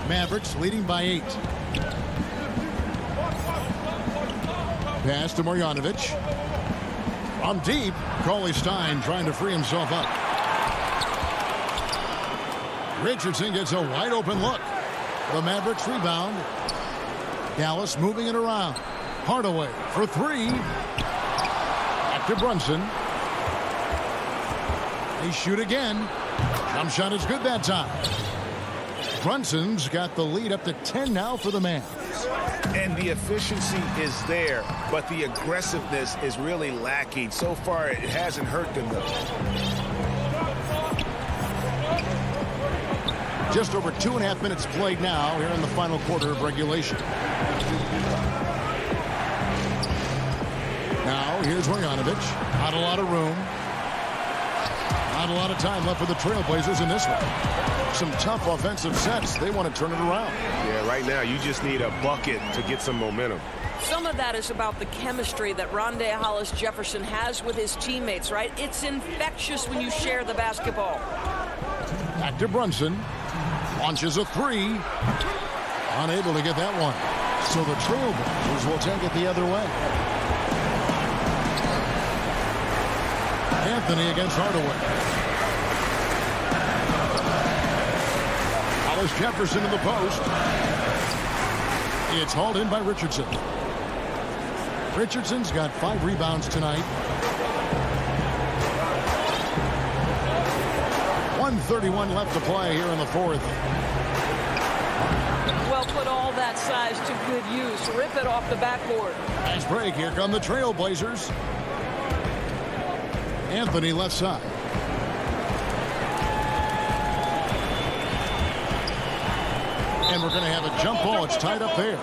Mavericks leading by 8. pass to Marjanovic. From deep, Cauley-Stein trying to free himself up. Richardson gets a wide open look. The Mavericks rebound. Dallas moving it around. Hardaway for three. Back to Brunson. They shoot again. Jump shot is good that time. Brunson's got the lead up to 10 now for the Mavs. And the efficiency is there, but the aggressiveness is really lacking. So far, it hasn't hurt them, though. Just over 2.5 minutes played now here in the final quarter of regulation. Now, here's Marjanovic. Not a lot of room. Not a lot of time left for the Trailblazers in this one. Some tough offensive sets. They want to turn it around. Yeah, right now you just need a bucket to get some momentum. Some of that is about the chemistry that Rondae Hollis-Jefferson has with his teammates, right? It's infectious when you share the basketball. Back to Brunson. Launches a three. Unable to get that one. So the Trailblazers will take it the other way. Anthony against Hardaway. Hollis-Jefferson in the post. It's hauled in by Richardson. Richardson's got 5 rebounds tonight. 1:31 left to play here in the fourth. Well, put all that size to good use. Rip it off the backboard. Nice break. Here come the Trailblazers. Anthony left side. And we're going to have a jump ball. It's tied up there.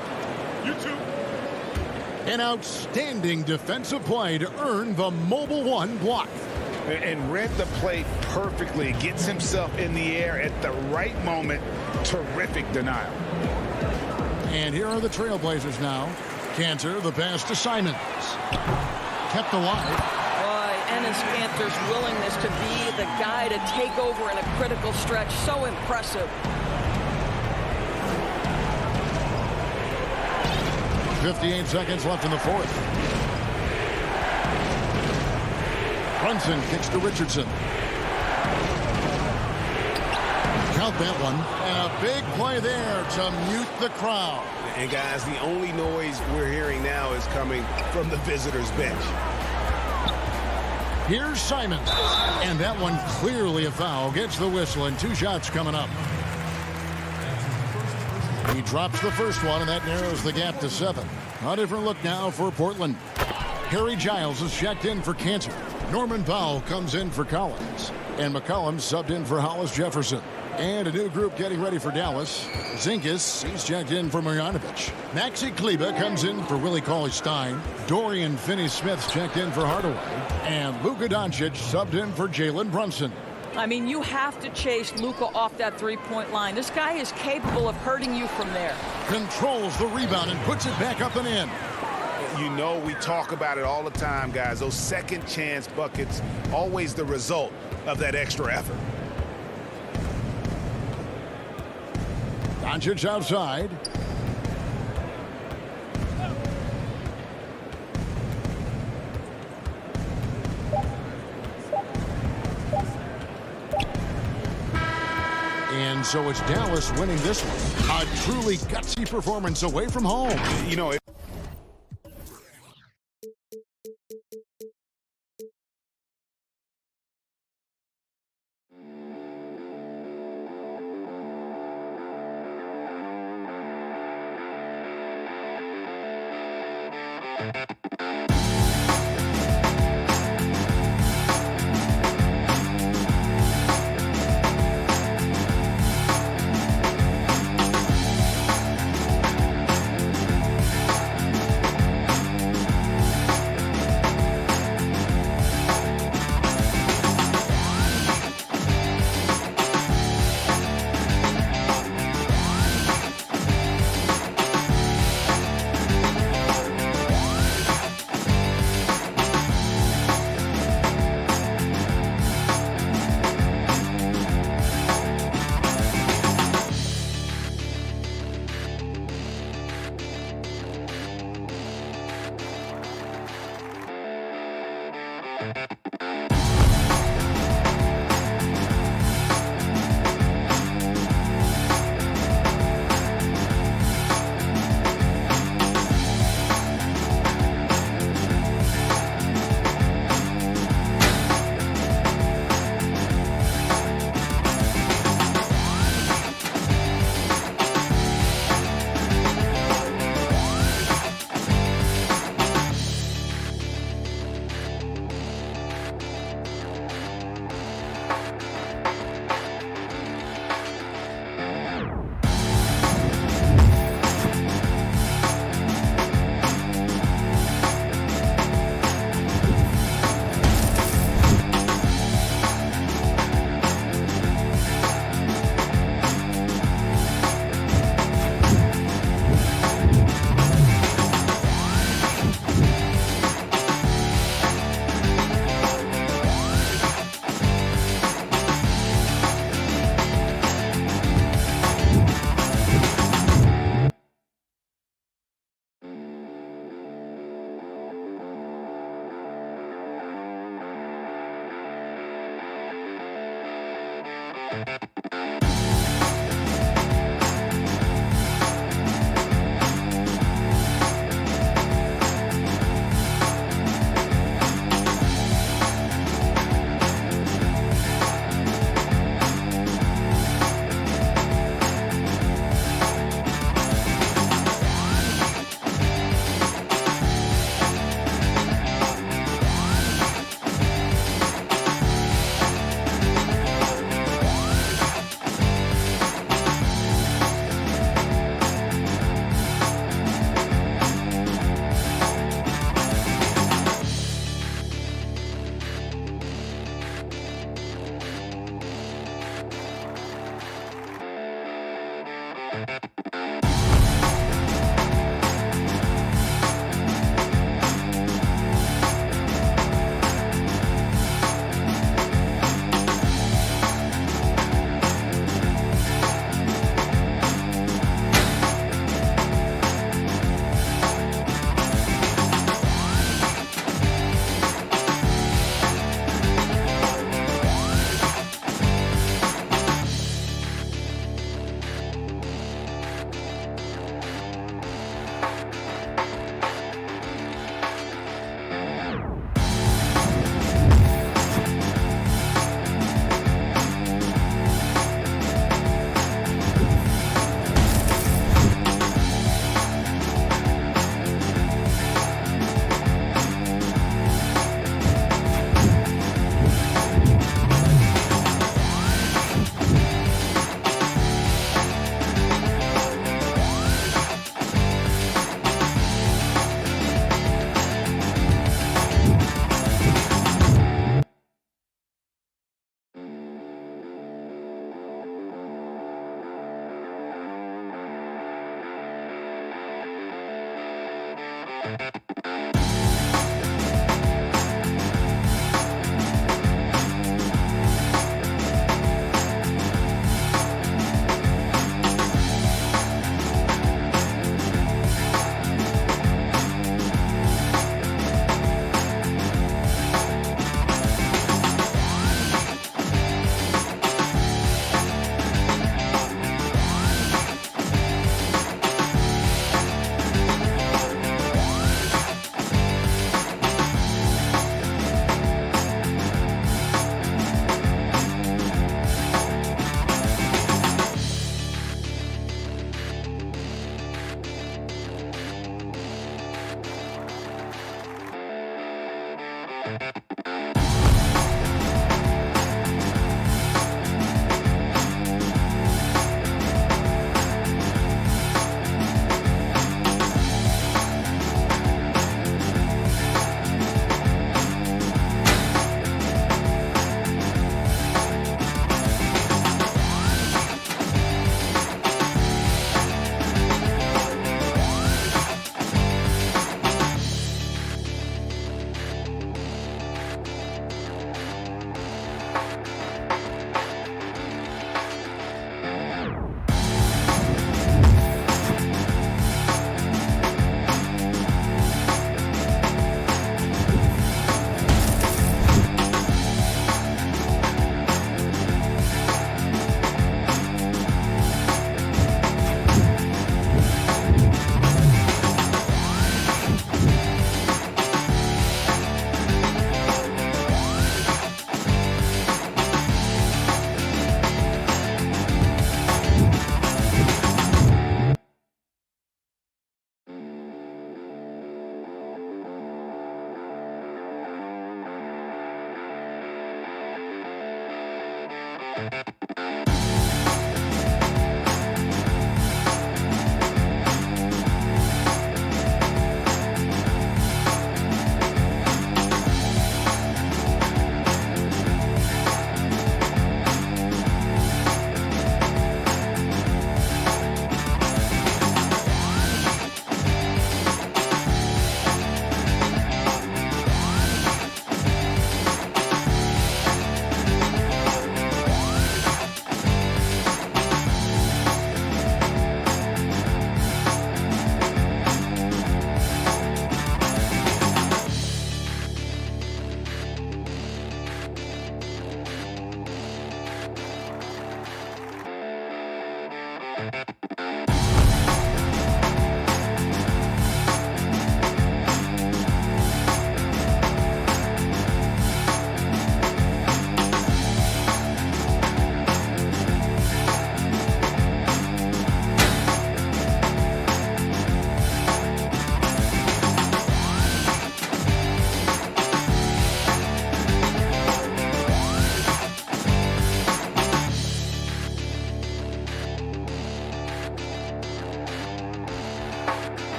An outstanding defensive play to earn the Mobile One block. And read the play perfectly. Gets himself in the air at the right moment. Terrific denial. And here are the Trailblazers now. Cantor, the pass to Simons. Kept alive. Enes Kanter's willingness to be the guy to take over in a critical stretch. So impressive. 58 seconds left in the fourth. Brunson kicks to Richardson. Count that one. And a big play there to mute the crowd. And guys, the only noise we're hearing now is coming from the visitors' bench. Here's Simons. And that one clearly a foul. Gets the whistle and 2 shots coming up. He drops the first one, and that narrows the gap to 7. A different look now for Portland. Harry Giles is checked in for Cantor. Norman Powell comes in for Collins. And McCollum subbed in for Hollis-Jefferson. And a new group getting ready for Dallas. Zinkas, he's checked in for Marjanovic. Maxi Kleber comes in for Willie Cauley-Stein. Dorian Finney-Smith's checked in for Hardaway. And Luka Doncic subbed in for Jalen Brunson. I mean, you have to chase Luka off that three-point line. This guy is capable of hurting you from there. Controls the rebound and puts it back up and in. You know, we talk about it all the time, guys. Those second chance buckets, always the result of that extra effort. Doncic outside. And so it's Dallas winning this one. A truly gutsy performance away from home. You know,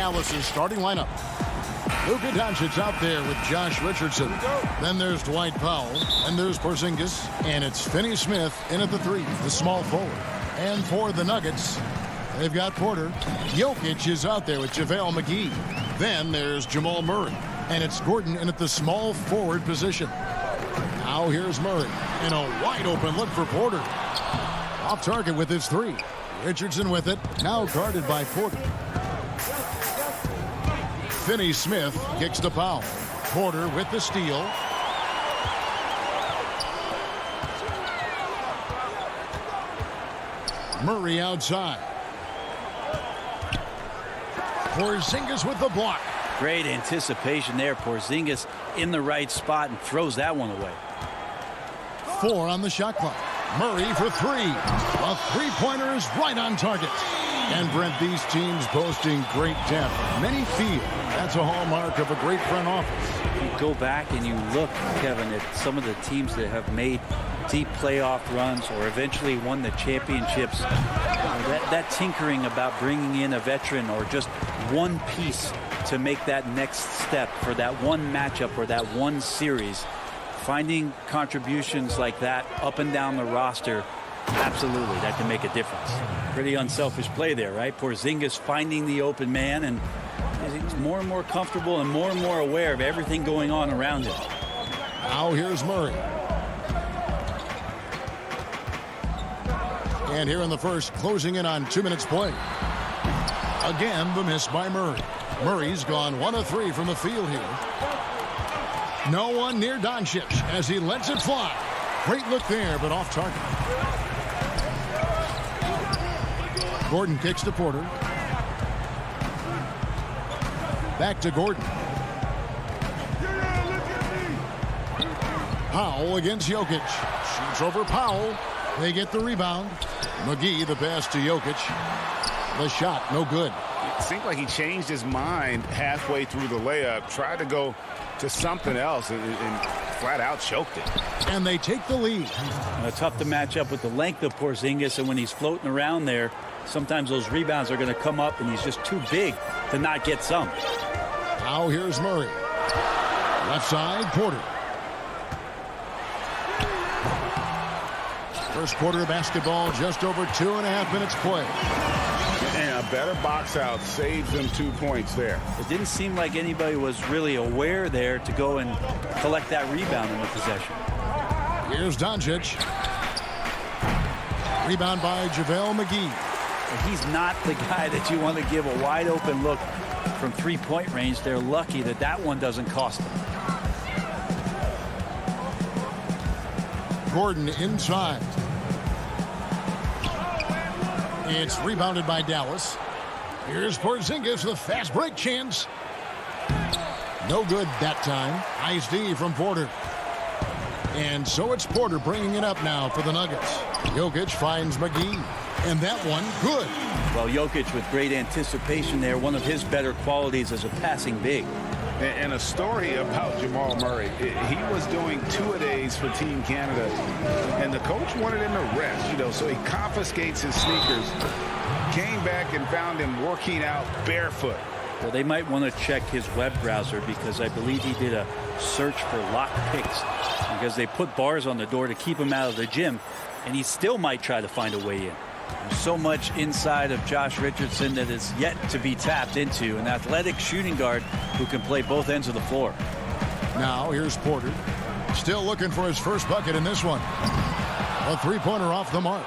Dallas's starting lineup. Luka Doncic's out there with Josh Richardson. Then there's Dwight Powell. And there's Porzingis. And it's Finney-Smith in at the 3, the small forward. And for the Nuggets, they've got Porter. Jokic is out there with JaVale McGee. Then there's Jamal Murray. And it's Gordon in at the small forward position. Now here's Murray. And a wide open look for Porter. Off target with his three. Richardson with it. Now guarded by Porter. Finney-Smith kicks to Powell. Porter with the steal. Murray outside. Porzingis with the block. Great anticipation there. Porzingis in the right spot and throws that one away. 4 on the shot clock. Murray for 3. A three-pointer is right on target. And Brent, these teams boasting great depth. Many feel that's a hallmark of a great front office. You go back and you look, Kevin, at some of the teams that have made deep playoff runs or eventually won the championships. That tinkering about bringing in a veteran or just one piece to make that next step for that one matchup or that one series. Finding contributions like that up and down the roster, absolutely, that can make a difference. Pretty unselfish play there, right? Porzingis finding the open man, and he's more and more comfortable and more aware of everything going on around him. Now here's Murray. And here in the first, closing in on 2 minutes play. Again, the miss by Murray. Murray's gone 1 of 3 from the field here. No one near Doncic as he lets it fly. Great look there, but off target. Gordon kicks to Porter. Back to Gordon. Powell against Jokic. Shoots over Powell. They get the rebound. McGee the pass to Jokic. The shot, no good. It seemed like he changed his mind halfway through the layup, tried to go to something else, and flat out choked it. And they take the lead. Tough to match up with the length of Porzingis, and when he's floating around there, sometimes those rebounds are going to come up, and he's just too big to not get some. Now here's Murray. Left side, Porter. First quarter of basketball, just over 2.5 minutes play. And a better box out saves them 2 points there. It didn't seem like anybody was really aware there to go and collect that rebound in the possession. Here's Doncic. Rebound by JaVale McGee. And he's not the guy that you want to give a wide open look from three-point range. They're lucky that that one doesn't cost them. Gordon inside. It's rebounded by Dallas. Here's Porzingis, the fast break chance. No good that time. Nice D from Porter. And so it's Porter bringing it up now for the Nuggets. Jokic finds McGee. And that one, good. Well, Jokic with great anticipation there. One of his better qualities as a passing big. And a story about Jamal Murray. He was doing 2-a-days for Team Canada, and the coach wanted him to rest, so he confiscates his sneakers, came back and found him working out barefoot. Well, they might want to check his web browser because I believe he did a search for lock picks because they put bars on the door to keep him out of the gym, and he still might try to find a way in. There's so much inside of Josh Richardson that is yet to be tapped into. An athletic shooting guard who can play both ends of the floor. Now here's Porter. Still looking for his first bucket in this one. A three-pointer off the mark.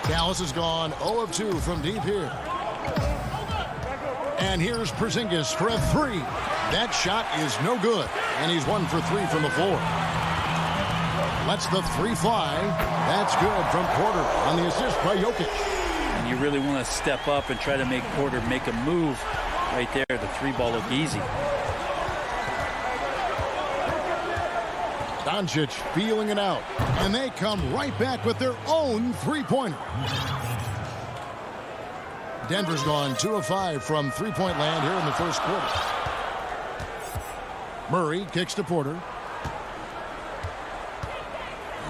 Dallas has gone 0 of 2 from deep here. And here's Porzingis for a 3. That shot is no good. And he's 1 for 3 from the floor. Lets the 3 fly. That's good from Porter on the assist by Jokic. And you really want to step up and try to make Porter make a move right there. The 3-ball looked easy. Doncic feeling it out. And they come right back with their own 3-pointer. Denver's gone 2 of 5 from three-point land here in the first quarter. Murray kicks to Porter.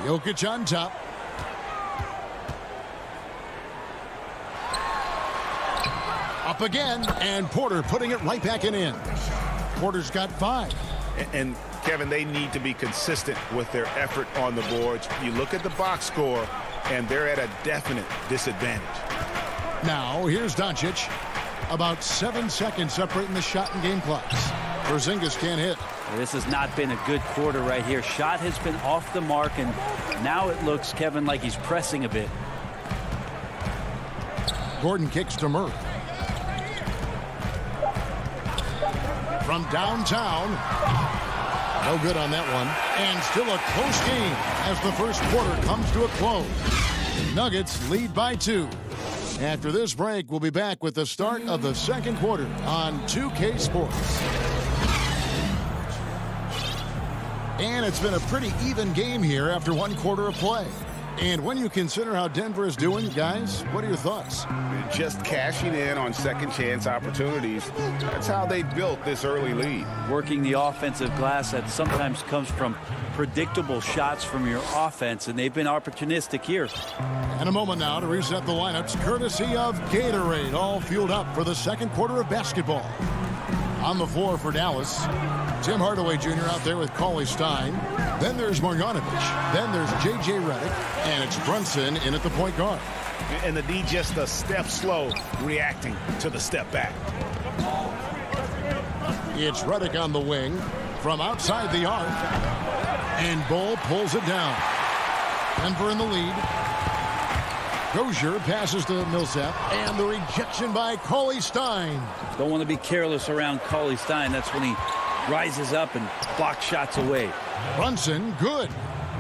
Jokic on top. Up again, and Porter putting it right back in. Porter's got 5. And Kevin, they need to be consistent with their effort on the boards. You look at the box score, and they're at a definite disadvantage. Now, here's Doncic. About 7 seconds separating the shot and game clocks. Porzingis can't hit. This has not been a good quarter right here. Shot has been off the mark, and now it looks, Kevin, like he's pressing a bit. Gordon kicks to Murray. From downtown. No good on that one. And still a close game as the first quarter comes to a close. Nuggets lead by 2. After this break, we'll be back with the start of the second quarter on 2K Sports. And it's been a pretty even game here after one quarter of play. And when you consider how Denver is doing, guys, what are your thoughts? Just cashing in on second chance opportunities. That's how they built this early lead. Working the offensive glass that sometimes comes from predictable shots from your offense, and they've been opportunistic here. And a moment now to reset the lineups, courtesy of Gatorade, all fueled up for the second quarter of basketball. On the floor for Dallas, Tim Hardaway Jr. out there with Cauley Stein. Then there's Marjanovic. Then there's J.J. Redick. And it's Brunson in at the point guard. And the D just a step slow, reacting to the step back. It's Redick on the wing from outside the arc. And Bull pulls it down. Denver in the lead. Dozier passes to Millsap, and the rejection by Cauley Stein. Don't want to be careless around Cauley Stein. That's when he rises up and blocks shots away. Brunson, good.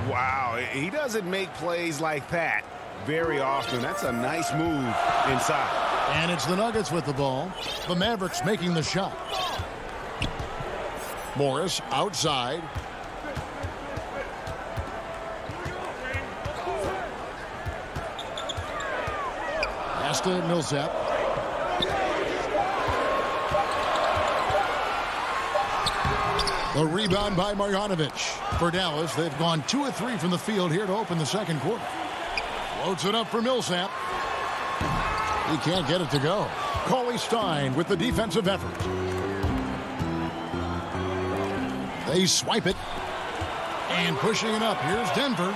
Wow, he doesn't make plays like that very often. That's a nice move inside. And it's the Nuggets with the ball. The Mavericks making the shot. Morris outside. Pass to Millsap. The rebound by Marjanovic. For Dallas, they've gone 2 of 3 from the field here to open the second quarter. Floats it up for Millsap. He can't get it to go. Cauley Stein with the defensive effort. They swipe it. And pushing it up. Here's Denver.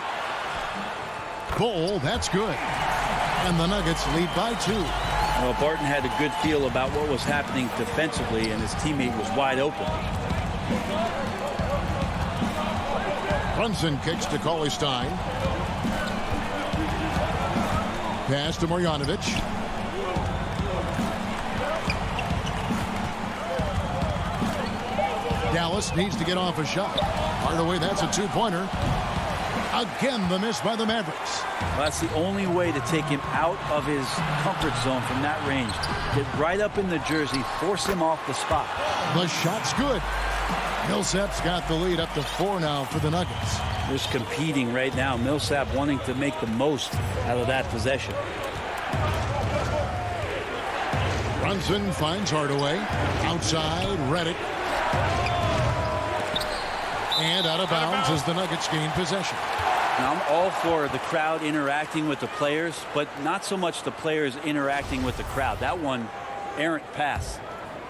Cole, that's good. And the Nuggets lead by 2. Well, Barton had a good feel about what was happening defensively, and his teammate was wide open. Brunson kicks to Cauley Stein. Pass to Marjanovic. Dallas needs to get off a shot. Hardaway, that's a 2-pointer. Again, the miss by the Mavericks. Well, that's the only way to take him out of his comfort zone from that range. Get right up in the jersey, force him off the spot. The shot's good. Millsap's got the lead up to 4 now for the Nuggets. Just competing right now. Millsap wanting to make the most out of that possession. Brunson finds Hardaway. Outside, Redick. And out of bounds as the Nuggets gain possession. Now, I'm all for the crowd interacting with the players, but not so much the players interacting with the crowd. That one, errant pass.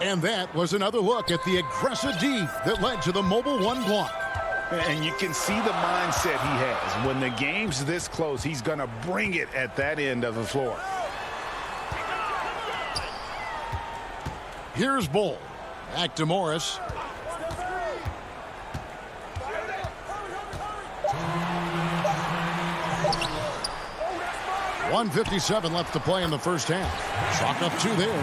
And that was another look at the aggressive D that led to the mobile 1 block. And you can see the mindset he has. When the game's this close, he's going to bring it at that end of the floor. Here's Bull. Back to Morris. .157 left to play in the first half. Chalk up 2 there.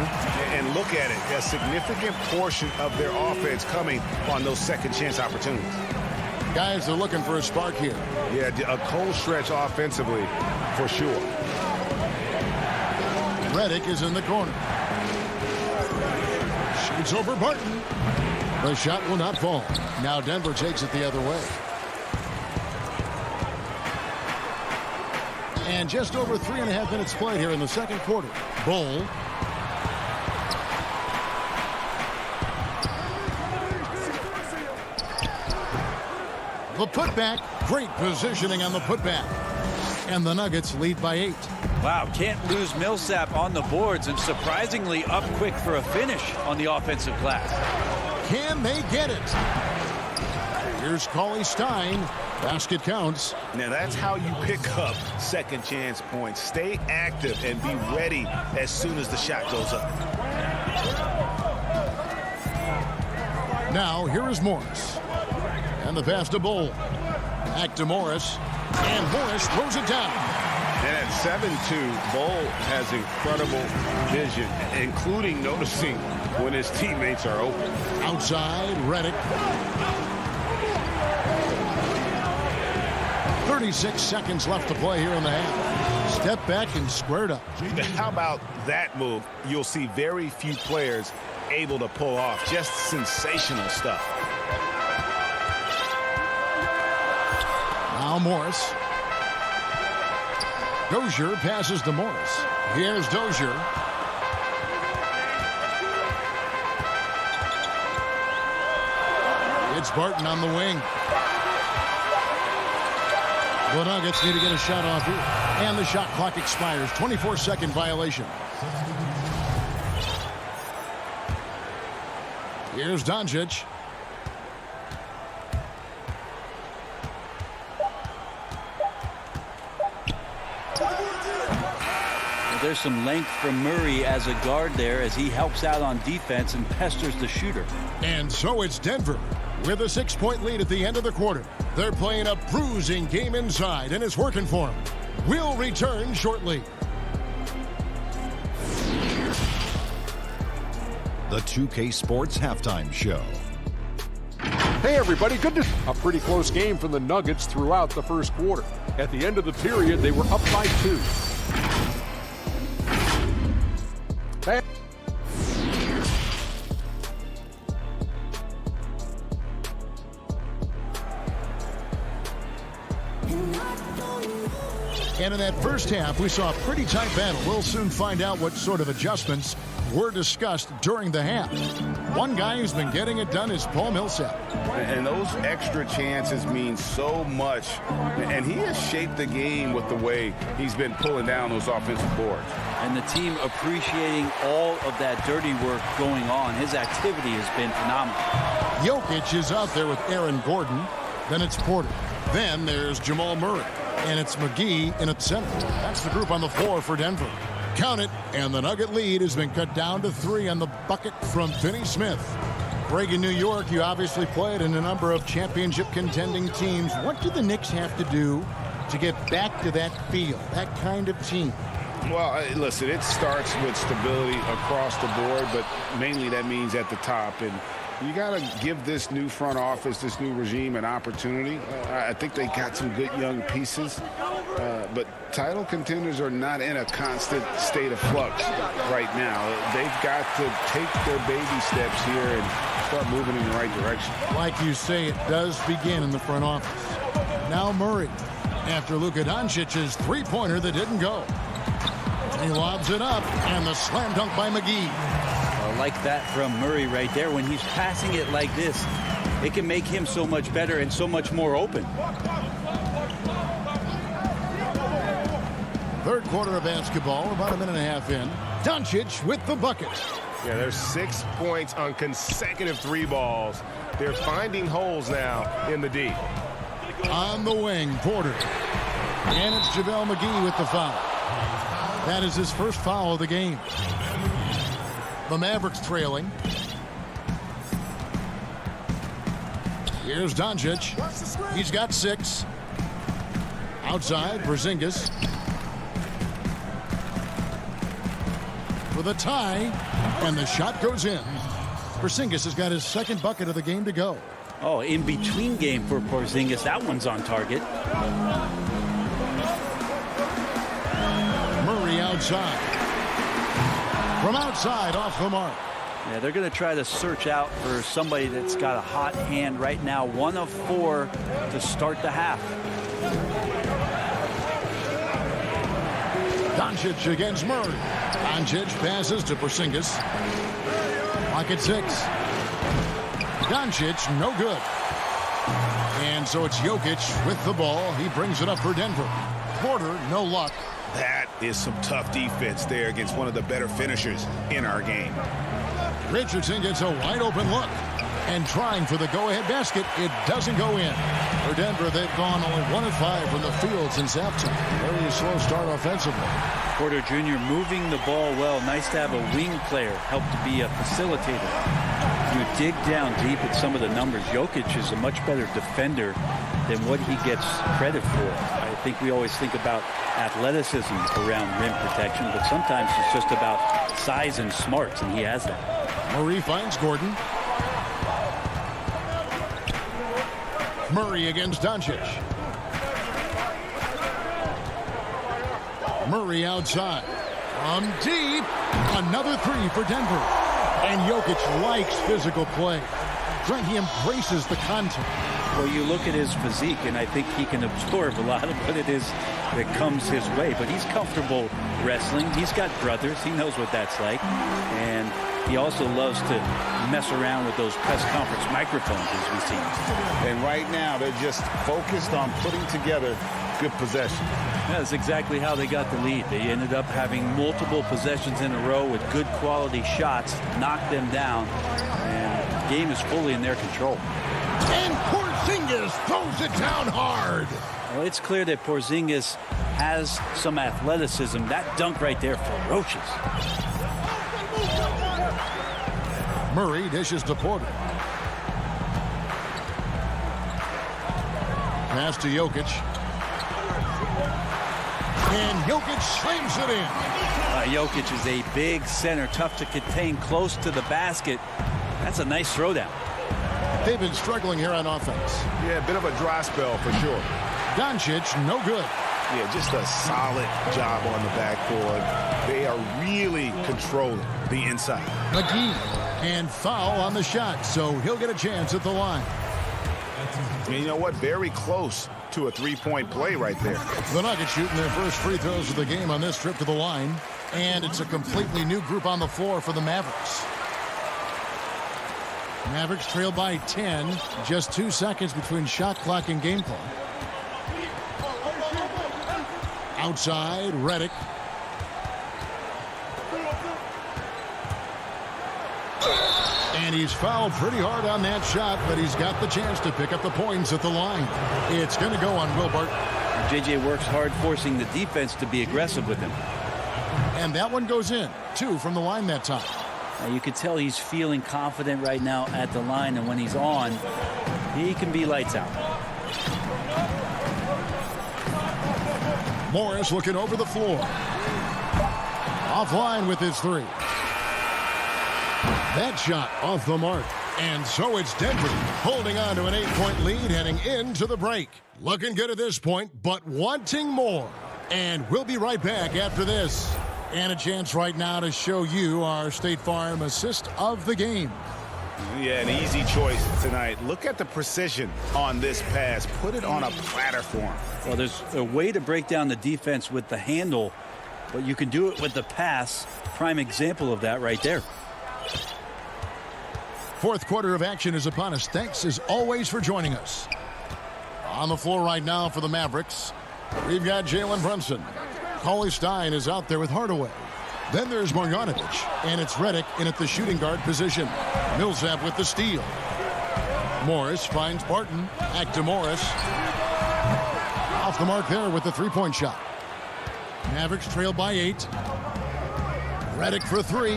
And look at it. A significant portion of their offense coming on those second chance opportunities. Guys are looking for a spark here. Yeah, a cold stretch offensively for sure. Redick is in the corner. Shoots over Barton. The shot will not fall. Now Denver takes it the other way. And just over 3.5 minutes played here in the second quarter. Bull. The putback. Great positioning on the putback. And the Nuggets lead by 8. Wow, can't lose Millsap on the boards, and surprisingly up quick for a finish on the offensive glass. Can they get it? Here's Cauley Stein. Basket counts. Now that's how you pick up second chance points. Stay active and be ready as soon as the shot goes up. Now here is Morris. And the pass to Bull. Back to Morris. And Morris throws it down. And at 7'2", Bull has incredible vision, including noticing when his teammates are open. Outside, Reddick. 36 seconds left to play here in the half. Step back and squared up. How about that move? You'll see very few players able to pull off. Just sensational stuff. Now Morris. Dozier passes to Morris. Here's Dozier. It's Barton on the wing. The Nuggets need to get a shot off here. And the shot clock expires. 24-second violation. Here's Doncic. There's some length from Murray as a guard there as he helps out on defense and pesters the shooter. And so it's Denver with a 6-point lead at the end of the quarter. They're playing a bruising game inside, and it's working for them. We'll return shortly. The 2K Sports Halftime Show. Hey everybody, a pretty close game from the Nuggets throughout the first quarter. At the end of the period, they were up by 2. And in that first half, we saw a pretty tight battle. We'll soon find out what sort of adjustments were discussed during the half. One guy who's been getting it done is Paul Millsap. And those extra chances mean so much. And he has shaped the game with the way he's been pulling down those offensive boards. And the team appreciating all of that dirty work going on. His activity has been phenomenal. Jokic is out there with Aaron Gordon. Then it's Porter. Then there's Jamal Murray. And it's McGee in at center. That's the group on the floor for Denver. Count it, and the Nugget lead has been cut down to 3 on the bucket from Finney Smith. Greg, in New York, you obviously played in a number of championship contending teams. What do the Knicks have to do to get back to that feel, that kind of team? Well, listen, it starts with stability across the board, but mainly that means at the top. And you got to give this new front office, this new regime, an opportunity. I think they got some good young pieces, but title contenders are not in a constant state of flux right now. They've got to take their baby steps here and start moving in the right direction. Like you say, it does begin in the front office. Now Murray, after Luka Doncic's three-pointer that didn't go. He lobs it up, and the slam dunk by McGee. I like that from Murray right there. When he's passing it like this, it can make him so much better and so much more open. Third quarter of basketball, about a minute and a half in. Doncic with the bucket. Yeah, there's 6 points on consecutive 3 balls. They're finding holes now in the D. On the wing, Porter. And it's JaVale McGee with the foul. That is his first foul of the game. The Mavericks trailing. Here's Doncic. He's got 6. Outside, Porzingis. With a tie, and the shot goes in. Porzingis has got his second bucket of the game to go. Oh, in between game for Porzingis. That one's on target. Murray outside. From outside, off the mark. Yeah, they're going to try to search out for somebody that's got a hot hand right now. 1 of 4 to start the half. Doncic against Murray. Doncic passes to Porzingis. Clock at 6. Doncic, no good. And so it's Jokic with the ball. He brings it up for Denver. Porter, no luck. That is some tough defense there against one of the better finishers in our game. Richardson gets a wide open look. And trying for the go-ahead basket, it doesn't go in. For Denver, they've gone only 1 of 5 from the field since halftime. Very slow start offensively. Porter Jr. moving the ball well. Nice to have a wing player help to be a facilitator. You dig down deep at some of the numbers. Jokic is a much better defender than what he gets credit for. I think we always think about athleticism around rim protection, but sometimes it's just about size and smarts, and he has that. Murray finds Gordon. Murray against Doncic. Murray outside. From deep. Another three for Denver. And Jokic likes physical play. He embraces the contact. Well, you look at his physique, and I think he can absorb a lot of what it is that comes his way. But he's comfortable wrestling. He's got brothers. He knows what that's like. And he also loves to mess around with those press conference microphones, as we see. And right now, they're just focused on putting together good possession. That's exactly how they got the lead. They ended up having multiple possessions in a row with good quality shots, knocked them down, and the game is fully in their control. And Porzingis throws it down hard. Well, it's clear that Porzingis has some athleticism. That dunk right there, ferocious. Murray dishes to Porter. Pass to Jokic. And Jokic slams it in. Jokic is a big center, tough to contain, close to the basket. That's a nice throwdown. They've been struggling here on offense. Yeah, a bit of a dry spell for sure. Doncic, no good. Yeah, just a solid job on the backboard. They are really controlling the inside. McGee, and foul on the shot, so he'll get a chance at the line. And you know what? Very close to a three-point play right there. The Nuggets shooting their first free throws of the game on this trip to the line, and it's a completely new group on the floor for the Mavericks. Mavericks trail by 10, just 2 seconds between shot clock and game clock. Outside, Redick. And he's fouled pretty hard on that shot, but he's got the chance to pick up the points at the line. It's going to go on Wilbert. JJ works hard forcing the defense to be aggressive with him. And that one goes in. 2 from the line that time. Now you can tell he's feeling confident right now at the line, and when he's on, he can be lights out. Morris looking over the floor. Offline with his three. That shot off the mark. And so it's Denver holding on to an 8-point lead heading into the break. Looking good at this point, but wanting more. And we'll be right back after this. And a chance right now to show you our State Farm assist of the game. Yeah, an easy choice tonight. Look at the precision on this pass. Put it on a platter for him. Well, there's a way to break down the defense with the handle, but you can do it with the pass. Prime example of that right there. Fourth quarter of action is upon us. Thanks as always for joining us. On the floor right now for the Mavericks, we've got Jalen Brunson. Cauley Stein is out there with Hardaway. Then there's Marjanovic, and it's Redick in at the shooting guard position. Millsap with the steal. Morris finds Barton. Back to Morris. Off the mark there with the three-point shot. Mavericks trail by 8. Redick for 3.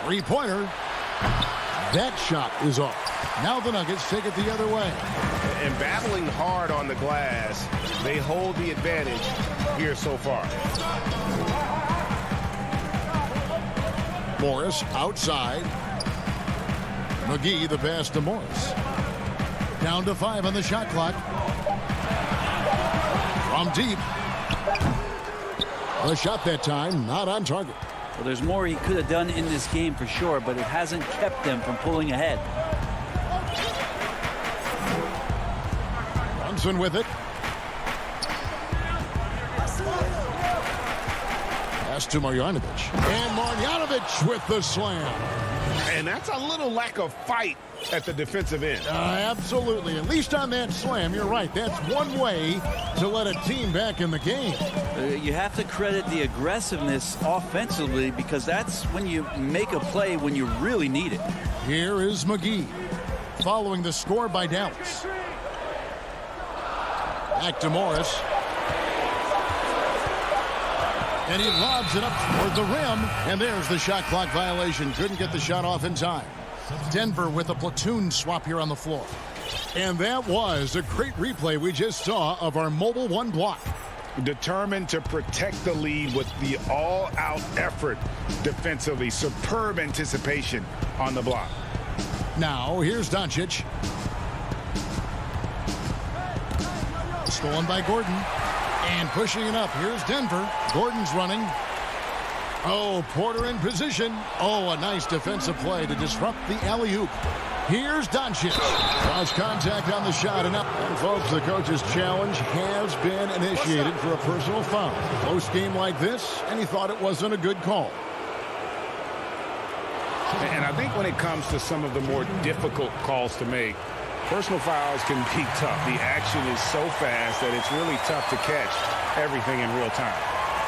Three-pointer. That shot is off. Now the Nuggets take it the other way. And battling hard on the glass, they hold the advantage here so far. Morris outside. McGee the pass to Morris. Down to 5 on the shot clock. From deep. The shot that time not on target. Well, there's more he could have done in this game for sure, but it hasn't kept them from pulling ahead. Brunson with it. Pass to Marjanovic. And Marjanovic with the slam. And that's a little lack of fight at the defensive end. Absolutely. At least on that slam, you're right. That's one way to let a team back in the game. You have to credit the aggressiveness offensively, because that's when you make a play when you really need it. Here is McGee following the score by Dallas. Back to Morris. And he lobs it up toward the rim. And there's the shot clock violation. Couldn't get the shot off in time. Denver with a platoon swap here on the floor. And that was a great replay we just saw of our Mobile One block. Determined to protect the lead with the all-out effort defensively. Superb anticipation on the block. Now, here's Doncic. Stolen by Gordon. And pushing it up. Here's Denver. Gordon's running. Oh, Porter in position. Oh, a nice defensive play to disrupt the alley-oop. Here's Doncic. Cross contact on the shot. And folks, the coach's challenge has been initiated for a personal foul. Close game like this, and he thought it wasn't a good call. And I think when it comes to some of the more difficult calls to make, personal fouls can be tough. The action is so fast that it's really tough to catch everything in real time.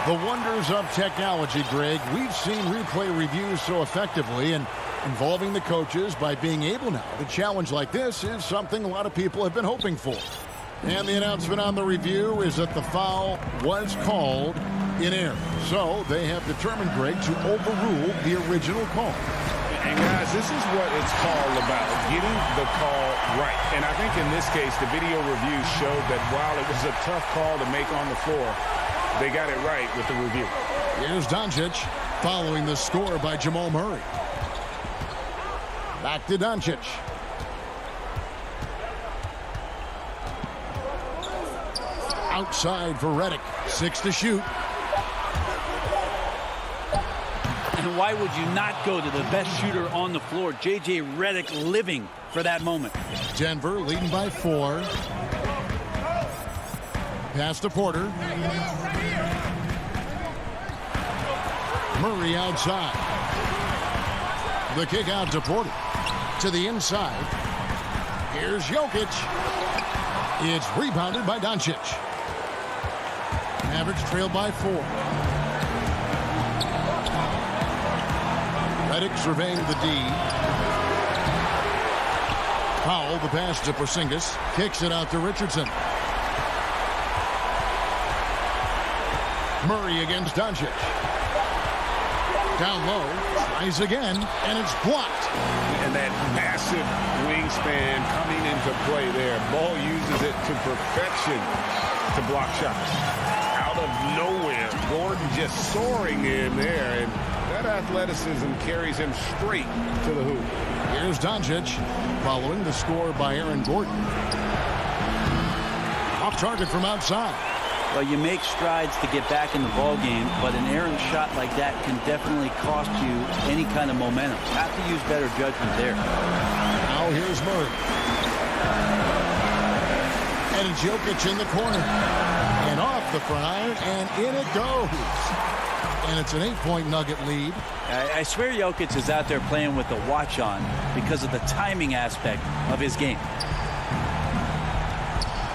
The wonders of technology, Greg. We've seen replay reviews so effectively, and involving the coaches by being able now to challenge like this is something a lot of people have been hoping for. And the announcement on the review is that the foul was called in error. So they have determined, Greg, to overrule the original call. And guys, this is what it's all about, getting the call right. And I think in this case, the video review showed that while it was a tough call to make on the floor, they got it right with the review. Here's Doncic following the score by Jamal Murray. Back to Doncic. Outside for Redick. 6 to shoot. And why would you not go to the best shooter on the floor? J.J. Redick living for that moment. Denver leading by 4. Pass to Porter. Murray outside. The kick out to Porter. To the inside. Here's Jokic. It's rebounded by Doncic. Mavericks trail by 4. Redick surveying the D. Powell, the pass to Porzingis. Kicks it out to Richardson. Murray against Doncic. Down low. Tries again, and it's blocked. And that massive wingspan coming into play there. Ball uses it to perfection to block shots. Out of nowhere, Gordon just soaring in there, and that athleticism carries him straight to the hoop. Here's Doncic following the score by Aaron Gordon. Off target from outside. Well, you make strides to get back in the ball game, but an errant shot like that can definitely cost you any kind of momentum. Have to use better judgment there. Now here's Murray. And it's Jokic in the corner. And off the front iron, and in it goes. And it's an 8-point Nugget lead. I swear Jokic is out there playing with the watch on because of the timing aspect of his game.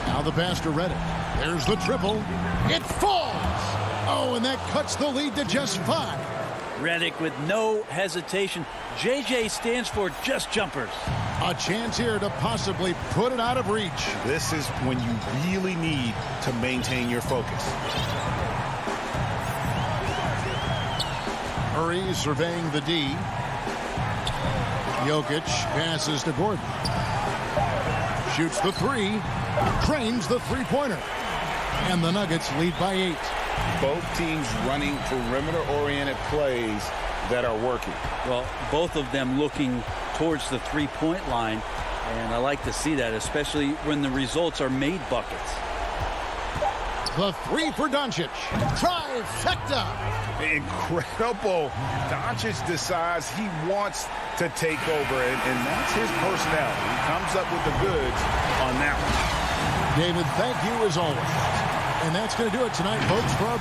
Now the pass to Redick. There's the triple. It falls. Oh, and that cuts the lead to just 5. Redick with no hesitation. JJ stands for just jumpers. A chance here to possibly put it out of reach. This is when you really need to maintain your focus. Murray surveying the D. Jokic passes to Gordon. Shoots the 3. Trains the three-pointer. And the Nuggets lead by 8. Both teams running perimeter-oriented plays that are working. Well, both of them looking towards the three-point line, and I like to see that, especially when the results are made buckets. The 3 for Doncic. Trifecta. Incredible. Doncic decides he wants to take over, and that's his personality. He comes up with the goods on that one. David, thank you as always. And that's going to do it tonight, folks, for our